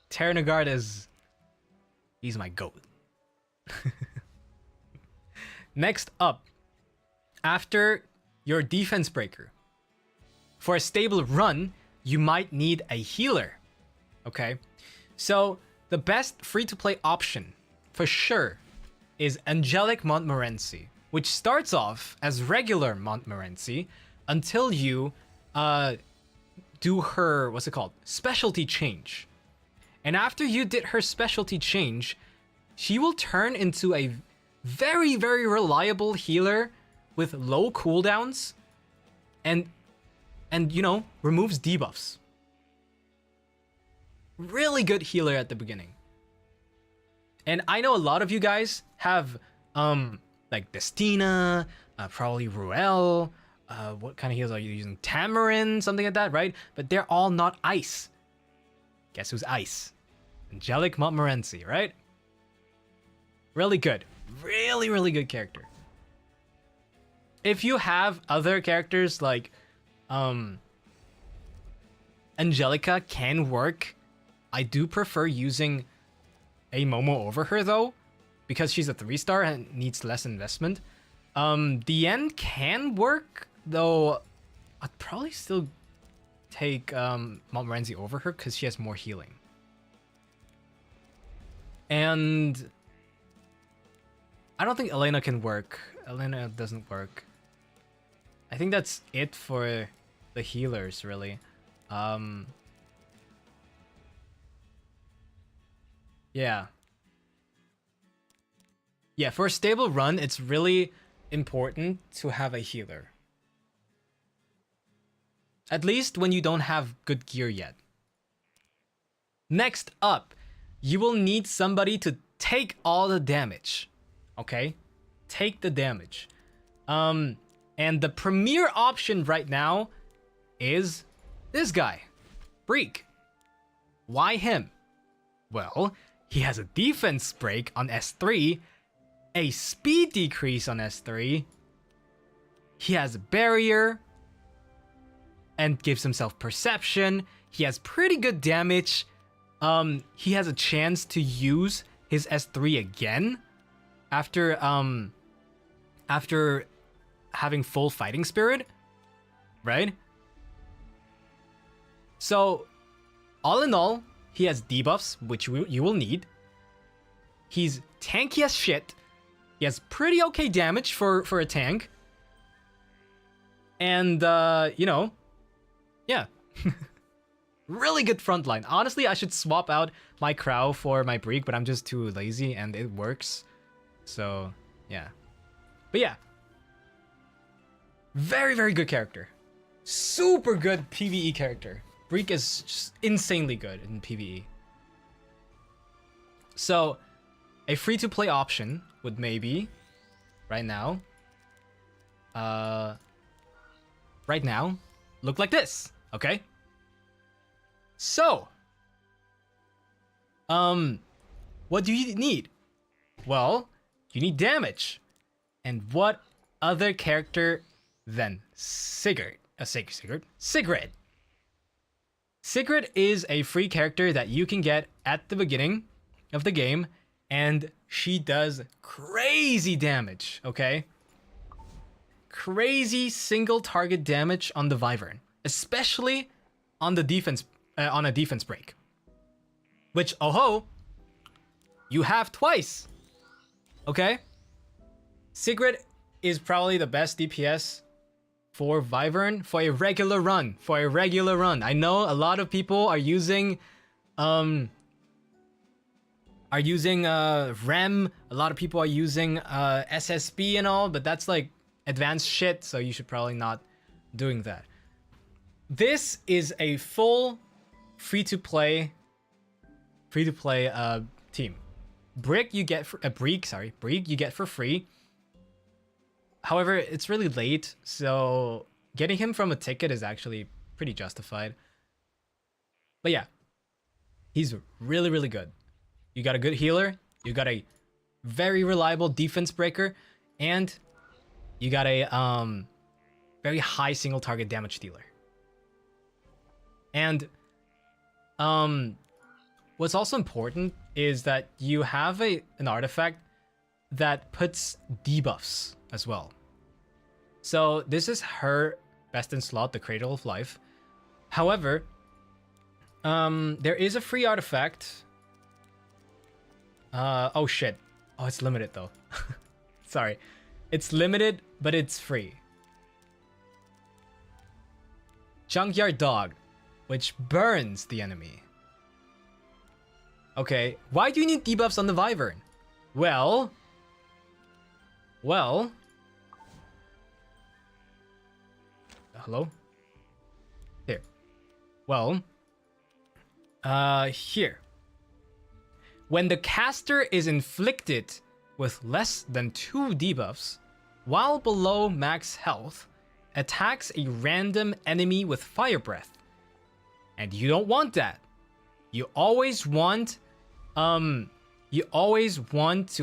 Terraner Guard he's my goat. Next up, after your defense breaker, for a stable run, you might need a healer. Okay? So, the best free-to-play option, for sure, is Angelic Montmorency, which starts off as regular Montmorency until you do her, what's it called? Specialty change. And after you did her specialty change, she will turn into a very, very reliable healer with low cooldowns and you know, removes debuffs. Really good healer at the beginning. And I know a lot of you guys have like Destina, probably Ruel, what kind of heals are you using? Tamarin, something like that, right? But they're all not ice. Guess who's ice? Angelic Montmorency, right? Really good. Really, really good character. If you have other characters like Angelica can work. I do prefer using a Momo over her though, because she's a 3-star and needs less investment. The end can work though. I'd probably still take Montmorency over her because she has more healing. And I don't think Elena can work. Elena doesn't work. I think that's it for the healers, really. Yeah. Yeah, for a stable run, it's really important to have a healer. At least when you don't have good gear yet. Next up, you will need somebody to take all the damage. Okay? Take the damage. And the premier option right now is this guy, Breek. Why him? Well, he has a defense break on S3, a speed decrease on S3, he has a barrier, and gives himself perception. He has pretty good damage. He has a chance to use his S3 again after having full fighting spirit, right? So, all in all, he has debuffs, which you will need. He's tanky as shit. He has pretty okay damage for a tank. And, you know, yeah. Really good frontline. Honestly, I should swap out my Crow for my Breek, but I'm just too lazy and it works. So, yeah. But yeah. Very, very good character. Super good PvE character. Breek is just insanely good in PvE. So, a free-to-play option would maybe, right now, look like this, okay? So, what do you need? Well, you need damage. And what other character than Sigurd? Sigrid. Sigrid is a free character that you can get at the beginning of the game, and she does crazy damage, okay? Crazy single target damage on the Wyvern, especially on the defense, on a defense break. Which, oh ho, you have twice, okay? Sigrid is probably the best DPS for Wyvern for a regular run. I know a lot of people are using REM. A lot of people are using SSB and all, but that's like advanced shit, so you should probably not doing that. This is a full free-to-play team. Brig you get for Brig you get for free. However, it's really late, so getting him from a ticket is actually pretty justified. But yeah, he's really, really good. You got a good healer, you got a very reliable defense breaker, and you got a very high single target damage dealer. And what's also important is that you have an artifact that puts debuffs as well. So this is her best in slot, the Cradle of Life. However, there is a free artifact. Oh shit. Oh, it's limited though. Sorry. It's limited, but it's free. Junkyard Dog, which burns the enemy. Okay, why do you need debuffs on the Wyvern? Well... Hello? Here. Well... here. When the caster is inflicted with less than 2 debuffs, while below max health, attacks a random enemy with fire breath. And you don't want that. You always want to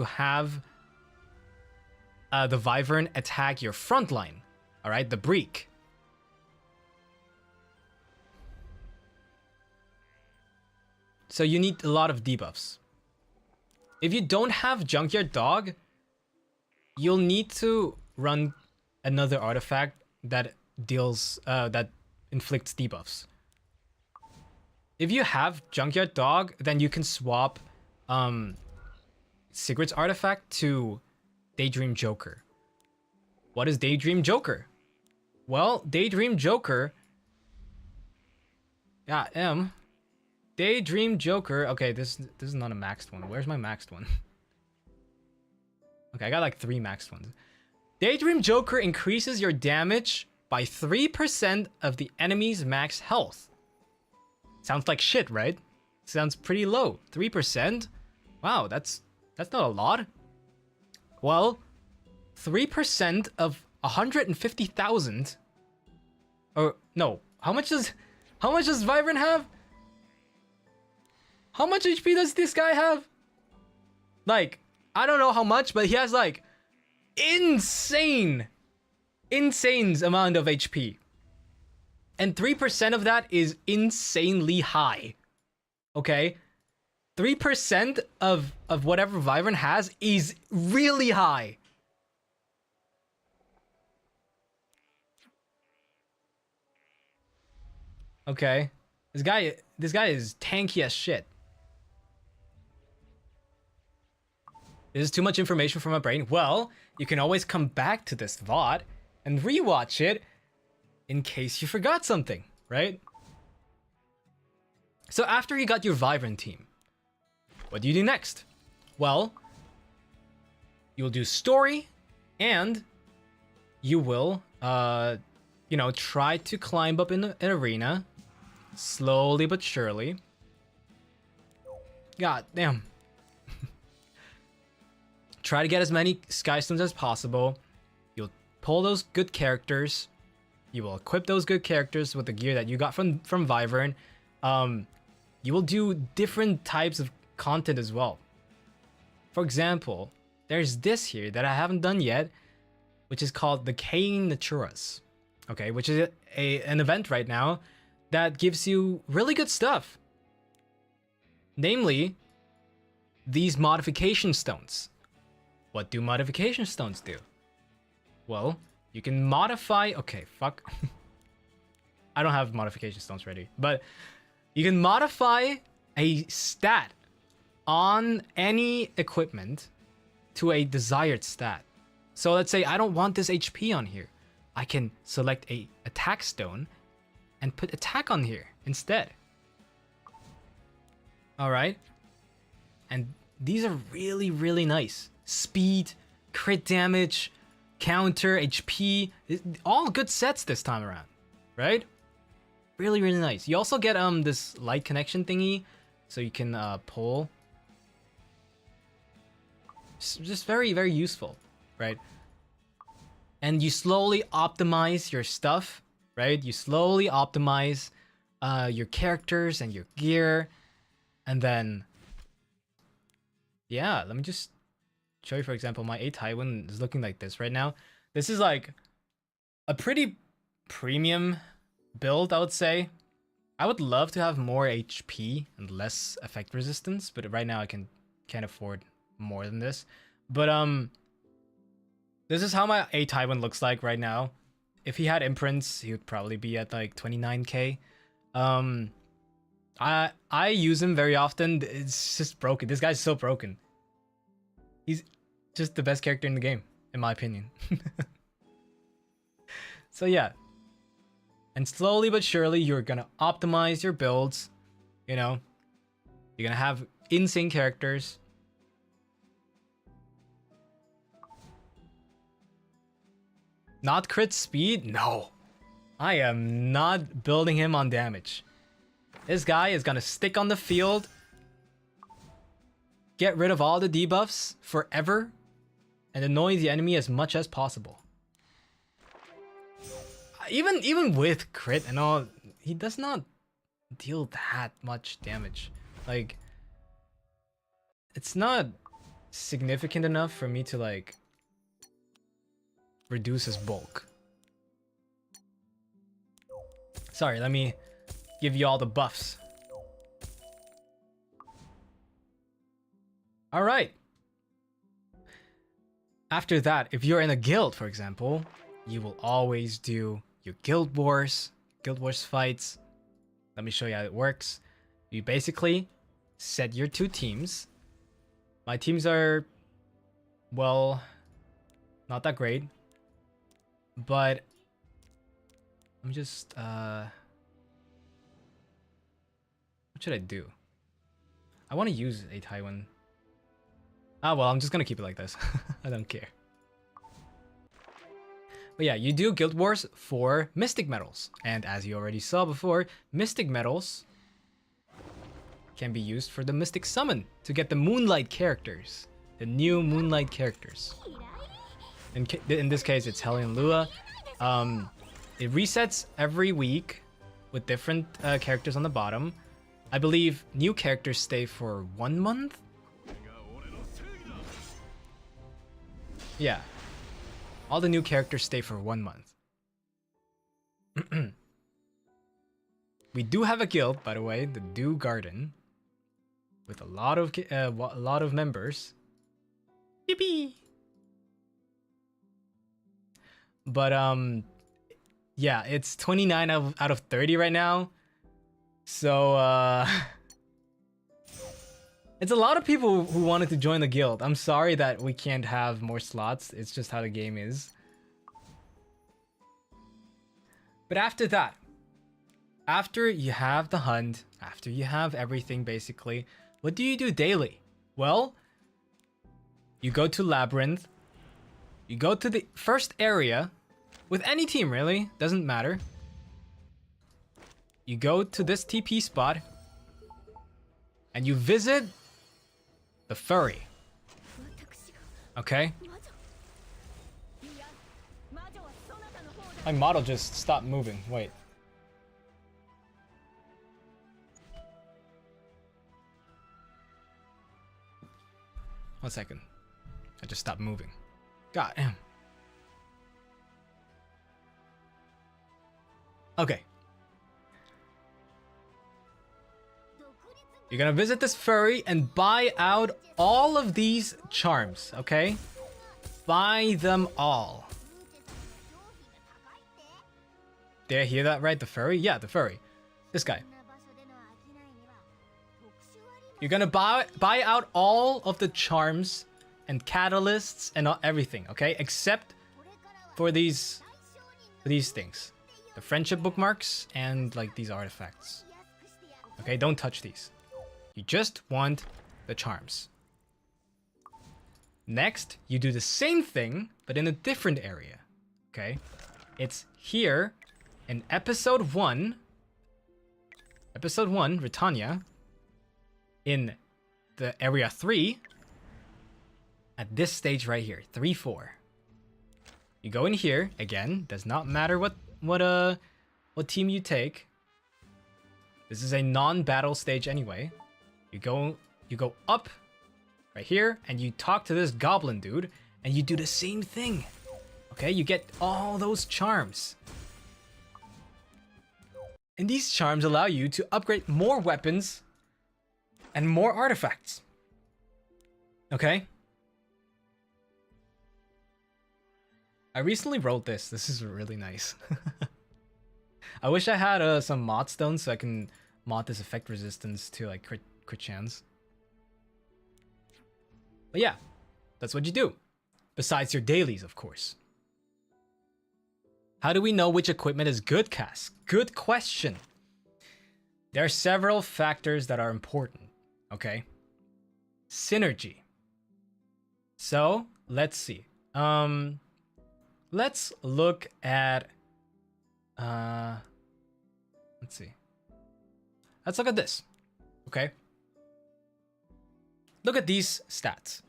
have the Wyvern attack your front line. Alright, the Breek. So you need a lot of debuffs. If you don't have Junkyard Dog, you'll need to run another artifact that deals that inflicts debuffs. If you have Junkyard Dog, then you can swap Sigrid's artifact to Daydream Joker. What is Daydream Joker? Well, Daydream Joker... Daydream Joker... Okay, this is not a maxed one. Where's my maxed one? Okay, I got like 3 maxed ones. Daydream Joker increases your damage by 3% of the enemy's max health. Sounds like shit, right? Sounds pretty low. 3%? Wow, that's not a lot. Well, 3% of 150,000. Or no, how much does Wyvern have? How much HP does this guy have? Like, I don't know how much, but he has like insane amount of HP. And 3% of that is insanely high. Okay? 3% of whatever Wyvern has is really high. Okay. This guy is tanky as shit. This is too much information for my brain. Well, you can always come back to this VOD and rewatch it in case you forgot something, right? So after you got your Wyvern team, what do you do next? Well, you'll do story, and you will, try to climb up in an arena, slowly but surely. God damn. Try to get as many Sky Stones as possible. You'll pull those good characters. You will equip those good characters with the gear that you got from Wyvern. You will do different types of content as well. For example, there's this here that I haven't done yet, which is called the Decaying Naturas. Okay, which is an event right now that gives you really good stuff. Namely, these modification stones. What do modification stones do? Well, you can modify... Okay, fuck. I don't have modification stones ready. But you can modify a stat on any equipment to a desired stat. So let's say I don't want this HP on here. I can select a attack stone and put attack on here instead. Alright. And these are really, really nice. Speed, crit damage, counter, HP, all good sets this time around, right? Really, really nice. You also get this light connection thingy, so you can pull. Just very, very useful, right? And you slowly optimize your stuff, right? You slowly optimize your characters and your gear, and then yeah, let me just show you, for example, my 8 Taiwan is looking like this right now. This is like a pretty premium build, I would say. I would love to have more HP and less effect resistance, but right now I can't afford more than this. But this is how my 8 Taiwan looks like right now. If he had imprints, he would probably be at like 29k. I use him very often. It's just broken. This guy's so broken. He's just the best character in the game, in my opinion. So yeah. And slowly but surely, you're gonna optimize your builds. You know, you're gonna have insane characters. Not crit speed? No. I am not building him on damage. This guy is gonna stick on the field, get rid of all the debuffs forever, and annoy the enemy as much as possible. Even with crit and all, he does not deal that much damage. Like, it's not significant enough for me to like reduce his bulk. Sorry, let me give you all the buffs. Alright. After that, if you're in a guild, for example, you will always do your guild wars fights. Let me show you how it works. You basically set your 2 teams. My teams are, well, not that great. But I'm just what should I do? I want to use a Taiwan. Ah, well, I'm just gonna keep it like this. I don't care. But yeah, you do guild wars for mystic medals, and as you already saw before, mystic medals can be used for the mystic summon to get the Moonlight characters, the new Moonlight characters. In this case, it's Hellion Lua. It resets every week with different characters on the bottom. I believe new characters stay for 1 month. Yeah. All the new characters stay for 1 month. We do have a guild, by the way, the Dew Garden, with a lot of members. Yippee! But yeah, it's 29 out of 30 right now. So it's a lot of people who wanted to join the guild. I'm sorry that we can't have more slots. It's just how the game is. But after that, after you have the hunt, after you have everything basically, what do you do daily? Well, you go to Labyrinth. You go to the first area with any team, really, doesn't matter. You go to this TP spot and you visit the furry. Okay? My model just stopped moving. Wait. One second. I just stopped moving. God damn. Okay. You're gonna visit this furry and buy out all of these charms, okay? Buy them all. Did I hear that right? The furry? Yeah, the furry. This guy. You're gonna buy out all of the charms and catalysts and everything, okay? Except for these things. The friendship bookmarks and like these artifacts. Okay, don't touch these. You just want the charms. Next, you do the same thing, but in a different area. Okay? It's here in episode 1. Episode 1, Britannia. In the area 3. At this stage right here, 3-4. You go in here, again, does not matter what team you take. This is a non-battle stage anyway. You go up right here and you talk to this goblin dude and you do the same thing. Okay, you get all those charms. And these charms allow you to upgrade more weapons and more artifacts. Okay? I recently wrote this. This is really nice. I wish I had some mod stones so I can mod this effect resistance to like crit chance. But yeah, that's what you do. Besides your dailies, of course. How do we know which equipment is good, Cass? Good question. There are several factors that are important, okay? Synergy. So, let's see. Let's look at let's see. Let's look at this. Okay? Look at these stats.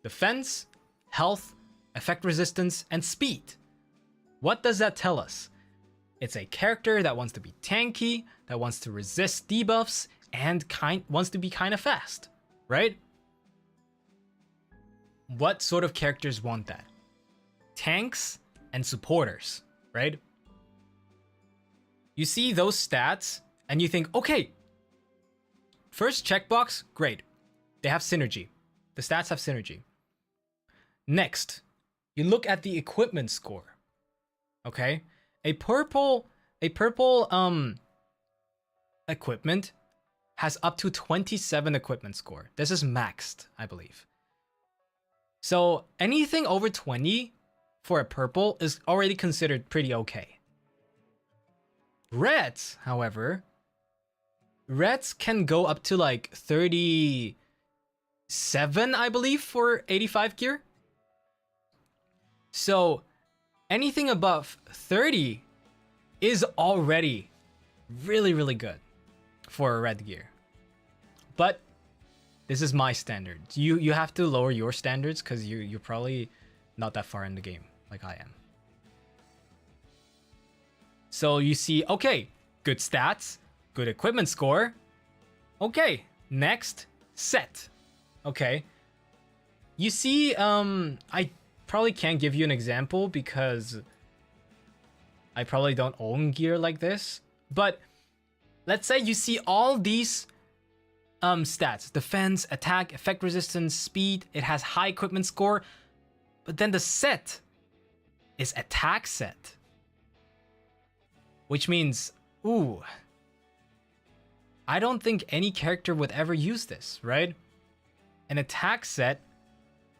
Defense, health, effect resistance, and speed. What does that tell us? It's a character that wants to be tanky, that wants to resist debuffs, and wants to be kind of fast, right? What sort of characters want that? Tanks and supporters, right? You see those stats and you think, okay, first checkbox, great. They have synergy. The stats have synergy. Next, you look at the equipment score. Okay? A purple equipment has up to 27 equipment score. This is maxed, I believe. So anything over 20 for a purple is already considered pretty okay. Reds, however, reds can go up to like 37, I believe, for 85 gear. So anything above 30 is already really, really good for a red gear. But this is my standard. You have to lower your standards because you're probably not that far in the game like I am. So you see, okay, good stats, good equipment score. Okay, next, set. Okay. You see, I probably can't give you an example because I probably don't own gear like this. But let's say you see all these stats: defense, attack, effect resistance, speed. It has high equipment score, but then the set is attack set, which means, ooh, I don't think any character would ever use this, right? An attack set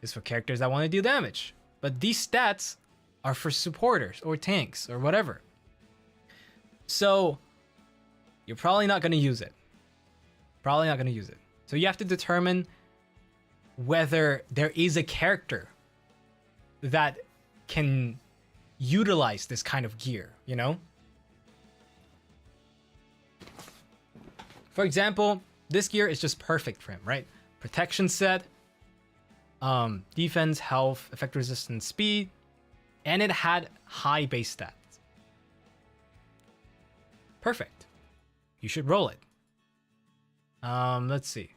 is for characters that want to do damage, but these stats are for supporters or tanks or whatever. So you're probably not going to use it. Probably not going to use it. So you have to determine whether there is a character that can utilize this kind of gear, you know? For example, this gear is just perfect for him, right? Protection set, defense, health, effect resistance, speed, and it had high base stats. Perfect. You should roll it. Let's see.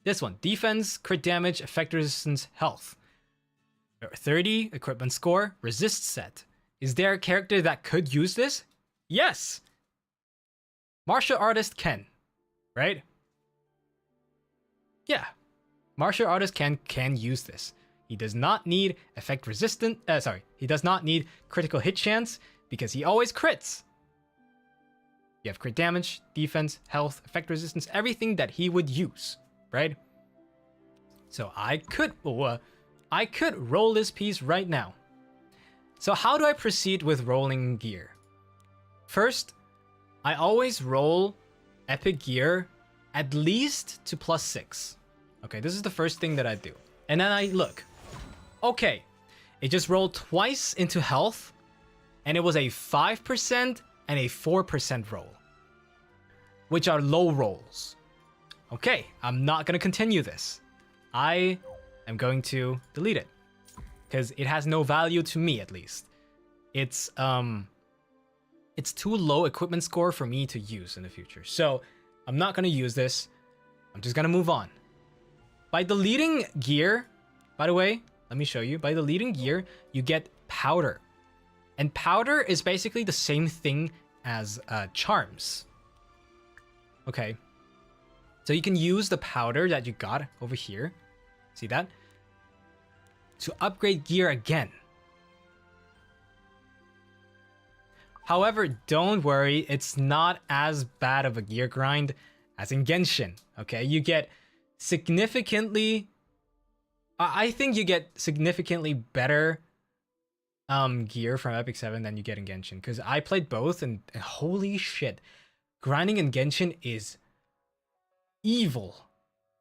This one, defense, crit damage, effect resistance, health. 30, equipment score, resist set. Is there a character that could use this? Yes! Martial artist Ken, right? Yeah. Martial artist Ken can use this. He does not need effect resistant, he does not need critical hit chance because he always crits. You have crit damage, defense, health, effect resistance, everything that he would use, right? So I could roll this piece right now. So how do I proceed with rolling gear? First, I always roll epic gear at least to +6. Okay, this is the first thing that I do. And then I look. Okay, it just rolled twice into health, and it was a 5% and a 4% roll, which are low rolls. Okay, I'm not gonna continue this. I am going to delete it because it has no value to me, at least. It's too low equipment score for me to use in the future. So I'm not gonna use this. I'm just gonna move on. By deleting gear, by the way, let me show you. By deleting gear, you get powder. And powder is basically the same thing as charms. Okay. So you can use the powder that you got over here. See that? To upgrade gear again. However, don't worry, it's not as bad of a gear grind as in Genshin. Okay, you get significantly... I think you get significantly better gear from Epic 7 than you get in Genshin. Because I played both and holy shit. Grinding in Genshin is evil.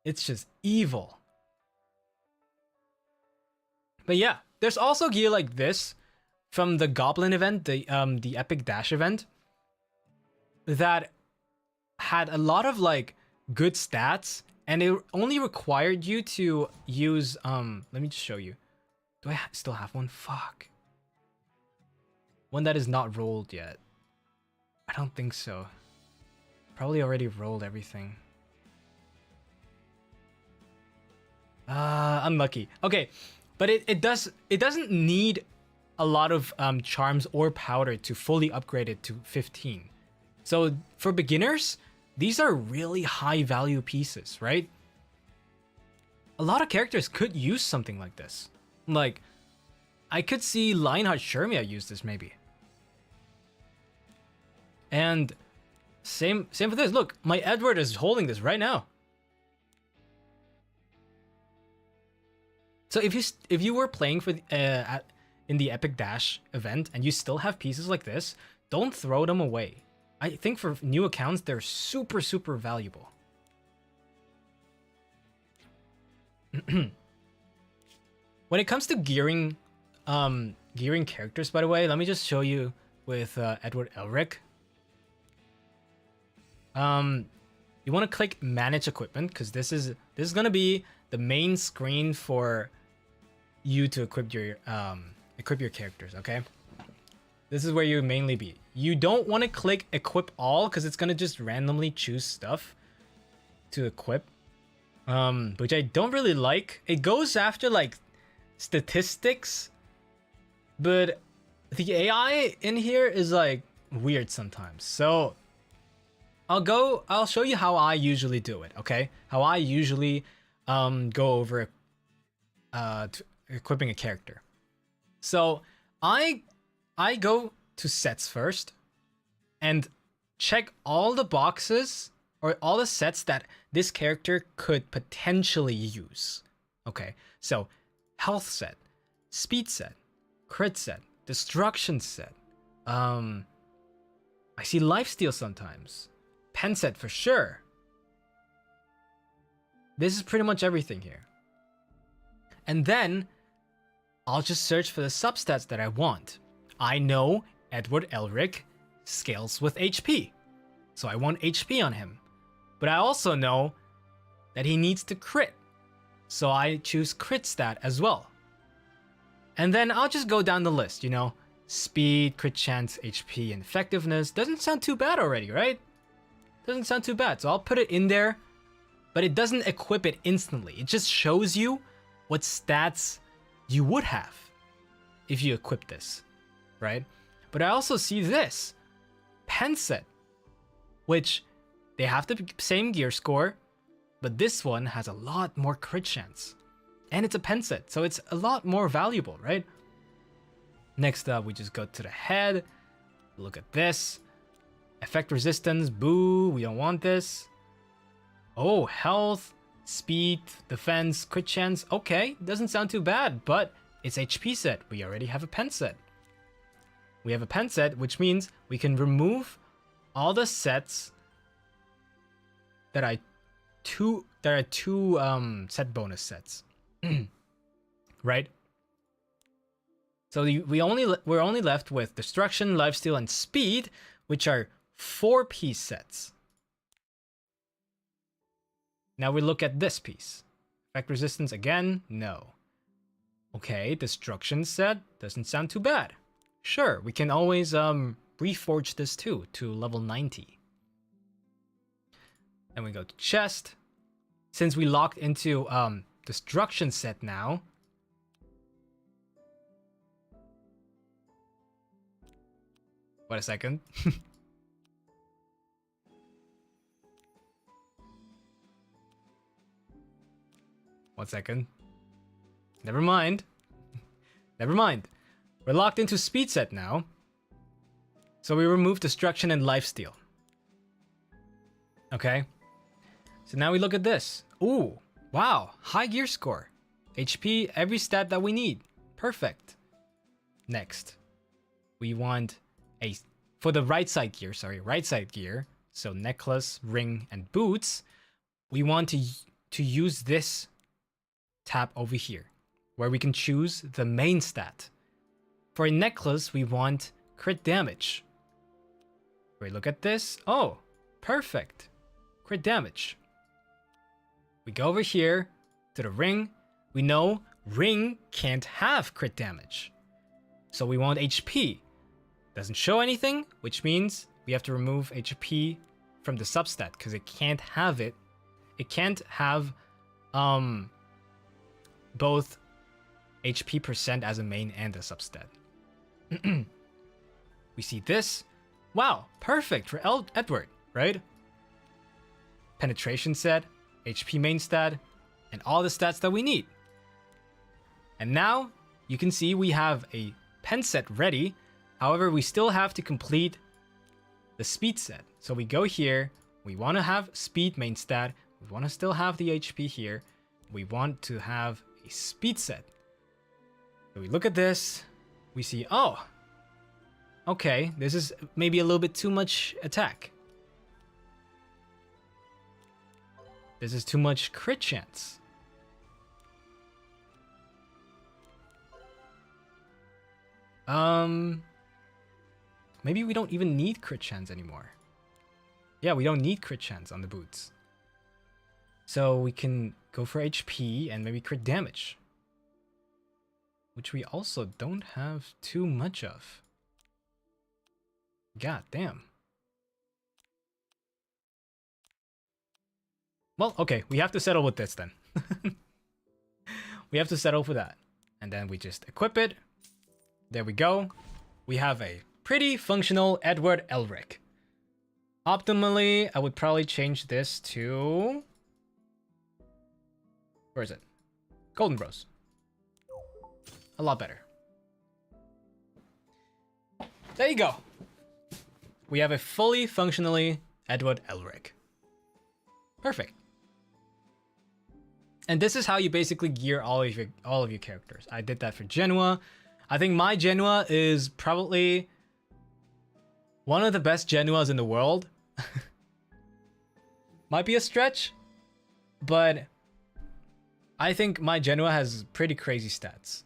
It's just evil. But yeah, there's also gear like this from the Goblin event, the Epic Dash event, that had a lot of like good stats, and it only required you to use let me just show you. Do I still have one? Fuck. One that is not rolled yet. I don't think so. Probably already rolled everything. Unlucky. Okay, but it doesn't need a lot of charms or powder to fully upgrade it to 15. So for beginners, these are really high value pieces, right? A lot of characters could use something like this. Like, I could see Lionheart Shermia use this maybe. And same for this. Look, my Edward is holding this right now. So if you were playing for in the Epic Dash event and you still have pieces like this, don't throw them away. I think for new accounts, they're super, super valuable. When it comes to gearing characters, by the way, let me just show you with Edward Elric. You want to click Manage Equipment because this is gonna be the main screen for you to equip your characters. Okay, this is where you mainly be. You don't want to click Equip All because it's gonna just randomly choose stuff to equip, which I don't really like. It goes after like statistics, but the AI in here is like weird sometimes. So I'll show you how I usually do it, okay? How I usually go over equipping a character. So I go to sets first and check all the boxes or all the sets that this character could potentially use. Okay, so health set, speed set, crit set, destruction set. I see lifesteal sometimes. Pen set for sure. This is pretty much everything here. And then I'll just search for the substats that I want. I know Edward Elric scales with HP, so I want HP on him. But I also know that he needs to crit. So I choose crit stat as well. And then I'll just go down the list, you know. Speed, crit chance, HP, and effectiveness. Doesn't sound too bad already, right? Doesn't sound too bad. So I'll put it in there, but it doesn't equip it instantly. It just shows you what stats you would have if you equip this, right? But I also see this pen set, which they have the same gear score, but this one has a lot more crit chance. And it's a pen set, so it's a lot more valuable, right? Next up, we just go to the head. Look at this. Effect resistance, boo, we don't want this. Oh, health, speed, defense, crit chance. Okay, doesn't sound too bad, but it's HP set. We already have a pen set. We have a pen set, which means we can remove all the sets that are two set bonus sets. Right? So we're only left with destruction, lifesteal, and speed, which are 4-piece sets. Now we look at this piece. Effect resistance again? No. Okay, destruction set doesn't sound too bad. Sure, we can always reforge this too to level 90. And we go to chest. Since we locked into destruction set now. Wait a second. 1 second. Never mind. Never mind. We're locked into speed set now. So we remove destruction and lifesteal. Okay. So now we look at this. Ooh, wow, high gear score. HP, every stat that we need. Perfect. Next, we want for the right side gear, so necklace, ring, and boots, we want to use this tab over here, where we can choose the main stat. For a necklace, we want crit damage. We look at this. Oh, perfect. Crit damage. We go over here to the ring. We know ring can't have crit damage. So we want HP. Doesn't show anything, which means we have to remove HP from the substat because it can't have it. It can't have both HP percent as a main and a substat. We see this. Wow, perfect for Edward, right? Penetration set, HP main stat, and all the stats that we need. And now you can see we have a pen set ready. However, we still have to complete the speed set. So we go here, we want to have speed main stat, we want to still have the HP here, we want to have a speed set. So we look at this, we see, oh, okay, this is maybe a little bit too much attack. This is too much crit chance. Maybe we don't even need crit chance anymore. Yeah, we don't need crit chance on the boots. So we can go for HP and maybe crit damage, which we also don't have too much of. God damn. Well, okay, we have to settle with this then. We have to settle for that. And then we just equip it. There we go. We have a pretty functional Edward Elric. Optimally, I would probably change this to... Where is it? Golden Rose. A lot better. There you go. We have a fully functionally Edward Elric. Perfect. And this is how you basically gear all of your characters. I did that for Genoa. I think my Genoa is probably one of the best Genuas in the world. Might be a stretch, but I think my Genoa has pretty crazy stats.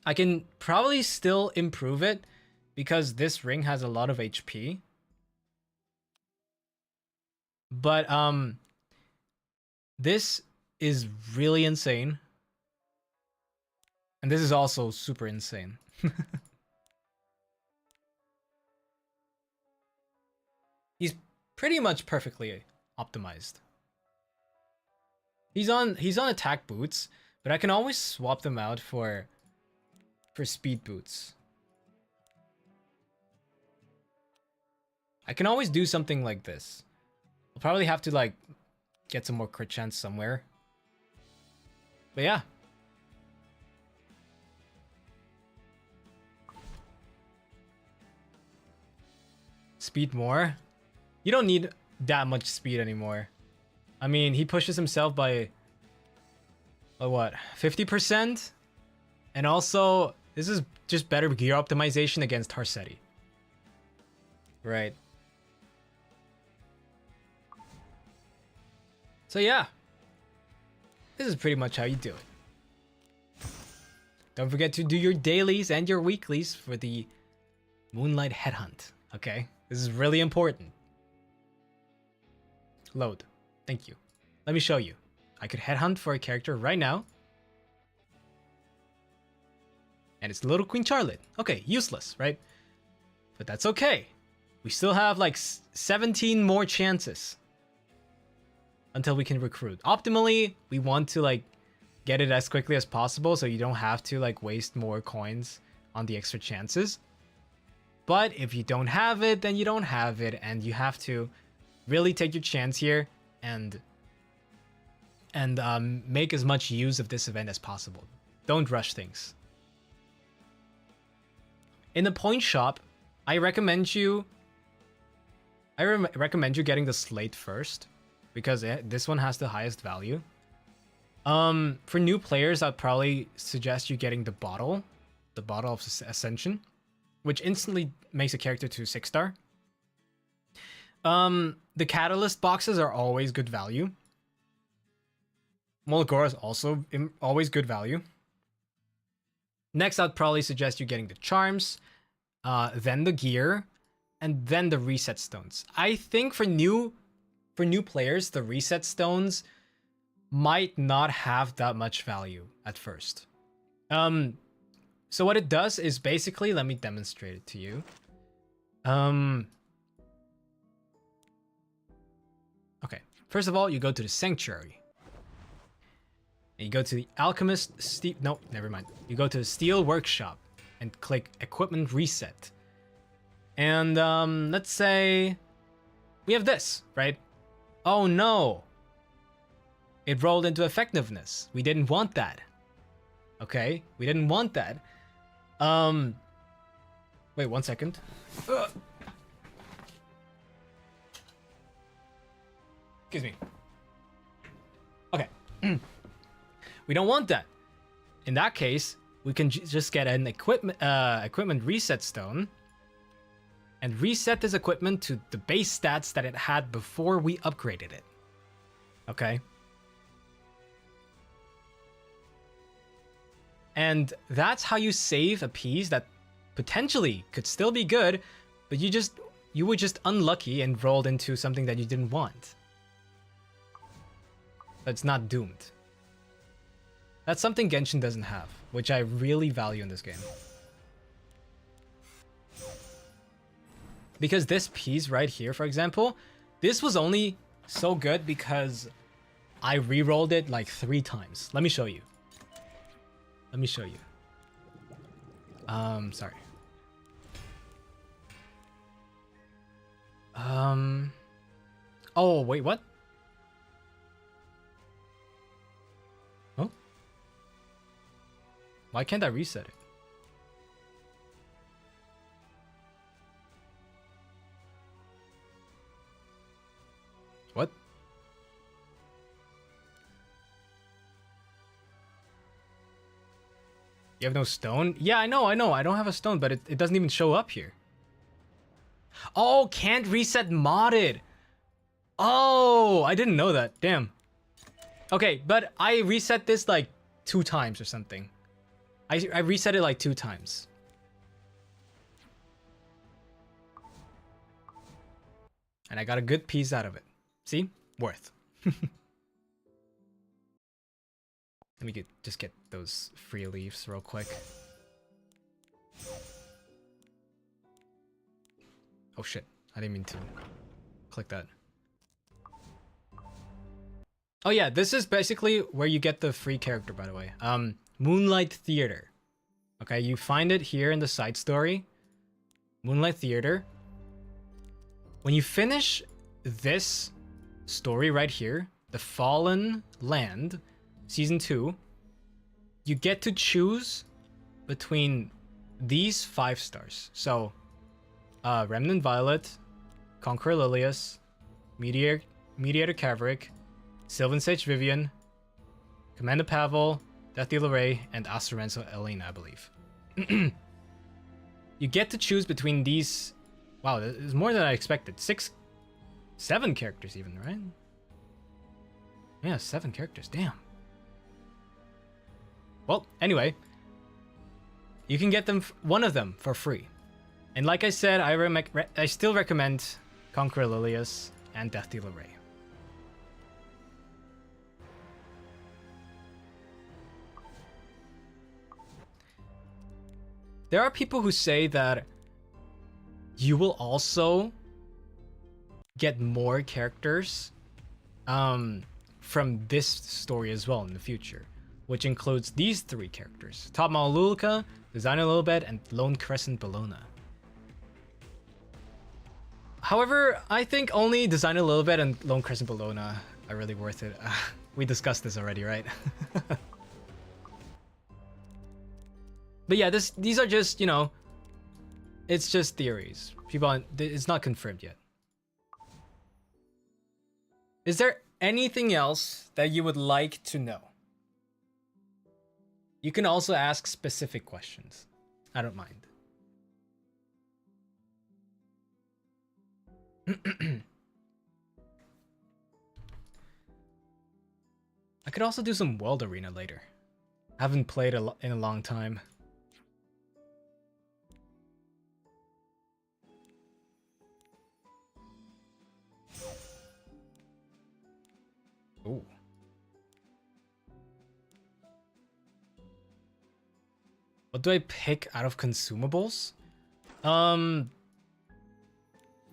I can probably still improve it because this ring has a lot of HP. But this is really insane. And this is also super insane. He's pretty much perfectly optimized. He's on attack boots, but I can always swap them out for speed boots. I can always do something like this. I'll probably have to like get some more crit chance somewhere. But yeah. Speed more? You don't need that much speed anymore. I mean, he pushes himself by what? 50%? And also, this is just better gear optimization against Harsetti. Right. So yeah. This is pretty much how you do it. Don't forget to do your dailies and your weeklies for the Moonlight headhunt, okay? This is really important. Load. Thank you. Let me show you. I could headhunt for a character right now. And it's Little Queen Charlotte. Okay, useless, right? But that's okay. We still have like 17 more chances until we can recruit. Optimally, we want to like get it as quickly as possible so you don't have to like waste more coins on the extra chances. But if you don't have it, then you don't have it, and you have to really take your chance here and make as much use of this event as possible. Don't rush things. In the point shop, I recommend you getting the slate first, because this one has the highest value. For new players, I'd probably suggest you getting the bottle of Ascension, which instantly makes a character to 6-star. The catalyst boxes are always good value. Molagora is also always good value. Next, I'd probably suggest you getting the charms, then the gear, and then the reset stones. I think for new players, the reset stones might not have that much value at first. So what it does is basically, let me demonstrate it to you. Okay, first of all, you go to the Sanctuary. And you go to the Alchemist, no, never mind. You go to the Steel Workshop and click Equipment Reset. And let's say we have this, right? Oh no! It rolled into effectiveness. We didn't want that. Okay, we didn't want that. Wait 1 second. Excuse me. Okay. We don't want that. In that case, we can just get an equipment reset stone and reset this equipment to the base stats that it had before we upgraded it. Okay. And that's how you save a piece that potentially could still be good, but you were just unlucky and rolled into something that you didn't want. That's not doomed. That's something Genshin doesn't have, which I really value in this game. Because this piece right here, for example, this was only so good because I re-rolled it like 3 times. Let me show you. Let me show you. Sorry. Oh, wait, what? Oh? Why can't I reset it? What? You have no stone? Yeah, I know. I don't have a stone, but it doesn't even show up here. Oh, can't reset modded. Oh, I didn't know that. Damn. Okay, but I reset this like 2 times or something. I reset it like 2 times. And I got a good piece out of it. See? Worth. Let me just get those free leaves real quick. Oh shit, I didn't mean to click that. Oh yeah, this is basically where you get the free character, by the way. Moonlight Theater. Okay, you find it here in the side story. Moonlight Theater. When you finish this story right here, The Fallen Land, Season 2, you get to choose between these 5 stars. So, Remnant Violet, Conqueror Lilius, Mediator Caverick, Sylvan Sage Vivian, Commander Pavel, Death Dealer Ray, and Asterenzo Elena, I believe. You get to choose between these. Wow, it's more than I expected. 7 characters even, right? Yeah, 7 characters, damn. Well, anyway, you can get them, one of them, for free. And like I said, I still recommend Conqueror Lilius and Death Dealer Ray. There are people who say that you will also get more characters from this story as well in the future, which includes these 3 characters: Top Malulka, Designer Lilibet, and Lone Crescent Bologna. However, I think only Designer Lilibet and Lone Crescent Bologna are really worth it. We discussed this already, right? But yeah, these are just, you know, it's just theories. It's not confirmed yet. Is there anything else that you would like to know? You can also ask specific questions. I don't mind. I could also do some World Arena later. I haven't played in a long time. Ooh. What do I pick out of consumables?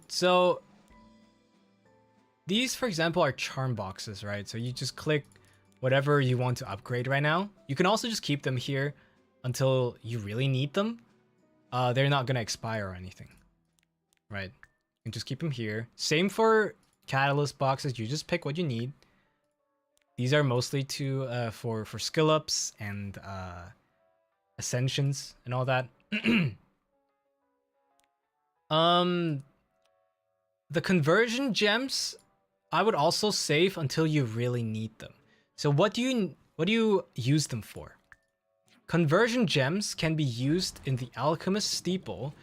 So these, for example, are charm boxes, right? So you just click whatever you want to upgrade right now. You can also just keep them here until you really need them. They're not gonna expire or anything, right? You can just keep them here. Same for catalyst boxes. You just pick what you need. These are mostly for skill ups and ascensions and all that. The conversion gems, I would also save until you really need them. So what do you use them for? Conversion gems can be used in the Alchemist Steeple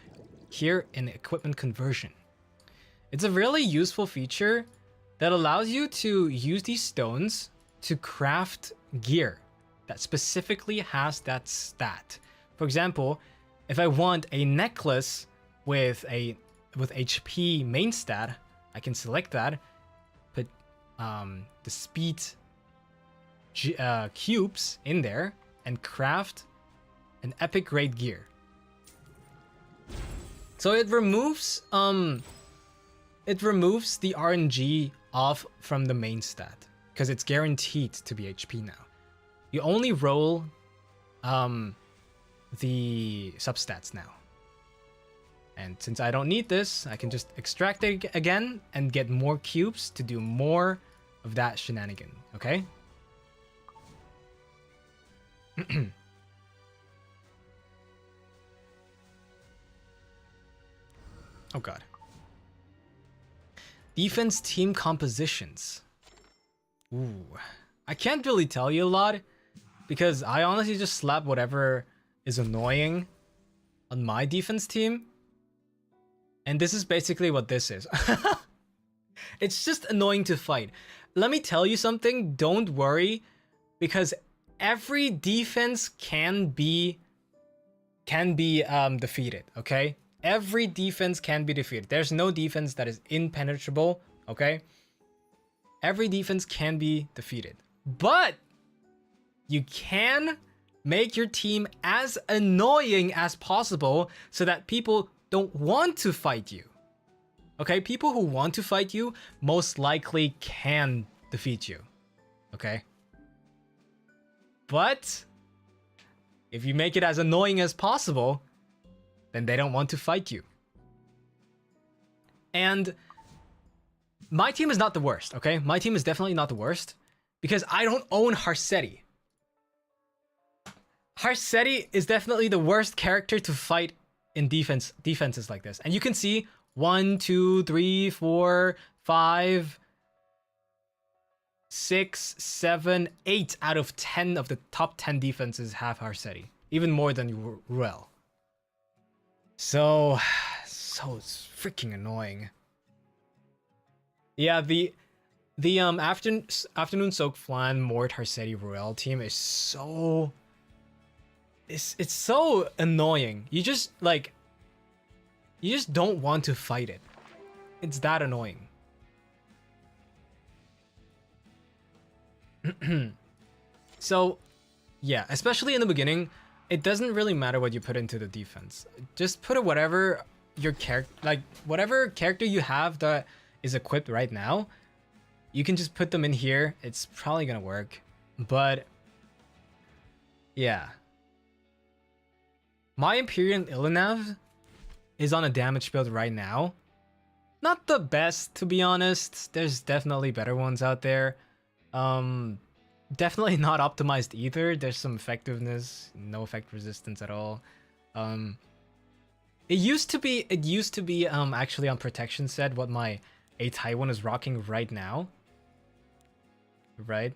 here in equipment conversion. It's a really useful feature that allows you to use these stones to craft gear that specifically has that stat. For example, if I want a necklace with HP main stat, I can select that, put the speed cubes in there, and craft an epic grade gear. So it removes the RNG off from the main stat, because it's guaranteed to be HP now. You only roll the substats now. And since I don't need this, I can just extract it again and get more cubes to do more of that shenanigan, okay? Oh god. Defense team compositions. Ooh. I can't really tell you a lot because I honestly just slap whatever is annoying on my defense team. And this is basically what this is. It's just annoying to fight. Let me tell you something, don't worry, because every defense can be defeated, okay? Every defense can be defeated. There's no defense that is impenetrable, okay? Every defense can be defeated. But you can make your team as annoying as possible so that people don't want to fight you. Okay, people who want to fight you most likely can defeat you. Okay? But if you make it as annoying as possible, then they don't want to fight you. And my team is not the worst, okay? My team is definitely not the worst because I don't own Harsetti. Harsetti is definitely the worst character to fight in defenses like this. And you can see 1, 2, 3, 4, 5, 6, 7, 8 out of 10 of the top 10 defenses have Harsetti. Even more than Ruel. So it's freaking annoying. Yeah, the afternoon soak flan Mort Harsetti Ruel team is so it's so annoying. You just don't want to fight it. It's that annoying. So, yeah, especially in the beginning, it doesn't really matter what you put into the defense. Just put whatever your character, whatever character you have that is equipped right now, you can just put them in here. It's probably gonna work. But yeah. My Empyrean Illinev is on a damage build right now. Not the best, to be honest. There's definitely better ones out there. Definitely not optimized either. There's some effectiveness, no effect resistance at all. It used to be actually on protection set what my A Taiwan is rocking right now. Right?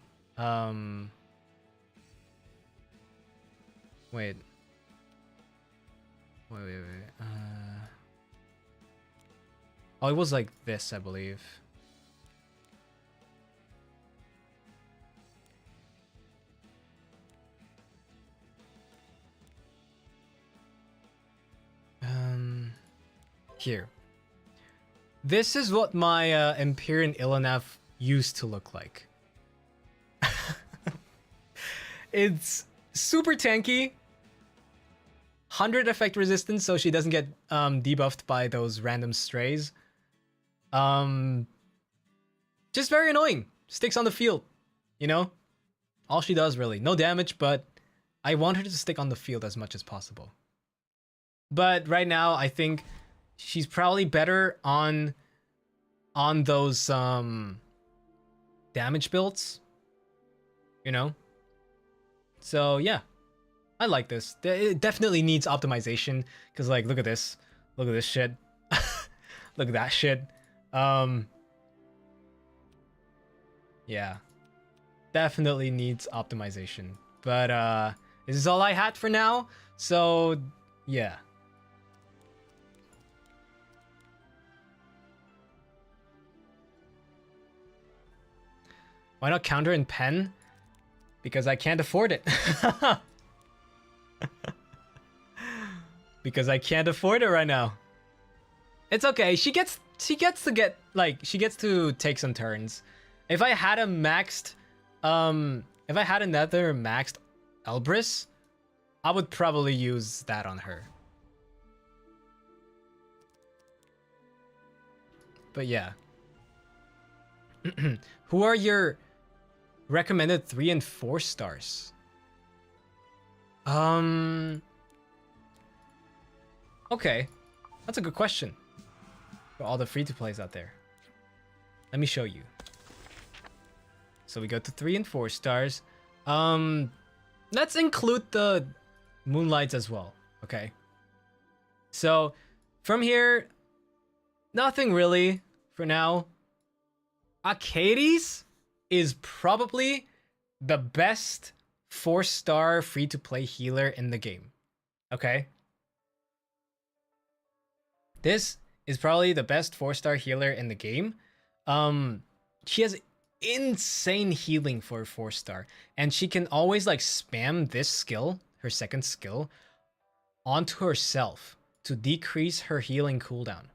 Wait. Oh, it was like this, I believe. Here. This is what my Empyrean Illinev used to look like. It's super tanky. 100 effect resistance, so she doesn't get debuffed by those random strays. Just very annoying. Sticks on the field, you know? All she does, really. No damage, but I want her to stick on the field as much as possible. But right now, I think she's probably better on those damage builds, you know? So yeah, I like this. It definitely needs optimization because look at this shit. Look at that shit. Yeah, definitely needs optimization. But this is all I had for now. So yeah. Why not counter in pen? Because I can't afford it. Because I can't afford it right now. It's okay. She gets to take some turns. If I had a maxed if I had another maxed Elbrus, I would probably use that on her. But yeah. Who are your recommended 3 and 4 stars? Okay. That's a good question. For all the free-to-plays out there. Let me show you. So we go to 3 and 4 stars. Let's include the Moonlights as well. Okay. So from here, nothing really for now. Arcades is probably the best 4-star free-to-play healer in the game. Okay? This is probably the best 4-star healer in the game. She has insane healing for a 4-star. And she can always spam this skill, her second skill, onto herself to decrease her healing cooldown.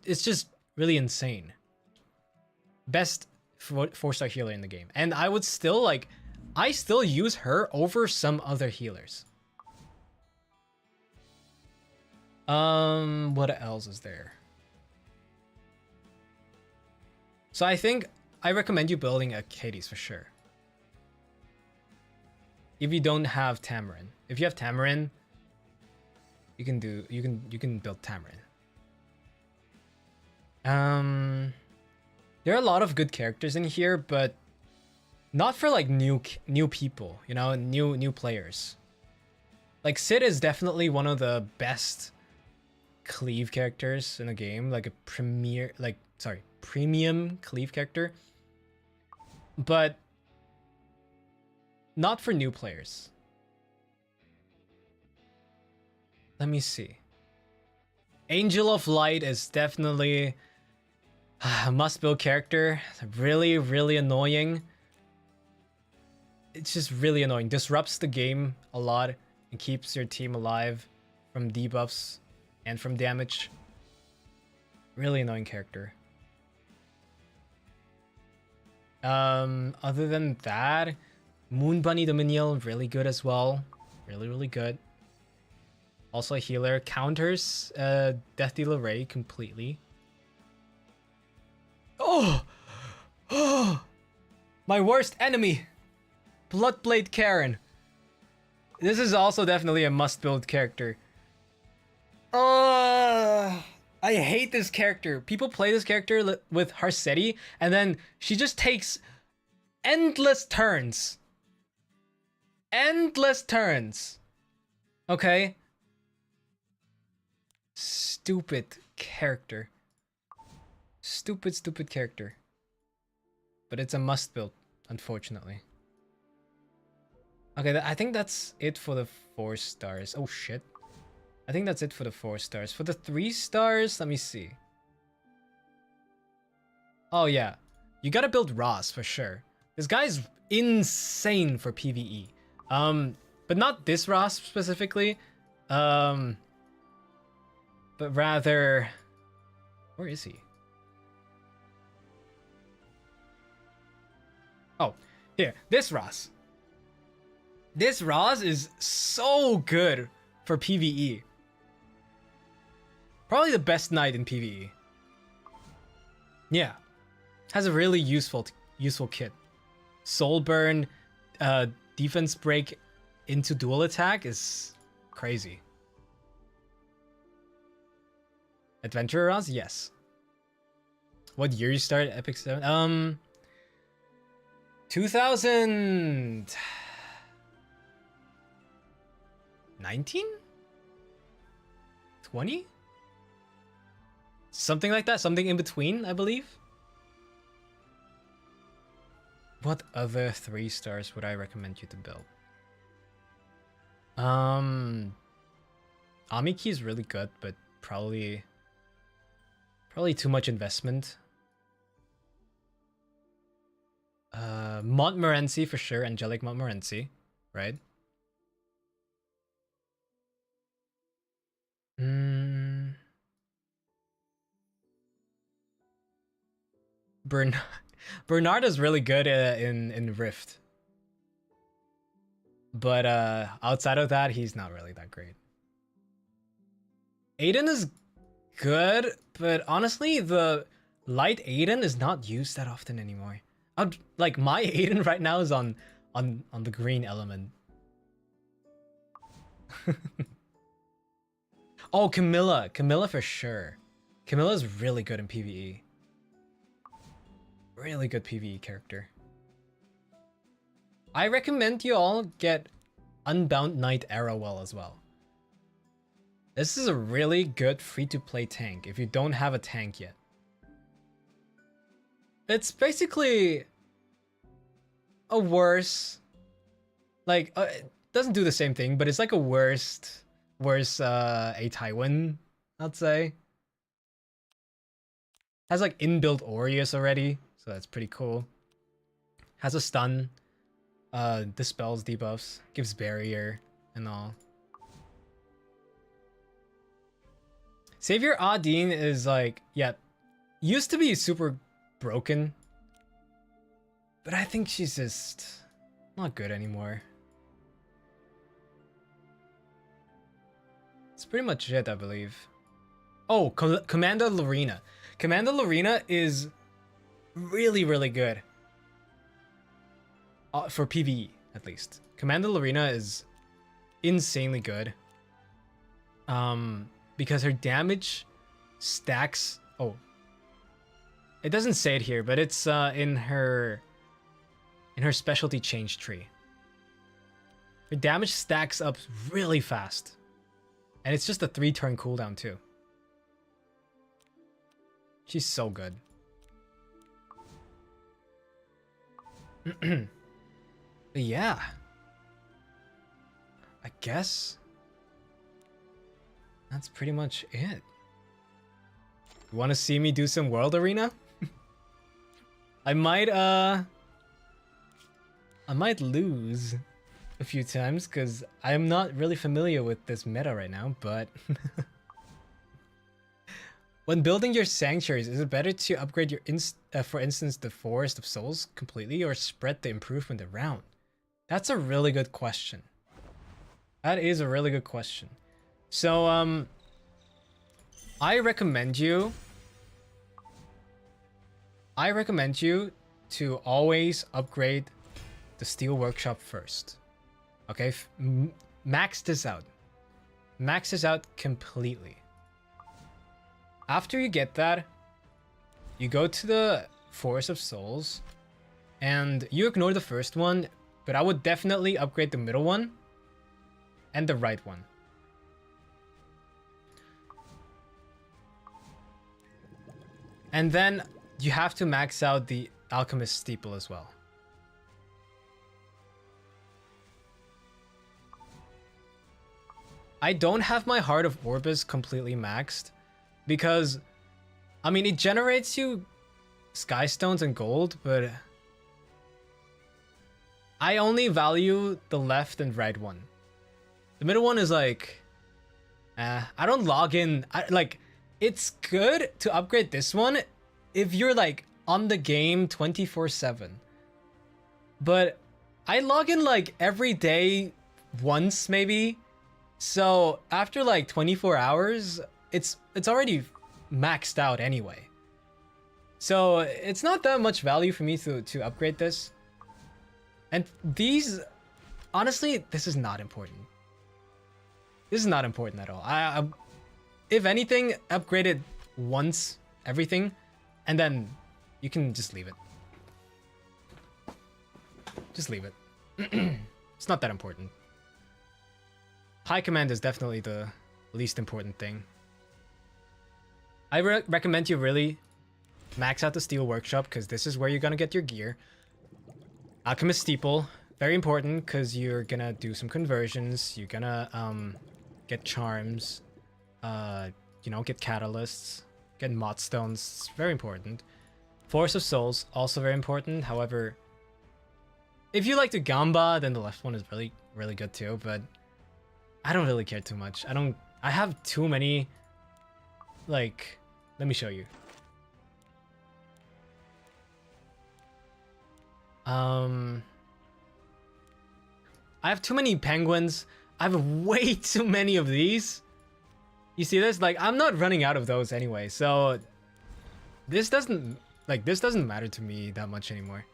It's just really insane. Best 4-star healer in the game. And I would still I still use her over some other healers. What else is there? So I think I recommend you building a Katie's for sure. If you don't have Tamarin. If you have Tamarin, you can build Tamarin. There are a lot of good characters in here, but not for like new people, you know, new players. Like Sid is definitely one of the best Cleave characters in the game, like a premium Cleave character, but not for new players. Let me see. Angel of Light is definitely a must-build character. Really annoying. It's just really annoying. Disrupts the game a lot and keeps your team alive from debuffs and from damage. Really annoying character. Other than that, Moon Bunny Dominion, really good as well. Really good. Also a healer. Counters Death Dealer Ray completely. Oh! My worst enemy! Bloodblade Karen. This is also definitely a must-build character. I hate this character. People play this character with Harsetti, and then she just takes endless turns. Endless turns. Okay? Stupid character. Stupid character. But it's a must-build, unfortunately. Okay, I think that's it for the 4 stars. Oh shit. I think that's it for the 4 stars. For the 3 stars, let me see. Oh yeah, you gotta build Ross for sure. This guy's insane for PvE. But not this Ross specifically. But rather, where is he? Oh, here, this Ross. This Ross is so good for PvE. Probably the best knight in PvE. Yeah. Has a really useful kit. Soul burn, defense break into dual attack is crazy. Adventurer Ross? Yes. What year you started Epic 7? 2019? 20? Something like that, something in between, I believe. What other 3 stars would I recommend you to build? Amiki is really good, but probably too much investment. Montmorency for sure, Angelic Montmorency, right? Bernard is really good in Rift, but outside of that, he's not really that great. Aiden is good, but honestly, the light Aiden is not used that often anymore. Like my Aiden right now is on the green element. Oh, Camilla for sure. Camilla's really good in PvE. Really good PvE character. I recommend you all get Unbound Knight Arrowwell as well. This is a really good free-to-play tank if you don't have a tank yet. It's basically a worse, like it doesn't do the same thing, but it's like a worse a Tywin, I'd say. Has like inbuilt Aureus already, so that's pretty cool. Has a stun, dispels debuffs, gives barrier and all. Savior Adine is like, yeah, used to be super broken, but I think she's just Not good anymore. That's pretty much it, I believe. Oh, Commander Lorena. Commander Lorena is really, really good. For PvE, at least. Commander Lorena is insanely good. Because her damage stacks... Oh. It doesn't say it here, but it's in her specialty change tree. Her damage stacks up really fast. And it's just a 3-turn cooldown too. She's so good. But yeah. I guess that's pretty much it. You want to see me do some World Arena? I might lose a few times because I'm not really familiar with this meta right now, but when building your sanctuaries, is it better to upgrade your for instance the Forest of Souls completely or spread the improvement around? That's a really good question. That is a really good question. So I recommend you to always upgrade the Steel Workshop first. Okay, max this out. Max this out completely. After you get that, you go to the Forest of Souls, and you ignore the first one, but I would definitely upgrade the middle one and the right one. And then you have to max out the Alchemist Steeple as well. I don't have my Heart of Orbis completely maxed because, I mean, it generates you Sky Stones and gold, but I only value the left and right one. The middle one is like, I don't log in. It's good to upgrade this one if you're like on the game 24/7. But I log in like every day once maybe. So after like 24 hours, it's already maxed out anyway. So it's not that much value for me to upgrade this. And these, honestly, this is not important. This is not important at all. I if anything, upgrade it once, everything, and then you can just leave it. Just leave it. It's not that important. High command is definitely the least important thing. I recommend you really max out the Steel Workshop because this is where you're gonna get your gear. Alchemist Steeple, very important because you're gonna do some conversions. You're gonna get charms, you know, get catalysts, get mod stones. It's very important. Force of Souls, also very important. However, if you like the Gamba, then the left one is really, really good too. But I don't really care too much. I have too many. Like, let me show you. I have too many penguins. I have way too many of these. You see this? Like, I'm not running out of those anyway. So this doesn't matter to me that much anymore.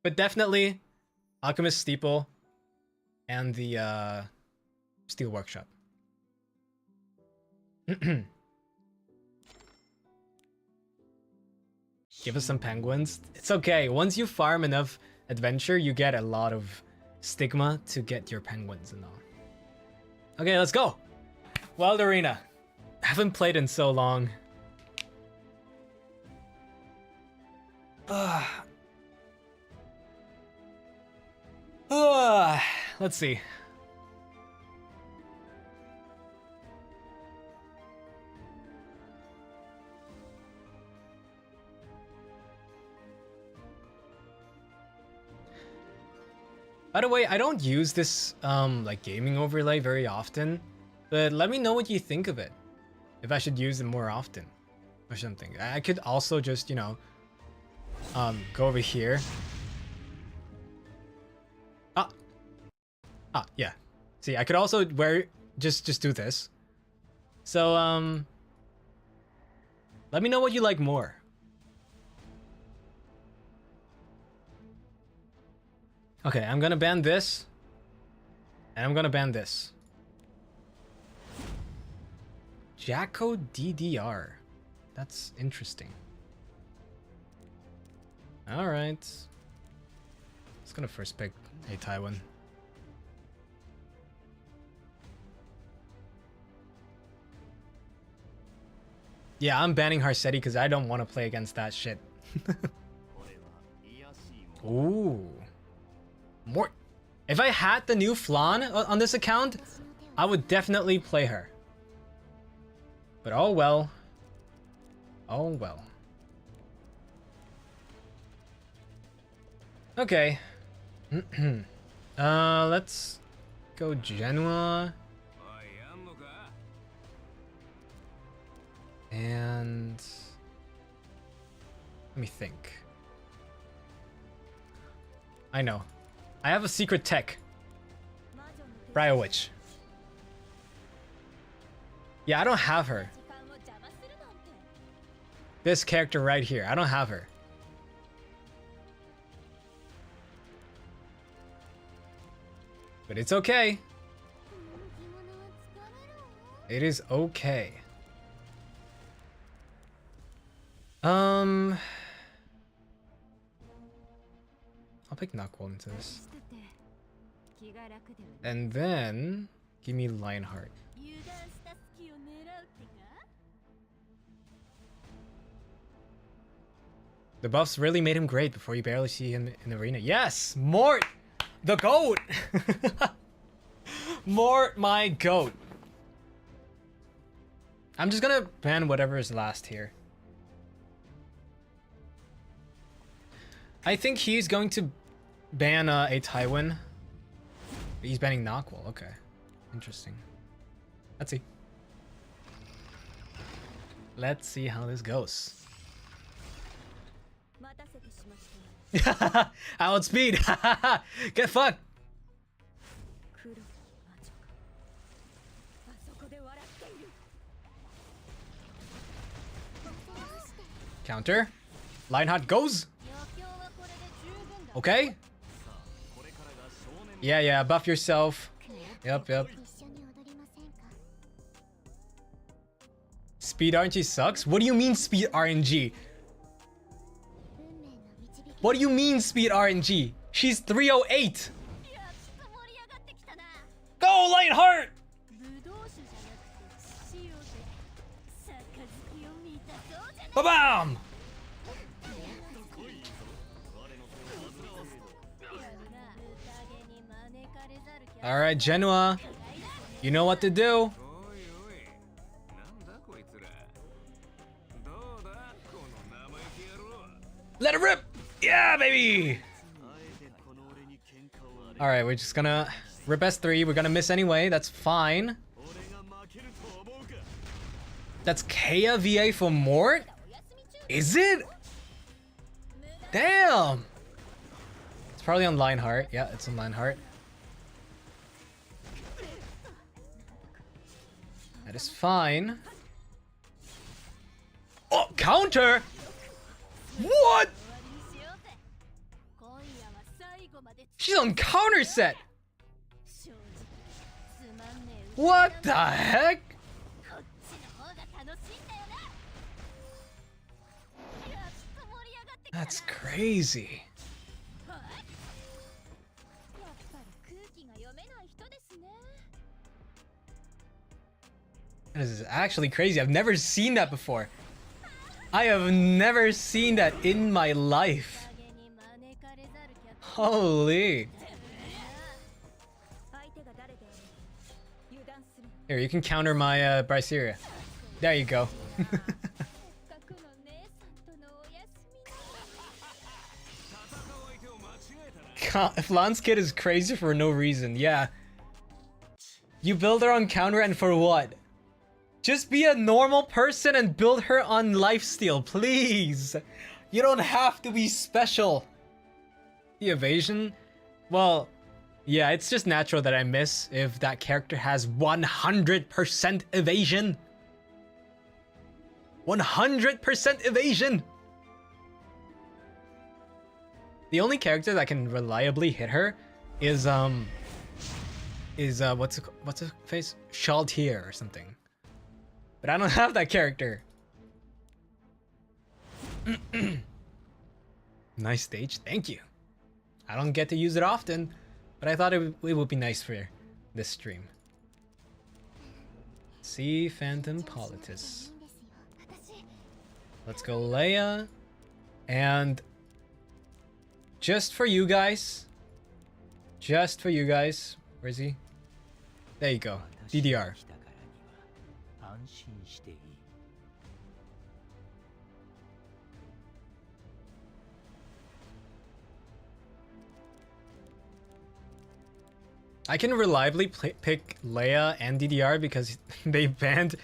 But definitely Alchemist Steeple and the Steel Workshop. Give us some penguins. It's okay. Once you farm enough adventure, you get a lot of stigma to get your penguins and all. Okay, let's go. Wild Arena. Haven't played in so long. Let's see. By the way, I don't use this like gaming overlay very often, but let me know what you think of it. If I should use it more often or something. I could also just, you know, go over here. Yeah. See, I could also just do this. So, let me know what you like more. Okay, I'm gonna ban this. And I'm gonna ban this. Jacko DDR. That's interesting. Alright. Just gonna first pick a Taiwan. Yeah, I'm banning Harsetti because I don't want to play against that shit. Ooh. More. If I had the new Flan on this account, I would definitely play her. But oh well. Oh well. Okay. Let's go Genoa. And let me think. I know. I have a secret tech. Briar Witch. Yeah, I don't have her. This character right here. I don't have her. But it's okay. It is okay. I'll pick Knockwall into this. And then give me Lionheart. The buffs really made him great before you barely see him in the arena. Yes! Mort! The GOAT! Mort, my GOAT. I'm just gonna ban whatever is last here. I think he's going to ban a Taiwan. He's banning Knockwall. Okay. Interesting. Let's see. Let's see how this goes. Outspeed! Get fucked! Counter. Lionheart goes. Okay. Yeah, buff yourself. Yep. Speed RNG sucks? What do you mean speed RNG? What do you mean speed RNG? She's 308. Go, Lionheart! Ba-bam! Alright, Genoa. You know what to do. Let it rip! Yeah, baby! Alright, we're just gonna rip S3. We're gonna miss anyway. That's fine. That's Kea VA for Mort? Is it? Damn! It's probably on Lionheart. Yeah, it's on Lionheart. That is fine. Oh, counter! What? She's on counter set! What the heck? That's crazy. This is actually crazy. I've never seen that before. I have never seen that in my life. Holy. Here, you can counter my Bryceria. There you go. Flan's kid is crazy for no reason. Yeah. You build her on counter and for what? Just be a normal person and build her on lifesteal, please. You don't have to be special. The evasion? Well, yeah, it's just natural that I miss if that character has 100% evasion. 100% evasion! The only character that can reliably hit her is what's her face? Shaltier or something. But I don't have that character. Nice stage, thank you. I don't get to use it often, but I thought it would be nice for this stream. See Phantom Politis. Let's go Leia. And just for you guys. Where is he? There you go. DDR. I can reliably pick Leia and DDR because they banned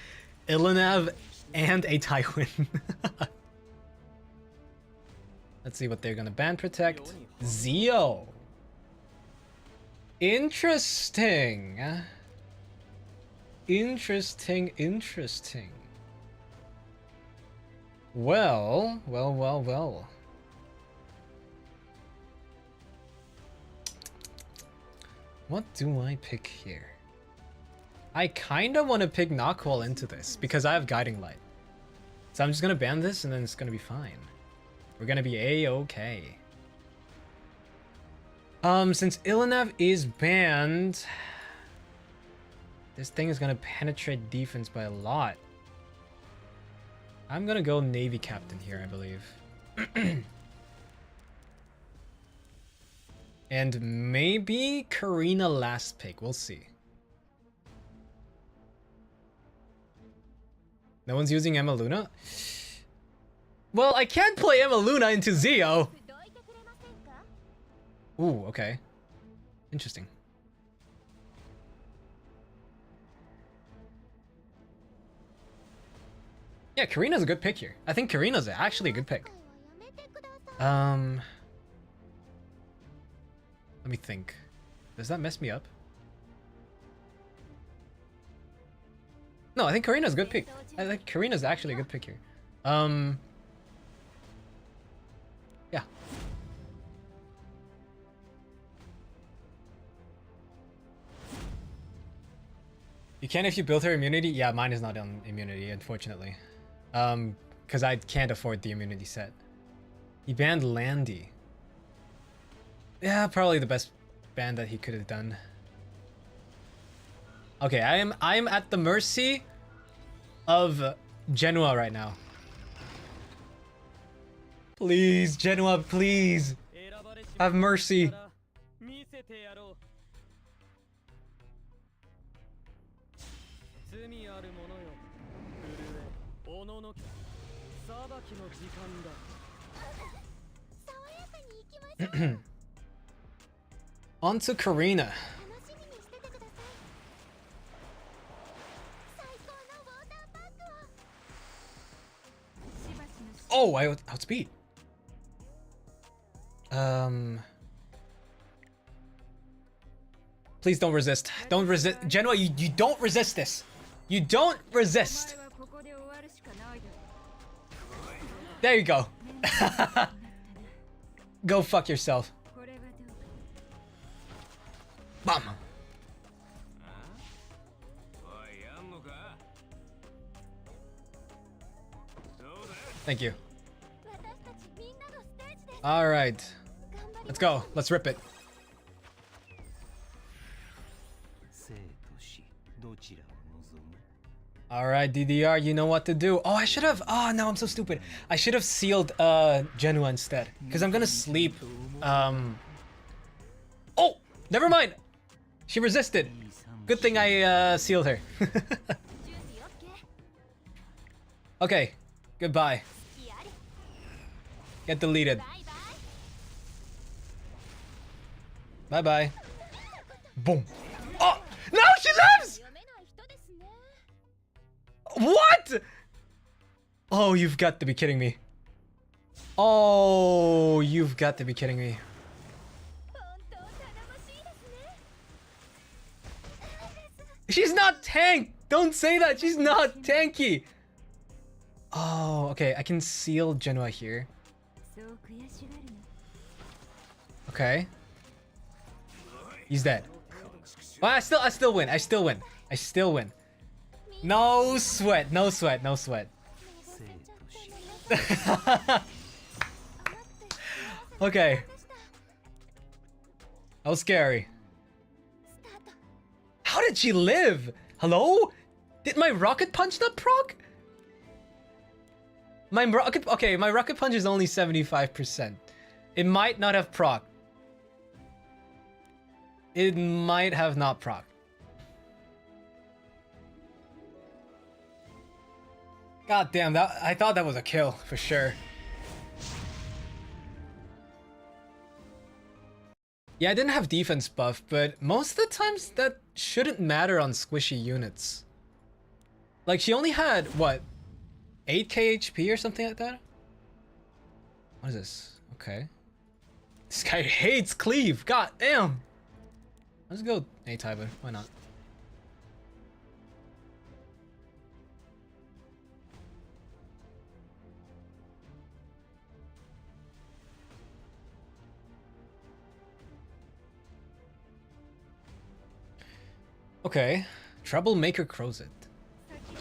Ilanav and a Tywin. Let's see what they're gonna ban protect. Zio. Interesting. Interesting. Well. What do I pick here? I kinda wanna pick Knockwall into this because I have Guiding Light. So I'm just gonna ban this and then it's gonna be fine. We're gonna be A-okay. Since Ilanav is banned, this thing is gonna penetrate defense by a lot. I'm gonna go Navy Captain here, I believe. And maybe Karina last pick, we'll see. No one's using Emma Luna? Well, I can't play Emma Luna into Zio. Ooh, okay. Interesting. Yeah, Karina's a good pick here. I think Karina's actually a good pick. Let me think. Does that mess me up? No, I think Karina's a good pick. I think Karina's actually a good pick here. Yeah. You can if you build her immunity. Yeah, mine is not on immunity, unfortunately. Because I can't afford the immunity set. He banned Landy. Yeah, probably the best ban that he could have done. Okay, I am at the mercy of Genoa right now. Please, Genoa, please. Have mercy. On to Karina. Oh, I outspeed. Please don't resist. Don't resist. Genoa, you don't resist this. You don't resist. There you go. Go fuck yourself. Bam. Thank you. All right. Let's go. Let's rip it. All right, DDR, you know what to do. Oh, I should have. Oh, no, I'm so stupid. I should have sealed Genoa instead, because I'm gonna sleep. Oh, never mind. She resisted. Good thing I sealed her. Okay, goodbye. Get deleted. Bye-bye. Boom. Oh, no, she lives! What? Oh, you've got to be kidding me. Oh, you've got to be kidding me. She's not tank! Don't say that! She's not tanky! Oh, okay. I can seal Genoa here. Okay. He's dead. Well, I still win. I still win. No sweat. Okay. That was scary. How did she live? Hello? Did my rocket punch not proc? My rocket punch is only 75%. It might not have proc. It might have not proc. God damn, I thought that was a kill for sure. Yeah, I didn't have defense buff, but most of the times that shouldn't matter on squishy units. Like, she only had, what, 8k HP or something like that? What is this? Okay. This guy hates Cleave, god damn! Let's go A-Typer, why not? Okay, Troublemaker Crozet.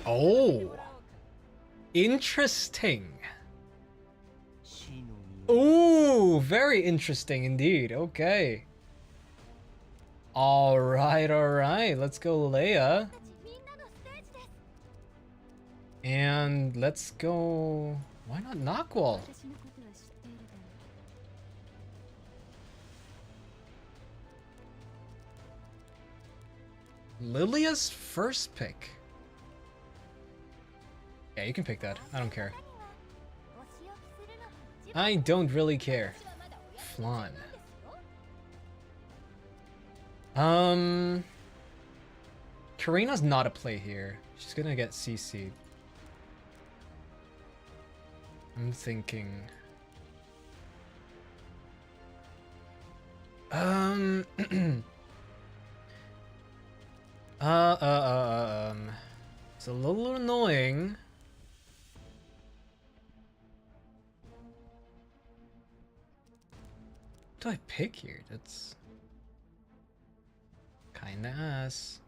Oh, interesting. Ooh, very interesting indeed. Okay. All right. Let's go, Leia. And let's go. Why not Knockwall? Lilia's first pick. Yeah, you can pick that. I don't care. I don't really care. Flan. Karina's not a play here. She's gonna get CC'd. I'm thinking. It's a little annoying. What do I pick here? That's kinda ass.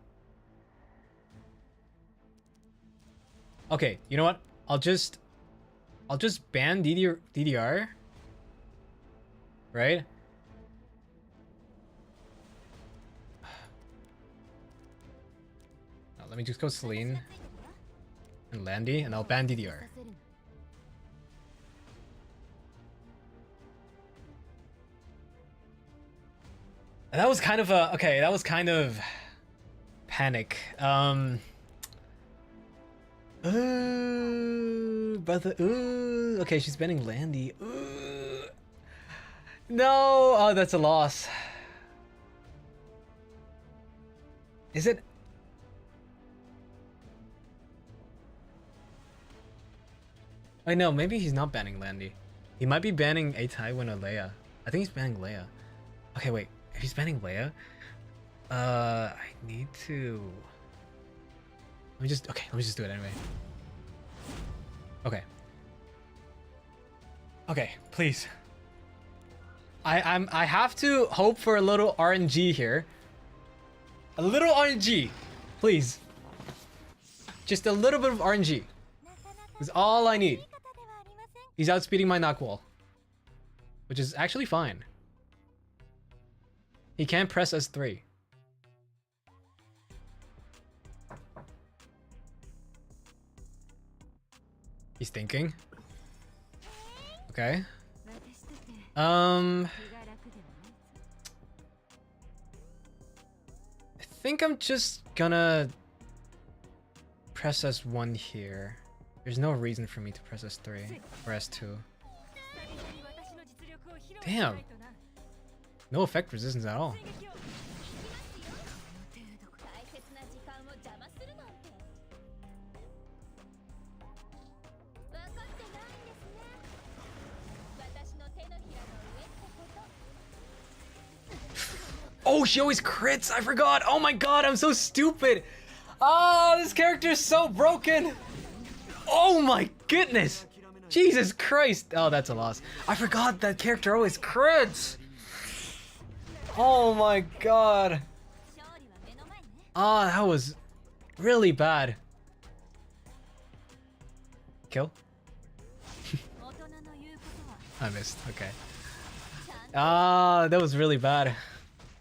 Okay, you know what? I'll just ban DDR. Right? Now, let me just go Celine and Landy, and I'll ban DDR. And that was kind of a that was kind of panic. Brother. Ooh. Okay, she's banning Landy. Ooh. No. Oh, that's a loss. Is it? I know. Maybe he's not banning Landy. He might be banning A-Tywin or Leia. I think he's banning Leia. Okay, wait. If he's banning Leia, I need to. Let me just do it anyway. Okay, please. I have to hope for a little RNG here. A little RNG, please. Just a little bit of RNG is all I need. He's outspeeding my knockwall, which is actually fine. He can't press S3. He's thinking. Okay. I think I'm just gonna press S1 here. There's no reason for me to press S3 or S2. Damn. No effect resistance at all. Oh, she always crits. I forgot. Oh my god, I'm so stupid. Ah, this character is so broken. Oh my goodness. Jesus Christ. Oh, that's a loss. I forgot that character always crits. Oh my god. Ah, that was really bad. Kill? I missed. Okay. Ah, that was really bad.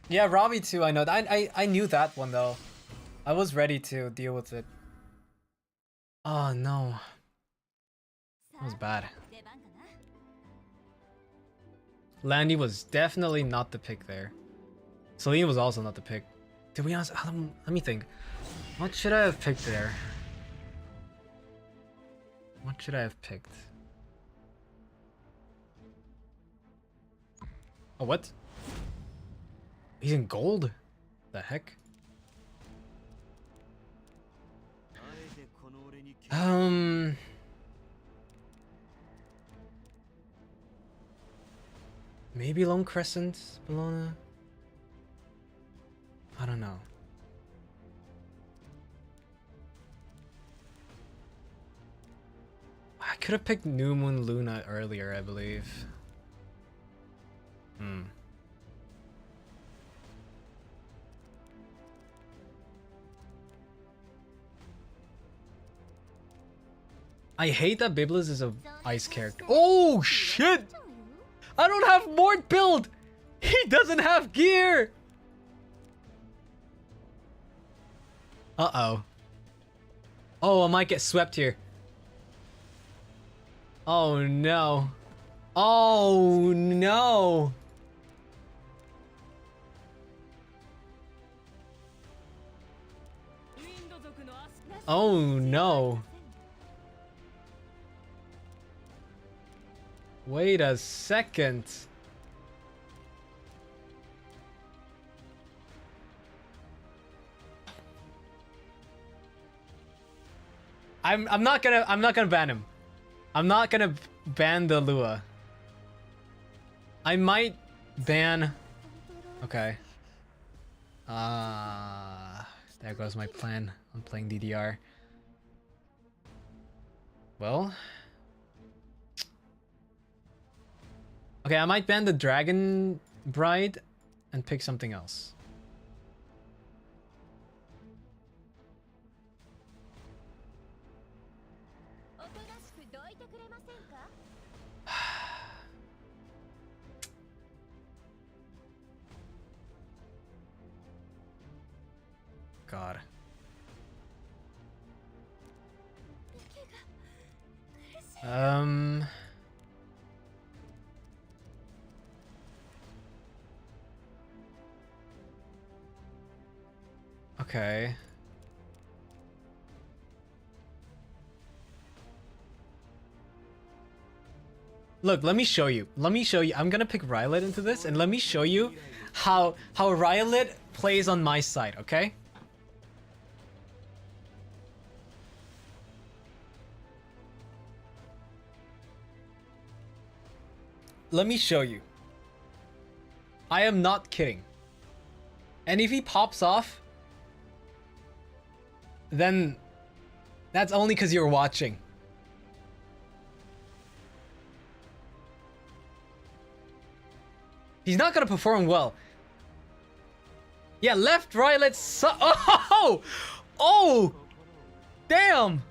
Yeah, Robbie too. I know. I knew that one though. I was ready to deal with it. Oh no. That was bad. Landy was definitely not the pick there. Celine was also not the pick. To be honest, let me think. What should I have picked there? What should I have picked? Oh, what? He's in gold? The heck? Maybe Lone Crescent, Bologna? I don't know. I could have picked New Moon Luna earlier, I believe. I hate that Biblis is a ice character. Oh shit! I don't have Mort build! He doesn't have gear! Uh-oh. Oh, I might get swept here. Oh no. Oh no. Oh no. Wait a second. I'm not gonna ban him. I'm not gonna ban the Lua. I might ban. Okay. There goes my plan on playing DDR. Well. Okay, I might ban the Dragon Bride and pick something else. God. Okay. Look, let me show you. Let me show you. I'm gonna pick Rylet into this, and let me show you how Rylet plays on my side, okay? Let me show you. I am not kidding. And if he pops off, then that's only because you're watching. He's not gonna perform well. Yeah, left, right, let's oh! Oh! Damn!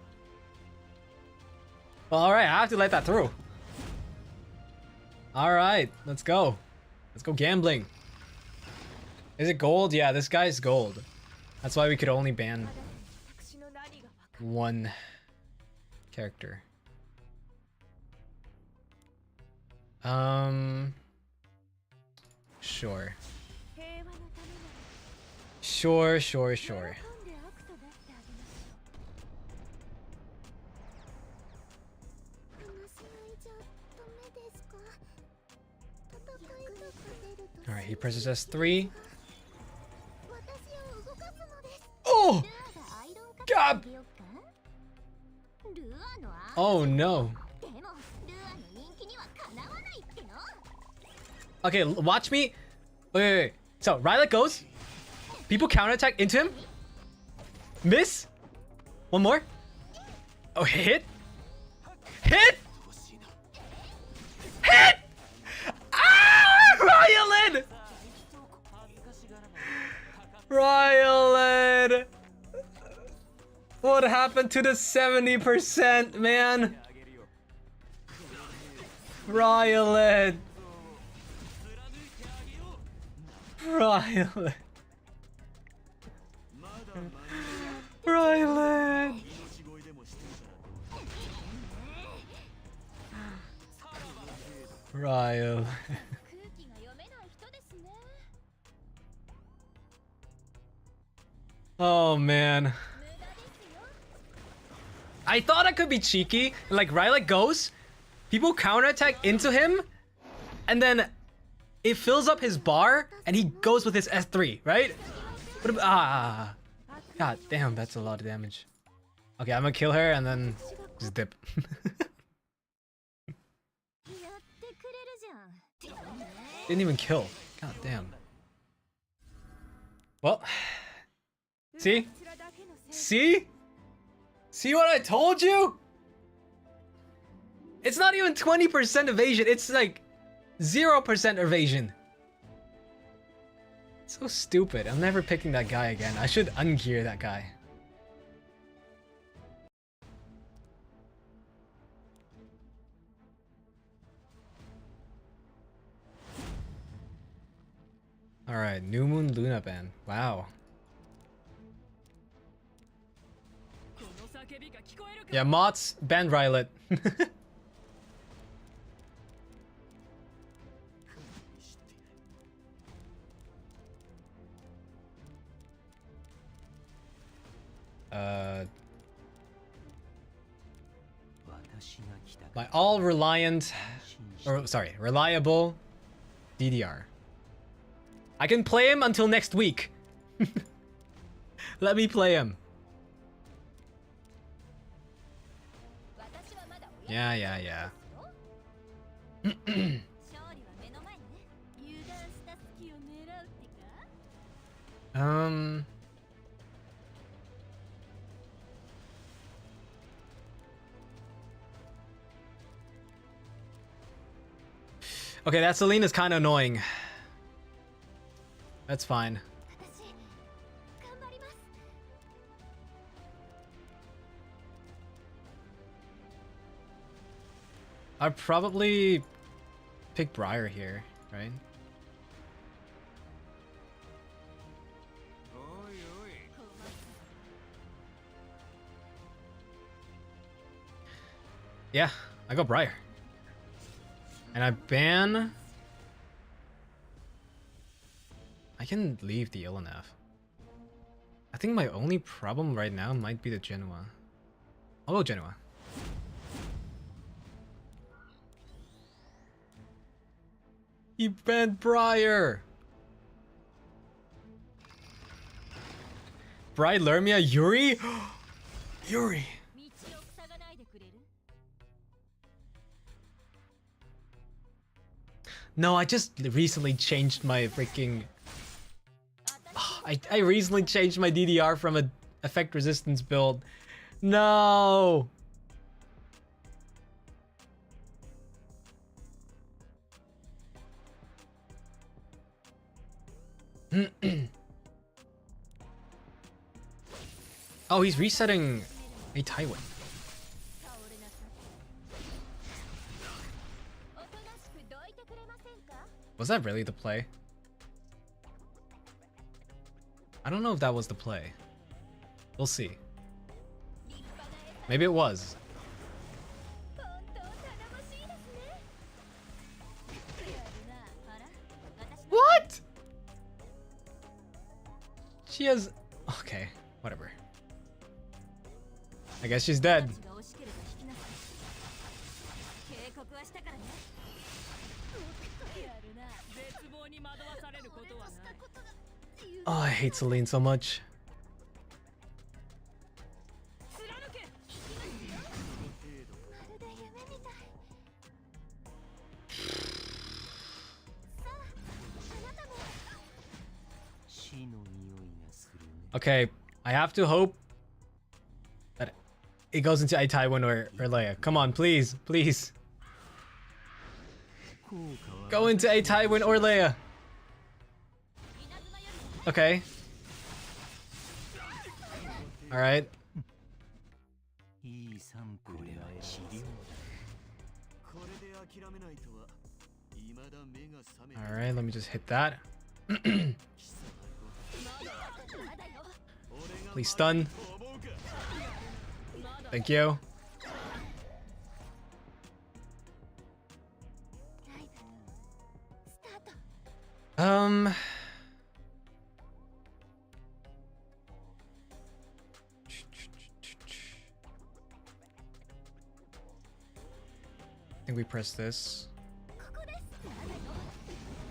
Well, alright, I have to let that through. Alright, let's go. Let's go gambling. Is it gold? Yeah, this guy's gold. That's why we could only ban one character. Sure. Sure. Alright, he presses S3. Oh! God! Oh no. Okay, watch me. Wait. So Rylet goes. People counterattack into him. Miss. One more. Oh, hit. Hit. Hit. Ah, Rylet. Rylet. What happened to the 70%, man? Rylet. Rylet. Rylet. Rylet. Oh man. I thought I could be cheeky. Like Rylet goes, people counterattack into him, and then it fills up his bar, and he goes with his S3, right? God damn, that's a lot of damage. Okay, I'm gonna kill her and then just dip. Didn't even kill. God damn. Well, see? See? See what I told you? It's not even 20% evasion, it's like 0% evasion. So stupid. I'm never picking that guy again. I should ungear that guy. Alright, New Moon Luna ban. Wow. Yeah, mods ban Rylet. My reliable DDR. I can play him until next week. Let me play him. Yeah. Okay, that Celine is kind of annoying. That's fine. I'd probably pick Briar here, right? Yeah, I go Briar. And I ban... I can leave the Illinaf. I think my only problem right now might be the Genoa. I'll go Genoa. He banned Briar! Briar, Lermia, Yuri? Yuri! No, I just recently changed my freaking... I recently changed my DDR from a effect resistance build. No! Oh, he's resetting a Tywin. Was that really the play? I don't know if that was the play. We'll see. Maybe it was. What? She has... Okay, whatever. I guess she's dead. Oh, I hate Celine so much. Okay, I have to hope that it goes into Taiwan or Leia. Come on, please, please. Go into Taiwan or Leia. Okay. Alright. Alright, let me just hit that. Please stun. Thank you. I think we press this.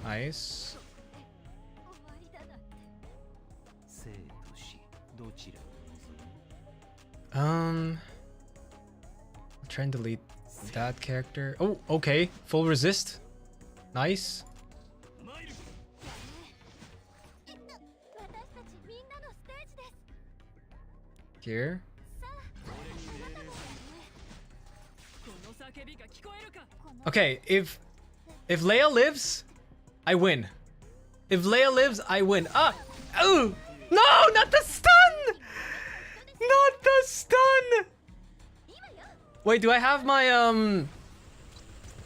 Nice. I'll try and delete that character. Oh, okay. Full resist. Nice. Here. Okay, if Leia lives, I win. If Leia lives, I win. Ah! Oh! No, not the stun! Not the stun! Wait, do I have my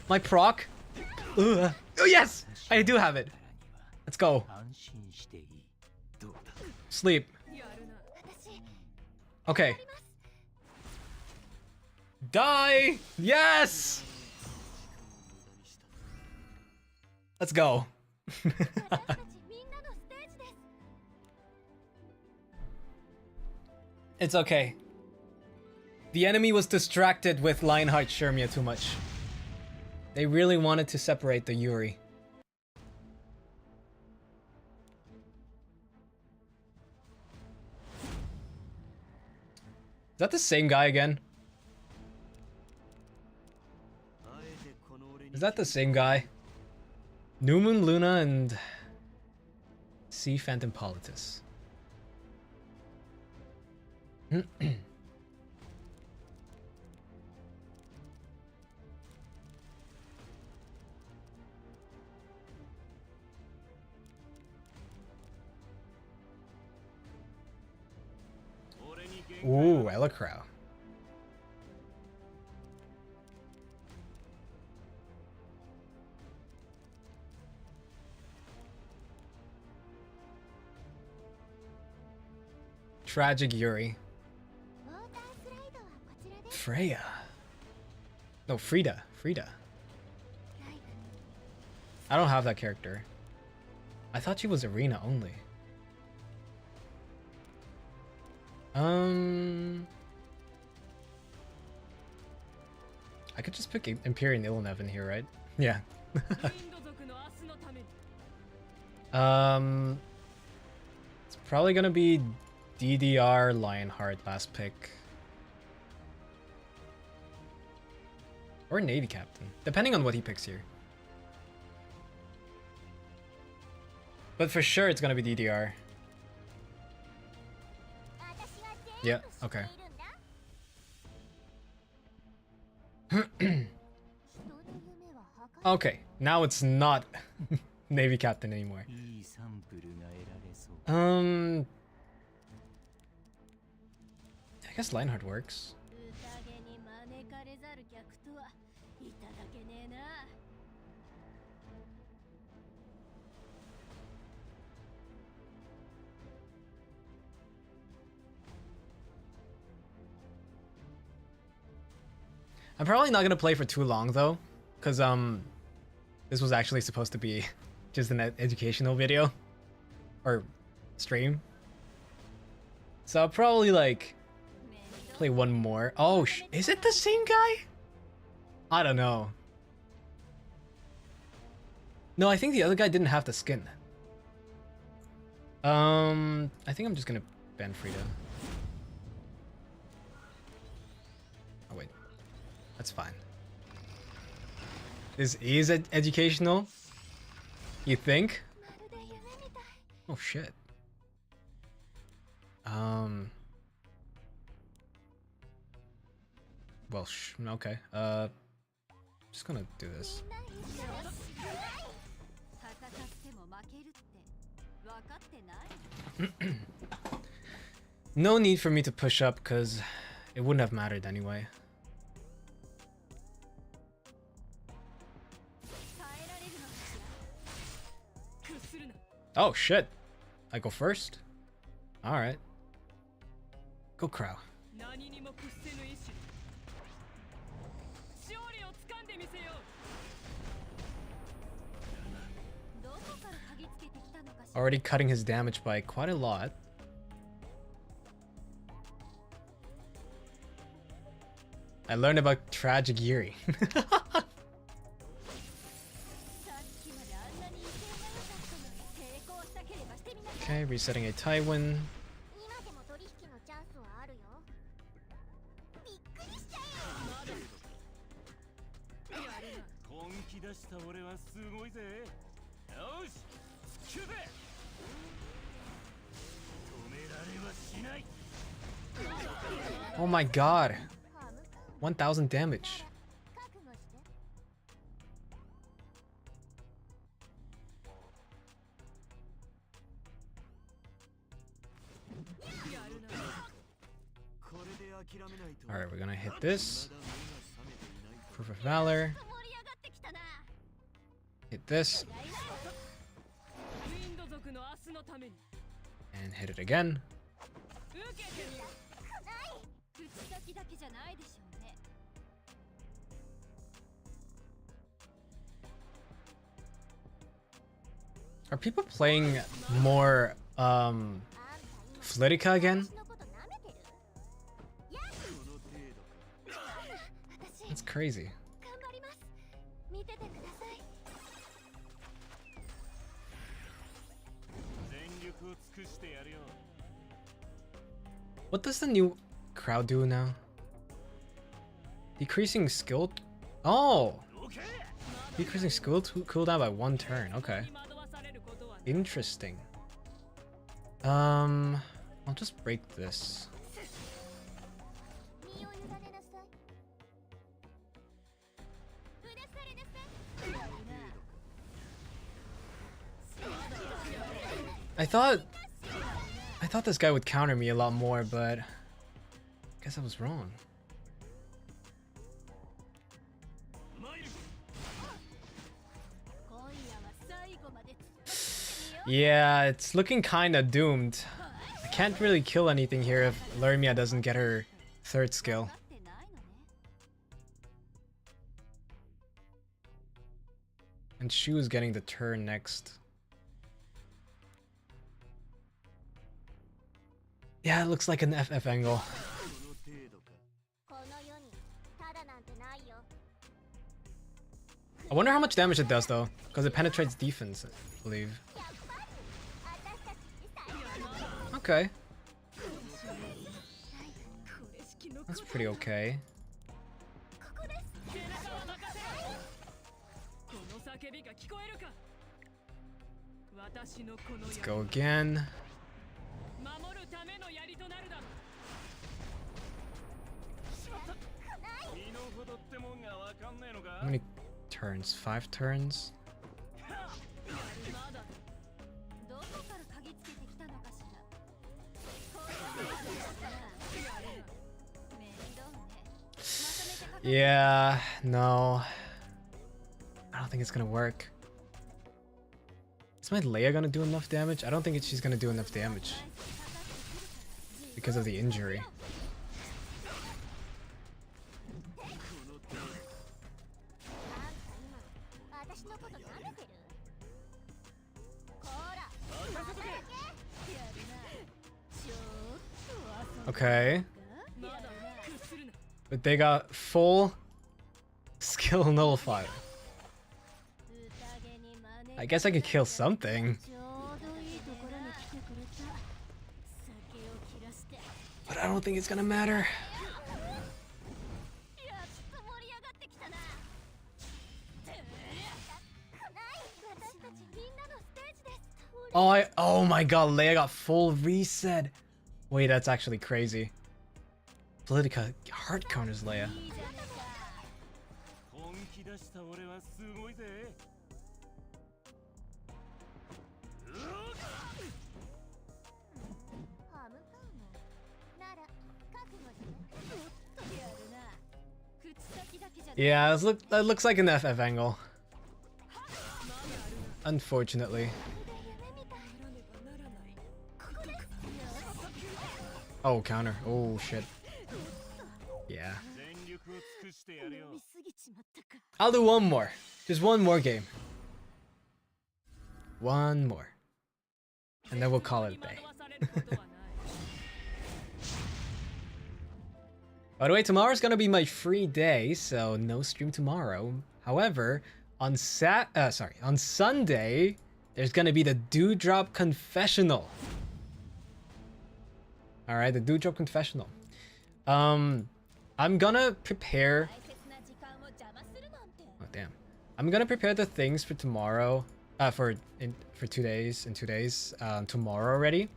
my proc? Ugh. Oh yes! I do have it. Let's go. Sleep. Okay. Die! Yes! Let's go. It's okay. The enemy was distracted with Lionheart Shermia too much. They really wanted to separate the Yuri. Is that the same guy again? Is that the same guy? New Moon Luna and Sea Phantom Politis. Ooh, Elecrow. Tragic Yuri. Freya. No, Frida. Frida. I don't have that character. I thought she was arena only. I could just pick Empyrean Ilnev in here, right? Yeah. It's probably gonna be DDR Lionheart last pick. Or Navy Captain, depending on what he picks here. But for sure it's gonna be DDR. Yeah, okay. Okay, now it's not Navy Captain anymore. I guess Lionheart works. I'm probably not gonna play for too long though, because this was actually supposed to be just an educational video or stream. So I'll probably like play one more. Oh, is it the same guy? I don't know. No, I think the other guy didn't have the skin. I think I'm just gonna ban Frida. Oh wait, that's fine. This is educational? You think? Oh shit. Well, okay. Just gonna do this. No need for me to push up because it wouldn't have mattered anyway. Oh shit! I go first? Alright. Go Crow. Already cutting his damage by quite a lot. I learned about Tragic Yuri. Okay, resetting a Tywin. Oh my god. 1000 damage. Alright, we're gonna hit this. Proof of Valor. Hit this. And hit it again. Are people playing more Flitica again? That's crazy. What does the new crowd do now? Decreasing skill? Oh! Decreasing skill cooldown by 1 turn. Okay. Interesting. I'll just break this. I thought this guy would counter me a lot more, but I guess I was wrong. Yeah, it's looking kinda doomed. I can't really kill anything here if Lermia doesn't get her 3rd skill. And Shu's getting the turn next. Yeah, it looks like an FF angle. I wonder how much damage it does though, because it penetrates defense, I believe. Okay. That's pretty okay. Let's go again. How many turns? 5 turns? Yeah, no. I don't think it's gonna work. Is my Leia gonna do enough damage? I don't think she's gonna do enough damage because of the injury. Okay. But they got full skill nullifier. I guess I could kill something. But I don't think it's gonna matter. Oh my god, Leia got full reset. Wait, that's actually crazy. Politica heart counters Leia. Yeah, that looks like an FF angle. Unfortunately. Oh, counter. Oh, shit. Yeah. I'll do one more. Just one more game. One more. And then we'll call it a day. By the way, tomorrow's gonna be my free day, so no stream tomorrow. However, on Sunday, there's gonna be the Dewdrop Confessional. All right, the Dewdrop Confessional. I'm gonna prepare. Oh damn! I'm gonna prepare the things for tomorrow. For 2 days. In 2 days. Tomorrow already,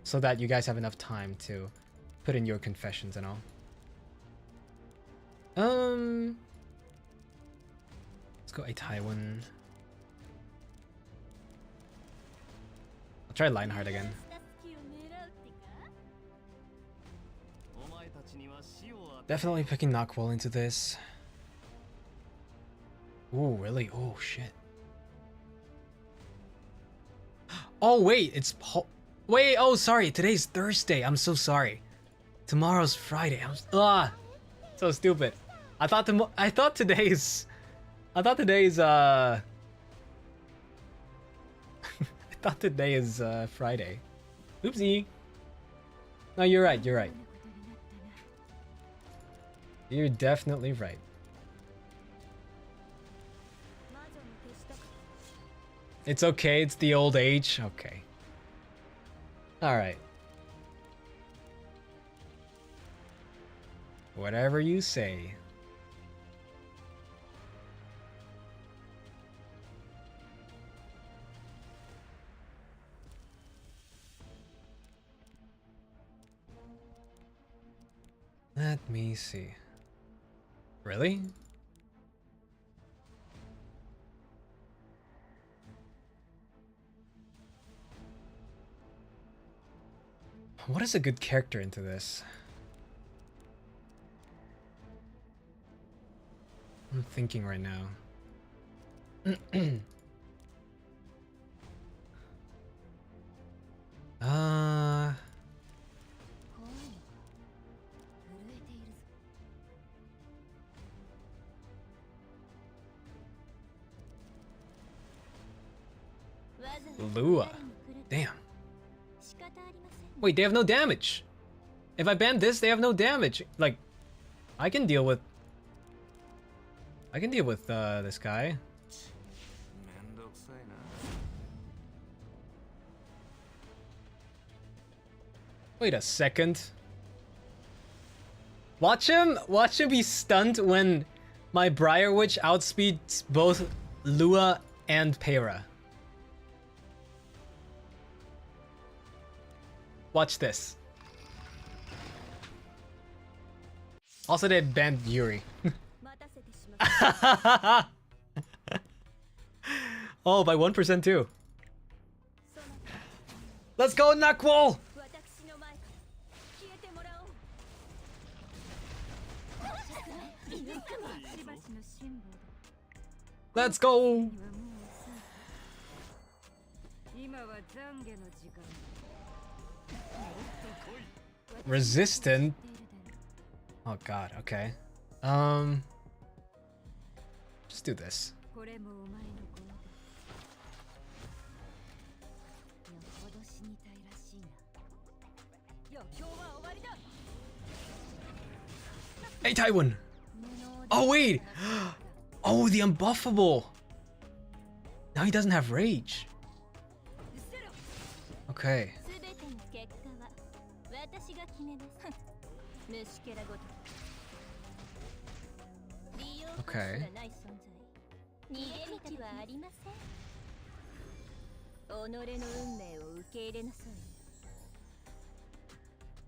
so that you guys have enough time to put in your confessions and all. Let's go a Taiwan. I'll try Lionheart again. Definitely picking Knockwall into this. Oh, really? Oh, shit. Oh, wait, wait, oh, sorry. Today's Thursday. I'm so sorry. Tomorrow's Friday. So stupid. I thought today's I thought today is Friday. Oopsie. No, you're right. You're right. You're definitely right. It's okay. It's the old age. Okay. All right. Whatever you say. Let me see. Really? What is a good character into this? I'm thinking right now. Lua. Damn. Wait, they have no damage. If I ban this, they have no damage. Like, I can deal with this guy. Wait a second. Watch him be stunned when my Briar Witch outspeeds both Lua and Pera. Watch this. Also, they banned Yuri. Oh, by 1% too. Let's go, Knockwall! Let's go! Resistant? Oh god, okay. Just do this. Hey, Taiwan! Oh, wait! Oh, the unbuffable! Now he doesn't have rage. Okay. Okay.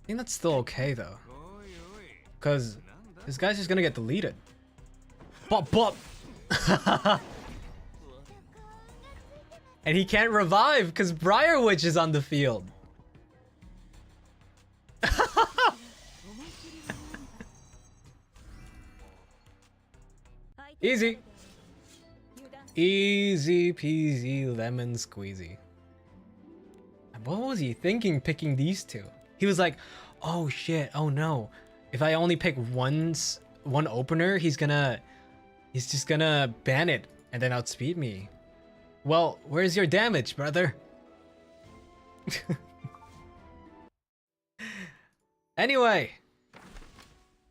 I think that's still okay though. Because this guy's just gonna get deleted. Bop bop! And he can't revive because Briarwitch is on the field. Easy. Easy peasy lemon squeezy. What was he thinking picking these two? He was like, oh shit, oh no. If I only pick one opener, he's just gonna ban it and then outspeed me. Well, where's your damage, brother? Anyway,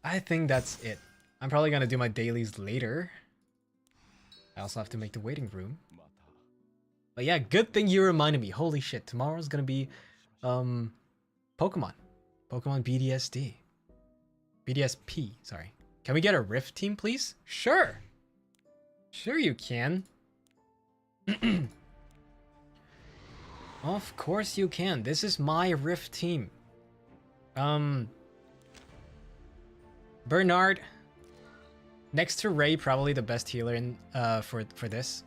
I think that's it. I'm probably gonna do my dailies later. I also have to make the waiting room. But yeah, good thing you reminded me. Holy shit, tomorrow's gonna be Pokemon BDSD. BDSP, sorry. Can we get a Rift team, please? Sure. Sure you can. Of course you can. This is my Rift team. Bernard. Next to Ray, probably the best healer in for this.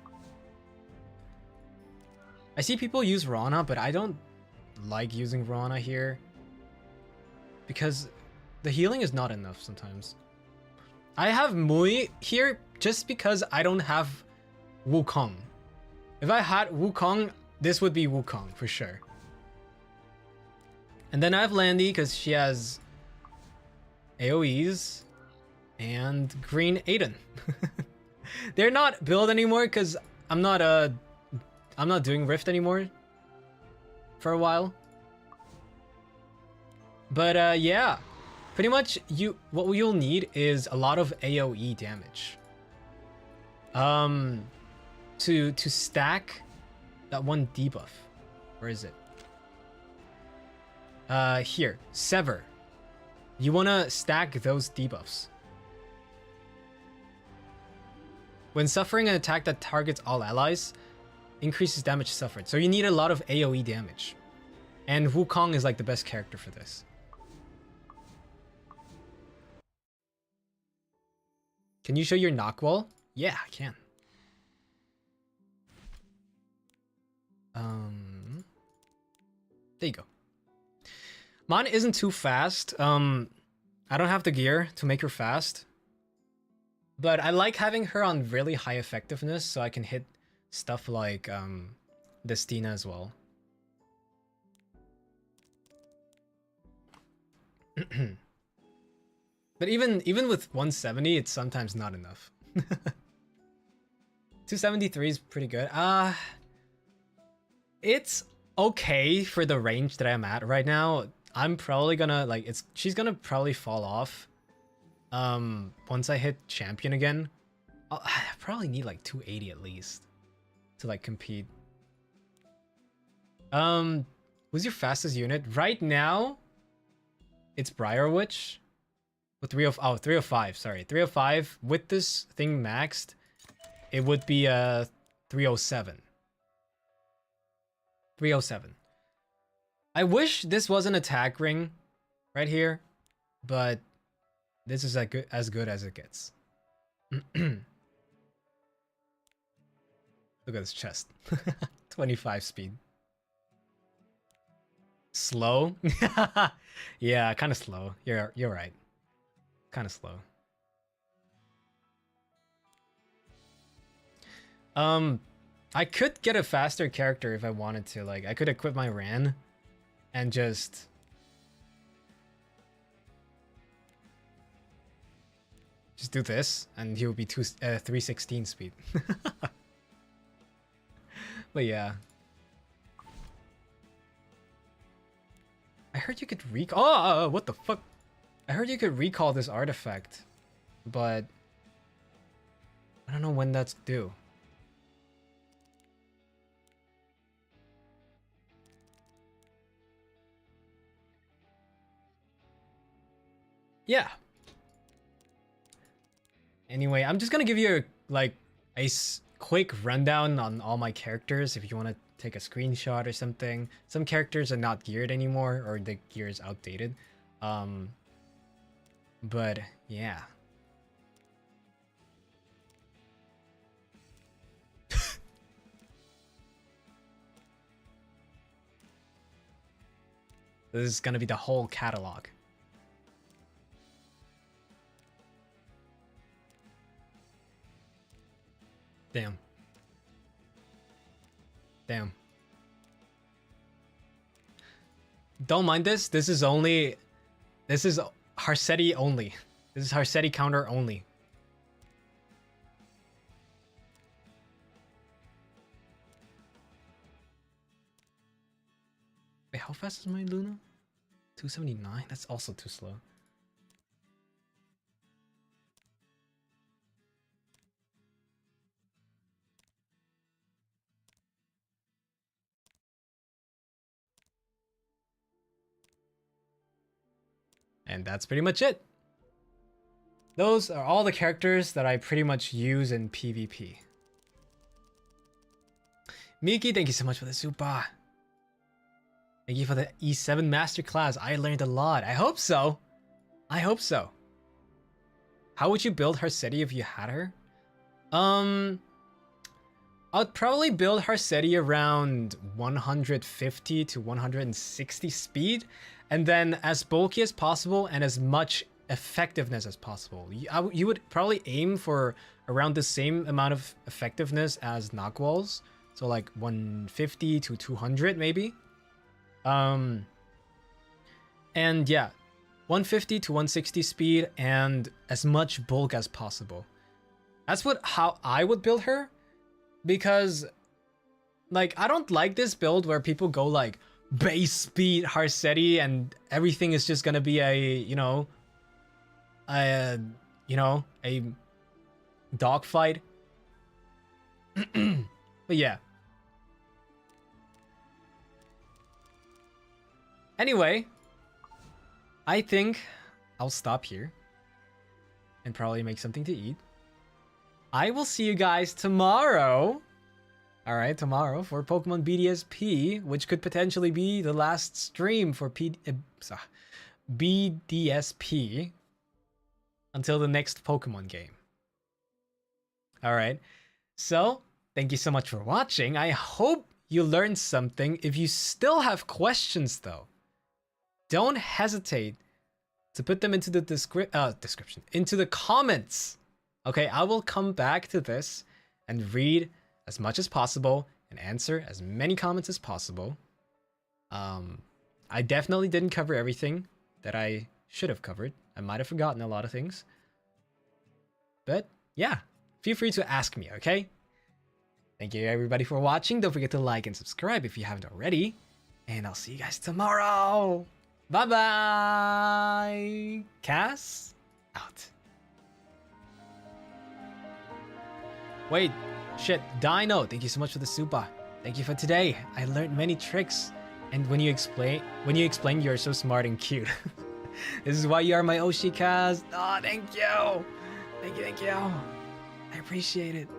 I see people use Rana, but I don't like using Rana here because the healing is not enough sometimes. I have Mui here just because I don't have Wukong. If I had Wukong, this would be Wukong for sure. And then I have Landy because she has AoEs and Green Aiden. They're not build anymore because I'm not doing Rift anymore for a while. But yeah, pretty much what you'll need is a lot of AoE damage. To stack that one debuff. Where is it? Here, Sever. You wanna stack those debuffs. When suffering an attack that targets all allies, increases damage suffered. So you need a lot of AoE damage. And Wukong is like the best character for this. Can you show your knock wall? Yeah, I can. There you go. Mine isn't too fast. I don't have the gear to make her fast. But I like having her on really high effectiveness so I can hit stuff like Destina as well. But even with 170, it's sometimes not enough. 273 is pretty good. It's okay for the range that I'm at right now. I'm probably gonna she's gonna probably fall off once I hit champion again. I probably need like 280 at least to like compete. Who's your fastest unit right now? It's Briarwitch with 305. Sorry, 305 with this thing maxed. It would be 307. 307. I wish this was an attack ring right here, but this is as good as it gets. Look at this chest. 25 speed. Slow? Yeah, kind of slow. You're right. Kind of slow. I could get a faster character if I wanted to. Like, I could equip my Ran and just do this, and he would be 316 speed. But yeah. I heard you could recall. Oh, what the fuck? I heard you could recall this artifact, but I don't know when that's due. Yeah. Anyway, I'm just gonna give you a quick rundown on all my characters if you want to take a screenshot or something. Some characters are not geared anymore or the gear is outdated. But yeah. This is gonna be the whole catalog. Damn. Damn. Don't mind this. This is Harsetti only. This is Harsetti counter only. Wait, how fast is my Luna? 279? That's also too slow. And that's pretty much it. Those are all the characters that I pretty much use in PvP. Miki, thank you so much for the super. Thank you for the E7 masterclass. I learned a lot. I hope so. I hope so. How would you build Harsetti if you had her? I'd probably build Harsetti around 150 to 160 speed, and then as bulky as possible and as much effectiveness as possible. You would probably aim for around the same amount of effectiveness as Nagwal's, so like 150 to 200 maybe. And yeah, 150 to 160 speed and as much bulk as possible. That's how I would build her, because like I don't like this build where people go like base speed Harsetti and everything is just gonna be a a dogfight. But yeah. Anyway, I think I'll stop here and probably make something to eat. I will see you guys tomorrow. All right, tomorrow for Pokemon BDSP, which could potentially be the last stream for BDSP until the next Pokemon game. All right, so thank you so much for watching. I hope you learned something. If you still have questions though, don't hesitate to put them into the description, into the comments. Okay, I will come back to this and read as much as possible and answer as many comments as possible. I definitely didn't cover everything that I should have covered. I might have forgotten a lot of things. But yeah, feel free to ask me, okay? Thank you everybody for watching. Don't forget to like and subscribe if you haven't already. And I'll see you guys tomorrow. Bye-bye. Cass, out. Wait, shit, Dino, thank you so much for the super. Thank you for today. I learned many tricks. And when you explain, you're so smart and cute. This is why you are my Oshikaz. Oh, thank you. Thank you. I appreciate it.